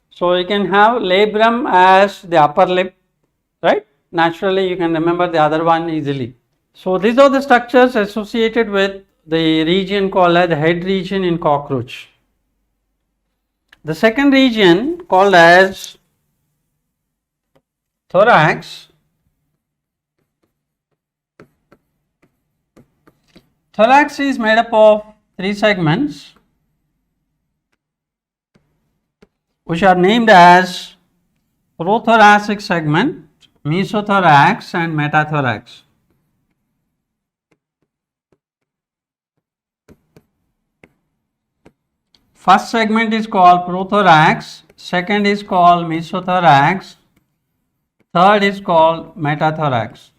So you can have labrum as the upper lip, right? Naturally you can remember the other one easily. So these are the structures associated with the region called as the head region in cockroach. The second region called as thorax. Thorax is made up of 3 segments which are named as prothoracic segment, mesothorax and metathorax. First segment is called prothorax, second is called mesothorax, third is called metathorax.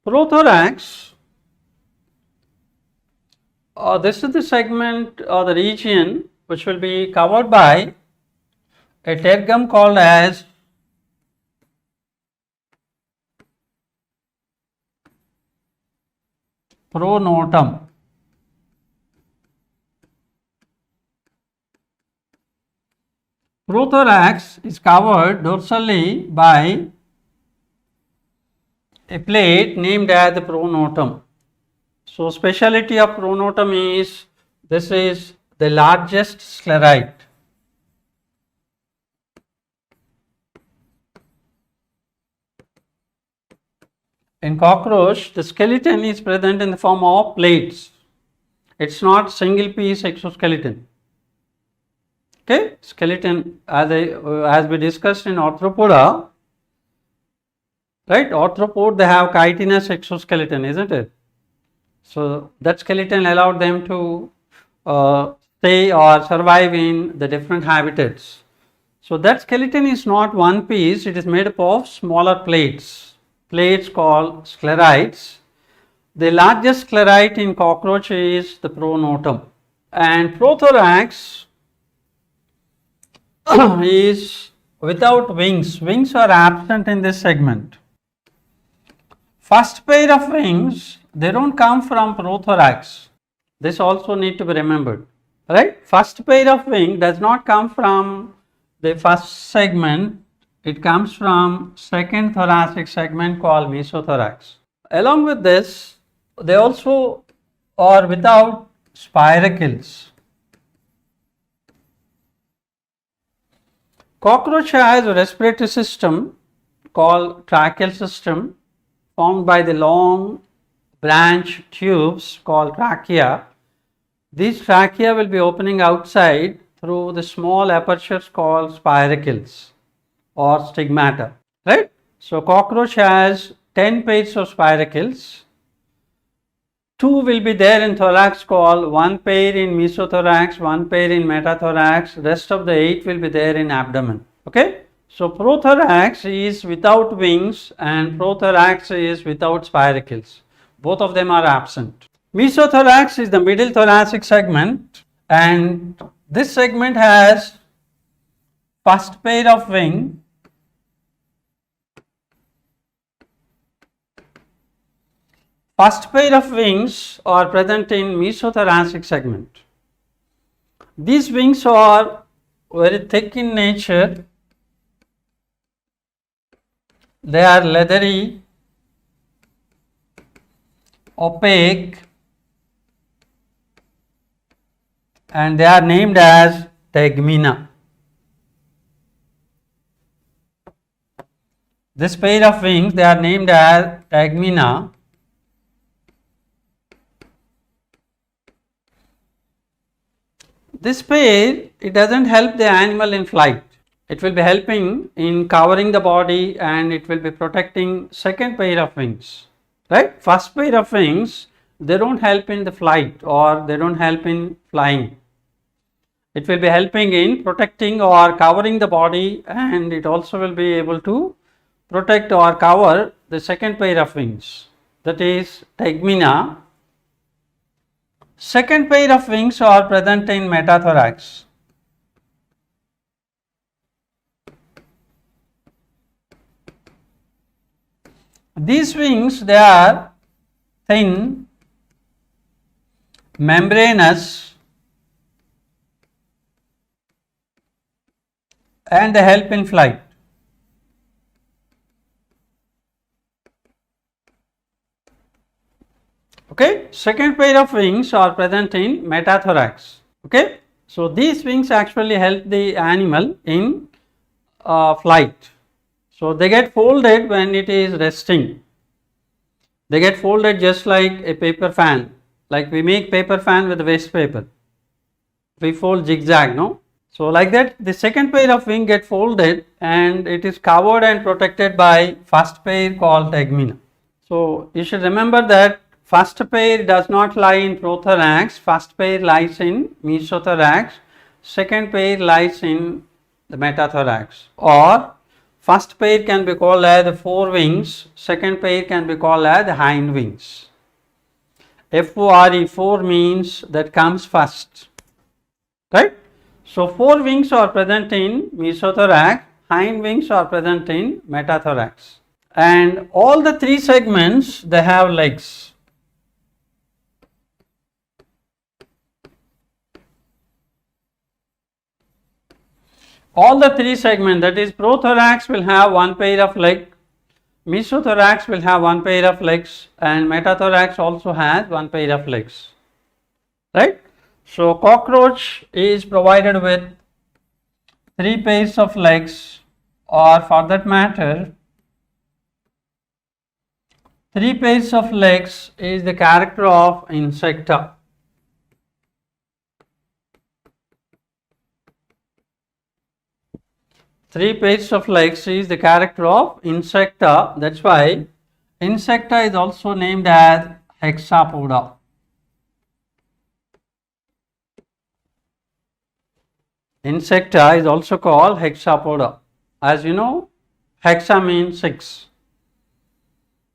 Prothorax, this is the segment or the region which will be covered by a tergum called as pronotum. Prothorax is covered dorsally by a plate named as the pronotum. So, speciality of pronotum is this is the largest sclerite. In cockroach, the skeleton is present in the form of plates. It is not single piece exoskeleton. Okay, skeleton as we discussed in arthropoda, right? Arthropod, they have chitinous exoskeleton, isn't it? So that skeleton allowed them to stay or survive in the different habitats. So that skeleton is not one piece; it is made up of smaller plates. Plates called sclerites. The largest sclerite in cockroach is the pronotum, and prothorax is without wings. Wings are absent in this segment. First pair of wings, they don't come from prothorax. This also need to be remembered, right? First pair of wing does not come from the first segment. It comes from second thoracic segment called mesothorax. Along with this, they also are without spiracles. Cockroach has a respiratory system called tracheal system formed by the long branch tubes called trachea. These trachea will be opening outside through the small apertures called spiracles or stigmata, right? So, cockroach has 10 pairs of spiracles. 2 will be there in thorax called 1 pair in mesothorax, 1 pair in metathorax, rest of the 8 will be there in abdomen, okay. So, prothorax is without wings and prothorax is without spiracles, both of them are absent. Mesothorax is the middle thoracic segment, and this segment has first pair of wing, first pair of wings are present in mesothoracic segment. These wings are very thick in nature, they are leathery, opaque, and they are named as tegmina. This pair of wings, they are named as tegmina. This pair, it does not help the animal in flight. It will be helping in covering the body and it will be protecting second pair of wings, right? First pair of wings, they do not help in the flight or they do not help in flying. It will be helping in protecting or covering the body, and it also will be able to protect or cover the second pair of wings, that is tegmina. Second pair of wings are present in metathorax. These wings, they are thin, membranous, and they help in flight. Okay, second pair of wings are present in metathorax. Okay, so these wings actually help the animal in flight. So they get folded when it is resting. They get folded just like a paper fan. Like we make paper fan with waste paper. We fold zigzag, no? So like that the second pair of wing get folded and it is covered and protected by first pair called tegmina. So you should remember that first pair does not lie in prothorax, first pair lies in mesothorax, second pair lies in the metathorax, or first pair can be called as the forewings, second pair can be called as the hind wings. FORE, fore means that comes first, right? So forewings are present in mesothorax, hind wings are present in metathorax, and all the three segments they have legs. All the three segments, that is prothorax will have one pair of leg, mesothorax will have one pair of legs, and metathorax also has one pair of legs, right? So cockroach is provided with three pairs of legs, or for that matter 3 pairs of legs is the character of insecta. Three pairs of legs is the character of insecta, that's why insecta is also named as hexapoda. Insecta is also called hexapoda. As you know, hexa means 6.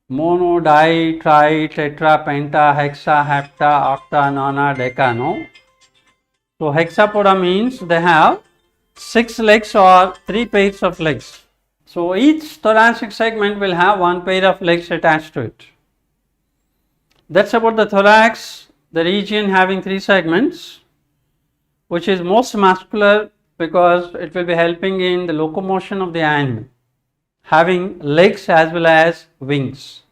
Mono, di, tri, tetra, penta, hexa, hepta, octa, nona, deca, no? So hexapoda means they have 6 legs or 3 pairs of legs. So each thoracic segment will have one pair of legs attached to it. That's about the thorax, the region having 3 segments, which is most muscular because it will be helping in the locomotion of the animal, having legs as well as wings.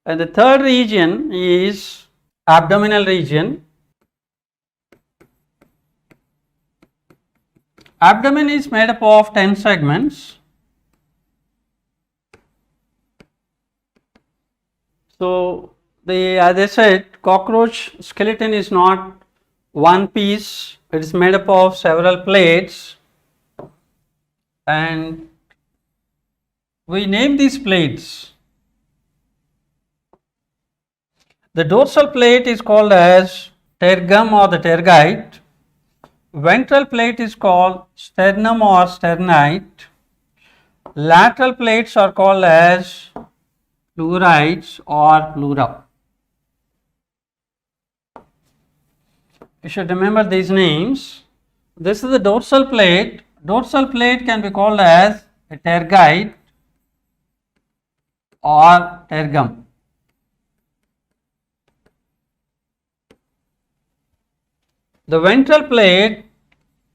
And the third region is abdominal region. Abdomen is made up of 10 segments. So as I said, cockroach skeleton is not one piece, it is made up of several plates, and we name these plates. The dorsal plate is called as tergum or the tergite, ventral plate is called sternum or sternite, lateral plates are called as pleurites or pleura. You should remember these names. This is the dorsal plate. Dorsal plate can be called as a tergite or tergum. The ventral plate,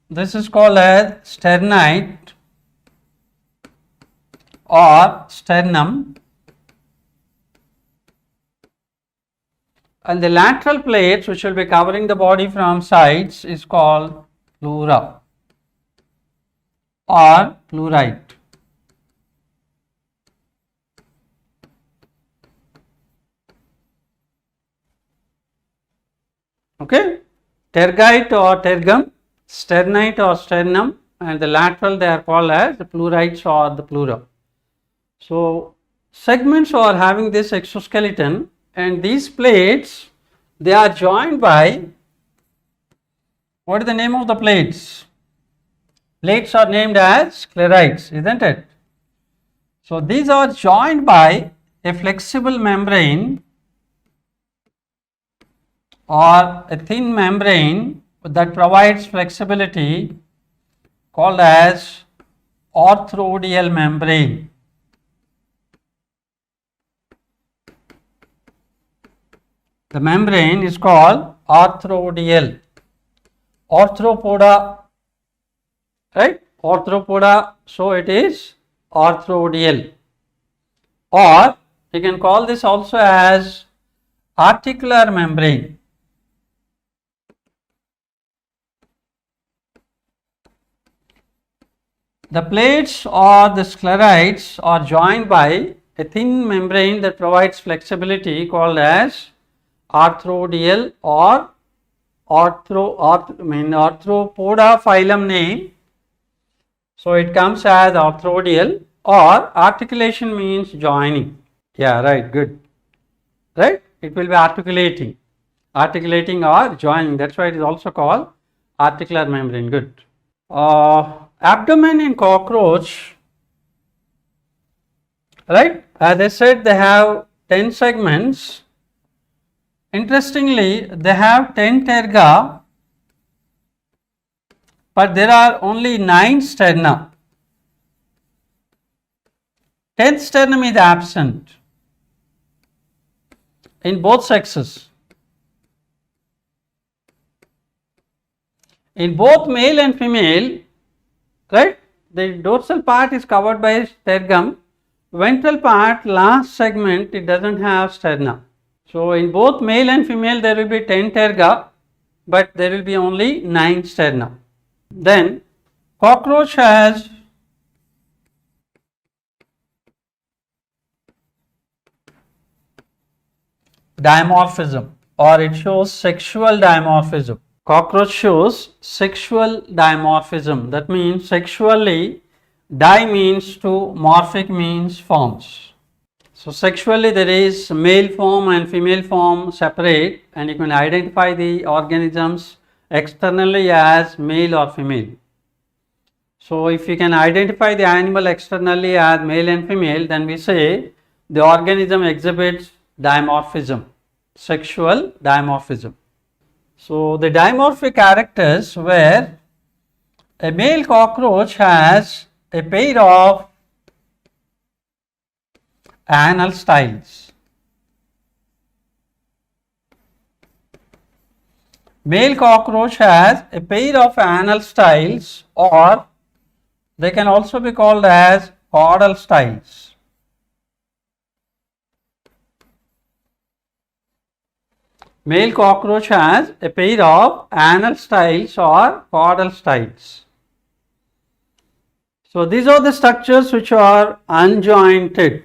this is called as sternite or sternum, and the lateral plates which will be covering the body from sides is called pleura or pleurite. Okay, tergite or tergum, sternite or sternum, and the lateral they are called as the pleurites or the pleura. So segments are having this exoskeleton, and these plates, they are joined by, what is the name of the plates? Plates are named as sclerites, isn't it? So these are joined by a flexible membrane or a thin membrane that provides flexibility called as arthrodial membrane. The membrane is called arthrodial. Arthropoda, right? Arthropoda, so it is arthrodial. Or you can call this also as articular membrane. The plates or the sclerites are joined by a thin membrane that provides flexibility called as arthrodial or arthropoda phylum name. So it comes as arthrodial, or articulation means joining. Yeah, right, good. Right? It will be articulating or joining. That's why it is also called articular membrane. Good. Abdomen in cockroach, right? As I said, they have 10 segments. Interestingly, they have 10 terga, but there are only 9 sterna. 10th sternum is absent in both sexes. In both male and female, right, the dorsal part is covered by sternum, ventral part, last segment, it does not have sterna. So in both male and female there will be 10 terga, but there will be only 9 sterna. Then cockroach has dimorphism, or it shows sexual dimorphism. Cockroach shows sexual dimorphism. That means sexually, di means to, morphic means forms. So sexually there is male form and female form separate, and you can identify the organisms externally as male or female. So if you can identify the animal externally as male and female, then we say the organism exhibits dimorphism, sexual dimorphism. So the dimorphic characters where a male cockroach has a pair of anal styles. Male cockroach has a pair of anal styles, or they can also be called as caudal styles. Male cockroach has a pair of anal styles or caudal styles. So these are the structures which are unjointed.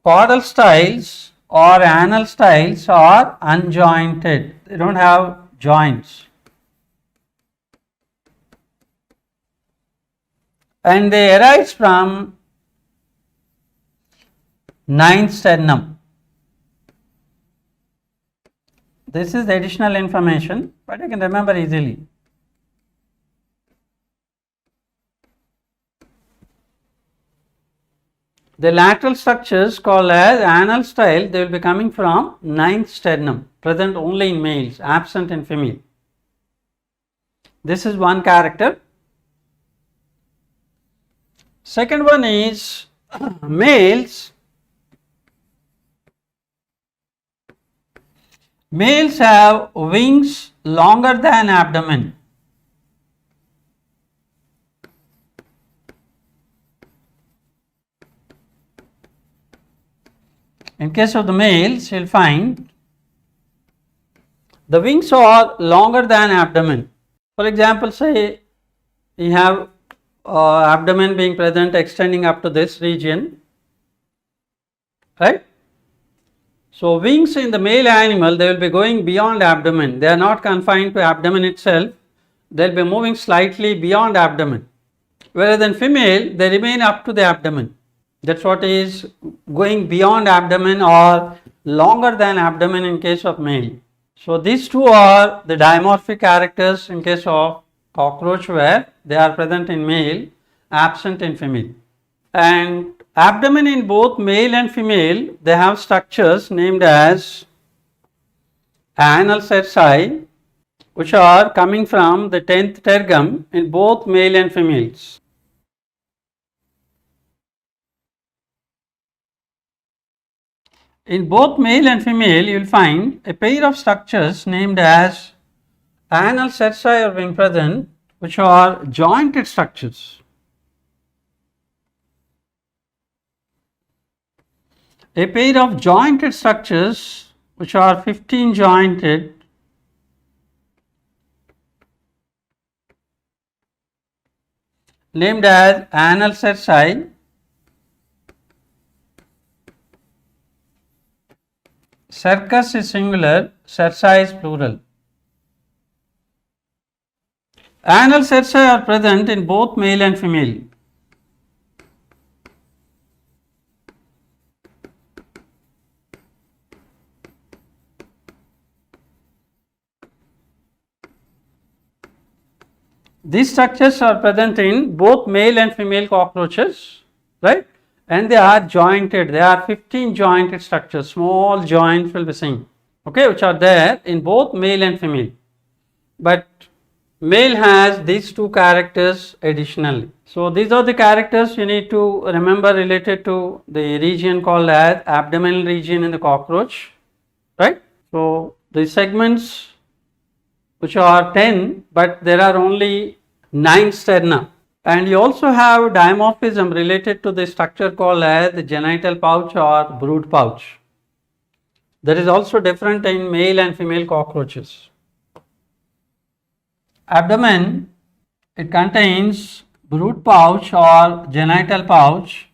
Caudal styles or anal styles are unjointed. They don't have joints. And they arise from 9th sternum. This is the additional information, but you can remember easily. The lateral structures called as anal style, they will be coming from 9th sternum, present only in males, absent in female. This is one character. Second one is males. Males have wings longer than abdomen. In case of the males, you will find the wings are longer than abdomen. For example, say you have abdomen being present extending up to this region, right? So wings in the male animal, they will be going beyond abdomen. They are not confined to abdomen itself. They will be moving slightly beyond abdomen. Whereas in female, they remain up to the abdomen. That's what is going beyond abdomen or longer than abdomen in case of male. So these two are the dimorphic characters in case of cockroach, where they are present in male, absent in female. And abdomen in both male and female, they have structures named as anal cerci, which are coming from the 10th tergum in both male and females. In both male and female, you will find a pair of structures named as anal cerci or being present, which are jointed structures. A pair of jointed structures which are 15 jointed named as anal cerci. Cercus is singular cerci is plural. Anal cerci are present in both male and female. These structures are present in both male and female cockroaches, right? And they are jointed. There are 15 jointed structures, small joints will be seen, okay, which are there in both male and female. But male has these two characters additionally. So these are the characters you need to remember related to the region called as abdominal region in the cockroach, right? So the segments which are 10, but there are only 9 sterna, and you also have dimorphism related to the structure called as the genital pouch or brood pouch. That is also different in male and female cockroaches. Abdomen, it contains brood pouch or genital pouch,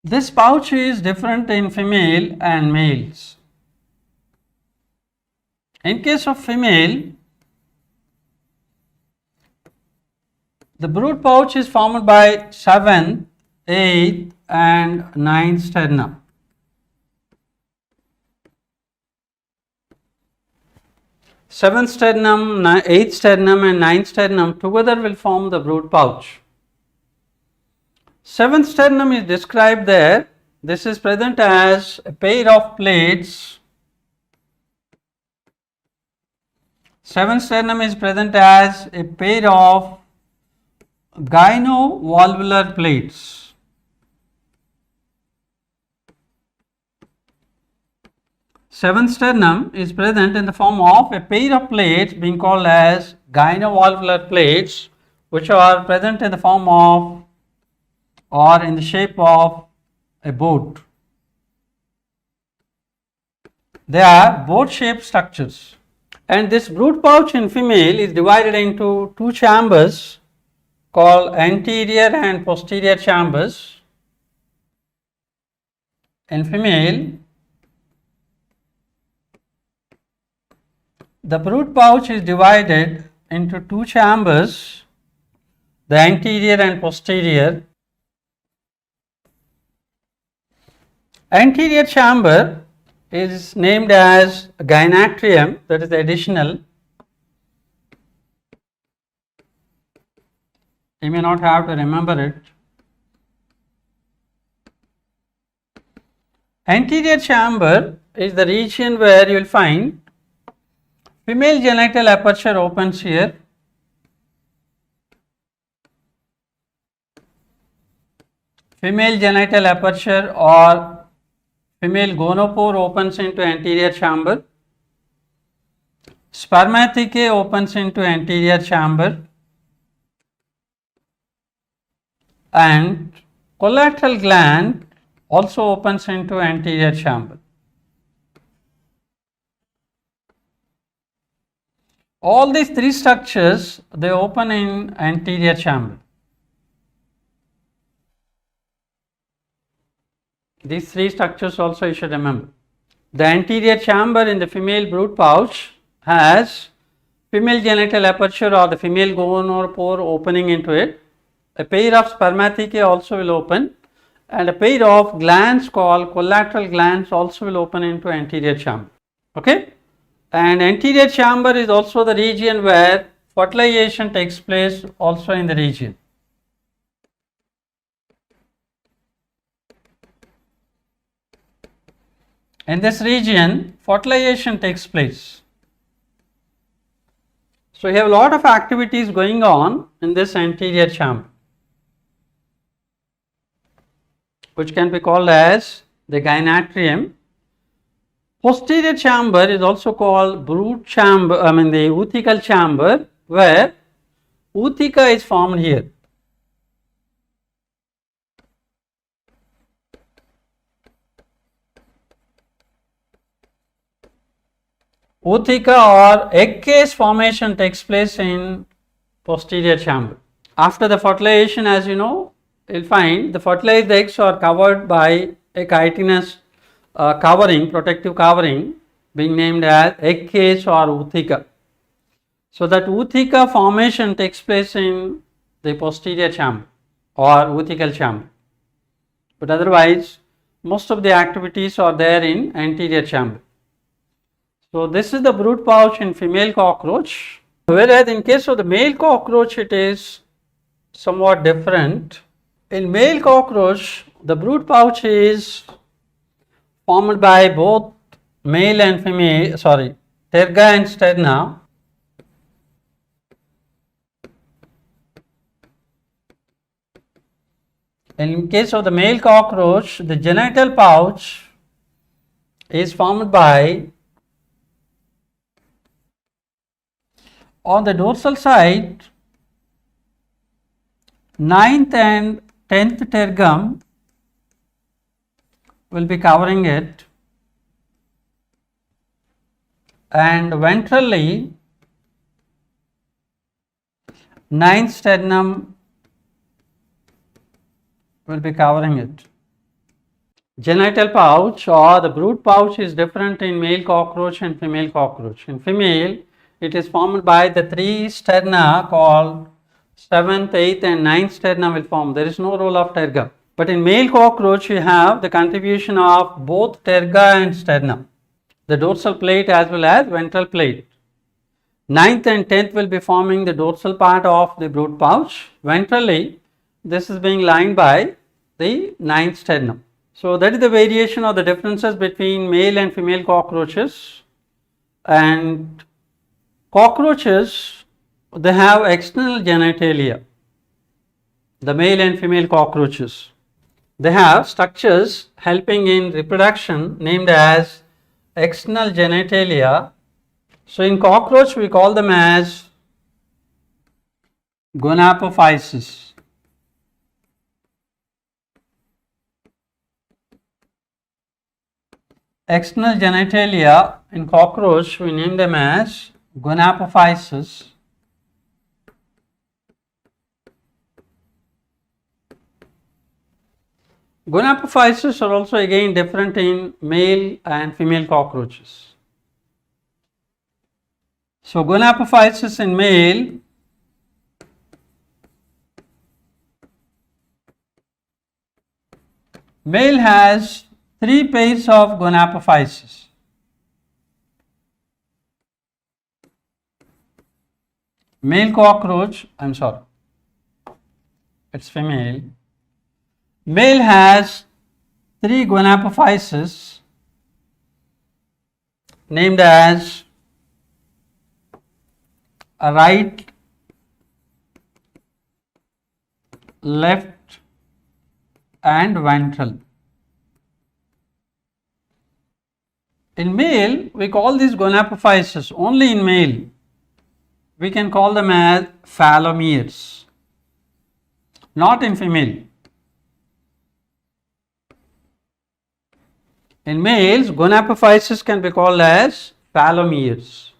this pouch is different in female and males. In case of female, the brood pouch is formed by 7th, 8th and 9th sterna. Seventh sternum, 8th sternum and 9th sternum together will form the brood pouch. 7th sternum is described there. This is present as a pair of plates. 7th sternum is present as a pair of gynovalvular plates. Seventh sternum is present in the form of a pair of plates being called as gynovalvular plates, which are present in the form of or in the shape of a boat. They are boat shaped structures, and this brood pouch in female is divided into two chambers called anterior and posterior chambers. In female, the brood pouch is divided into two chambers, the anterior and posterior. Anterior chamber is named as gynatrium, that is the additional. You may not have to remember it. Anterior chamber is the region where you will find female genital aperture opens here. Female genital aperture or female gonopore opens into anterior chamber. Spermatheca opens into anterior chamber, and collateral gland also opens into anterior chamber. All these three structures, they open in anterior chamber. These three structures also you should remember. The anterior chamber in the female brood pouch has female genital aperture or the female gonopore opening into it. A pair of spermatheca also will open, and a pair of glands called collateral glands also will open into anterior chamber. Okay? And anterior chamber is also the region where fertilization takes place, also in the region. In this region, fertilization takes place. So you have a lot of activities going on in this anterior chamber, which can be called as the gynatrium. Posterior chamber is also called brood chamber, the oothecal chamber, where ootheca is formed here. ootheca or egg case formation takes place in posterior chamber. After the fertilization, as you know, you'll find the fertilized eggs are covered by a chitinous covering, protective covering, being named as egg case or ootheca. So that ootheca formation takes place in the posterior chamber or oothecal chamber, but otherwise most of the activities are there in anterior chamber. So this is the brood pouch in female cockroach, whereas in case of the male cockroach it is somewhat different. In male cockroach the brood pouch is formed by both male and female, terga and sterna. In case of the male cockroach, the genital pouch is formed by, on the dorsal side, 9th and 10th tergum will be covering it, and ventrally 9th sternum will be covering it. Genital pouch or the brood pouch is different in male cockroach and female cockroach. In female, it is formed by the 3 sterna called 7th, 8th and 9th sterna will form. There is no role of terga. But in male cockroach, you have the contribution of both terga and sterna, the dorsal plate as well as ventral plate. 9th and 10th will be forming the dorsal part of the brood pouch. Ventrally, this is being lined by the 9th sternum. So that is the variation or the differences between male and female cockroaches. And cockroaches, they have external genitalia, the male and female cockroaches. They have structures helping in reproduction named as external genitalia. So in cockroach we call them as gonapophysis. External genitalia in cockroach we name them as gonapophysis. Gonapophysis are also again different in male and female cockroaches. So gonapophysis in male has 3 pairs of gonapophysis. Male cockroach, it's female. Male has 3 gonapophysis named as a right, left and ventral. In male, we call these gonapophysis only in male. We can call them as phallomeres, not in female. In males, gonapophysis can be called as phallomeres.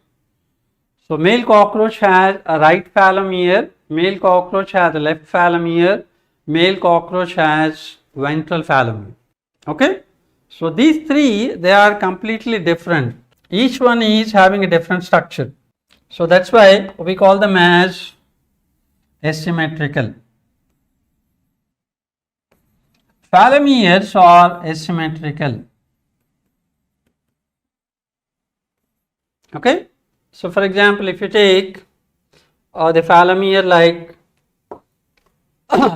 So male cockroach has a right phallomere, male cockroach has a left phallomere, male cockroach has ventral phallomere. Okay? So these 3, they are completely different. Each one is having a different structure. So that's why we call them as asymmetrical. Phallomeres are asymmetrical. Okay? So for example, if you take the phallomere like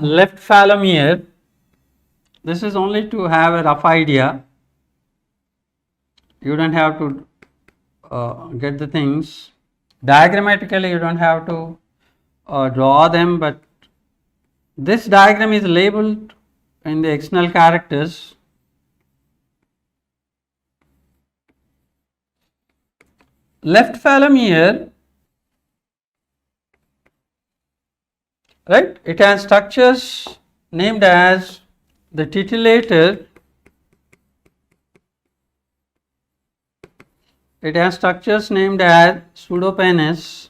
left phallomere, this is only to have a rough idea. You don't have to get the things. Diagrammatically, you don't have to draw them, but this diagram is labeled in the external characters. Left phallomere, right? It has structures named as the titillator, it has structures named as pseudopenis,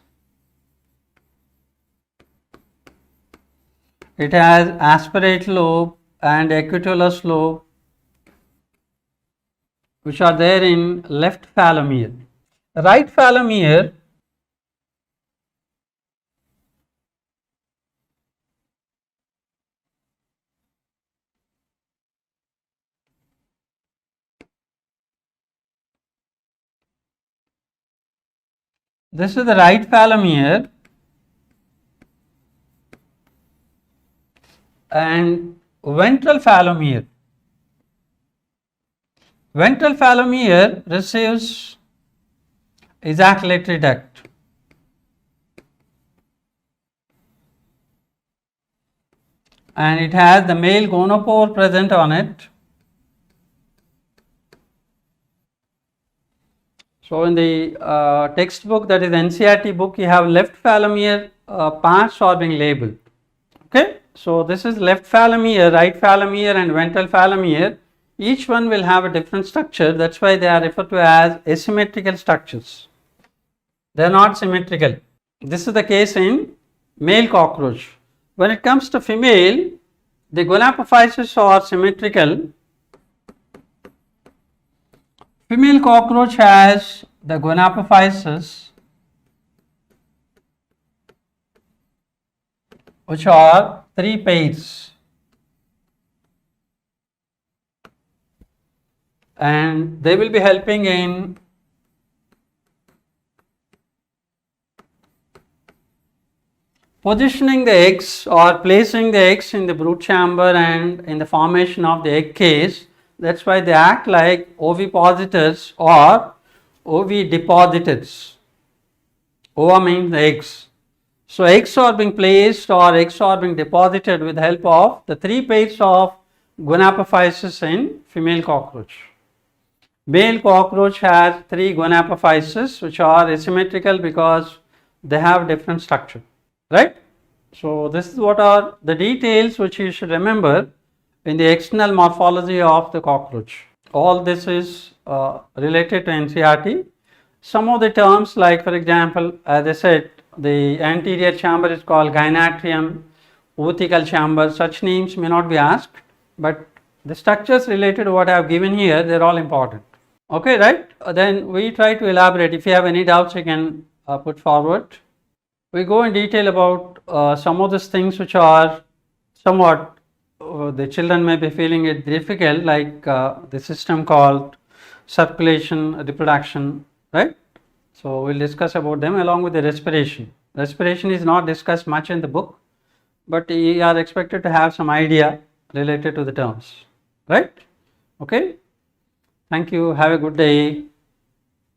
it has aspirate lobe and equitolus lobe, which are there in left phalomere. Right phalomere this is the right phalomere, and ventral phalomere. Ventral phalomere receives ejaculatory duct. And it has the male gonopore present on it. So in the textbook, that is NCERT book, you have left phalomere parts are being labeled. Okay, so this is left phalomere, right phalomere, and ventral phalomere. Each one will have a different structure. That's why they are referred to as asymmetrical structures. They are not symmetrical. This is the case in male cockroach. When it comes to female, the gonapophyses are symmetrical. Female cockroach has the gonapophyses which are 3 pairs, and they will be helping in positioning the eggs or placing the eggs in the brood chamber and in the formation of the egg case. That's why they act like ovipositors or ovidepositors. Ova means the eggs. So eggs are being placed or eggs are being deposited with the help of the 3 pairs of gonapophyses in female cockroach. Male cockroach has 3 gonapophyses which are asymmetrical because they have different structure, right? So this is what are the details which you should remember in the external morphology of the cockroach. All this is related to NCERT. Some of the terms, like for example, as I said, the anterior chamber is called gynatrium, oothecal chamber. Such names may not be asked, but the structures related to what I have given here, they are all important. Okay, right? Then we try to elaborate. If you have any doubts, you can put forward. We go in detail about some of these things which are somewhat the children may be feeling it difficult, like the system called circulation, reproduction, right? So we'll discuss about them along with the respiration. Respiration is not discussed much in the book, but you are expected to have some idea related to the terms, right? Okay, thank you, have a good day.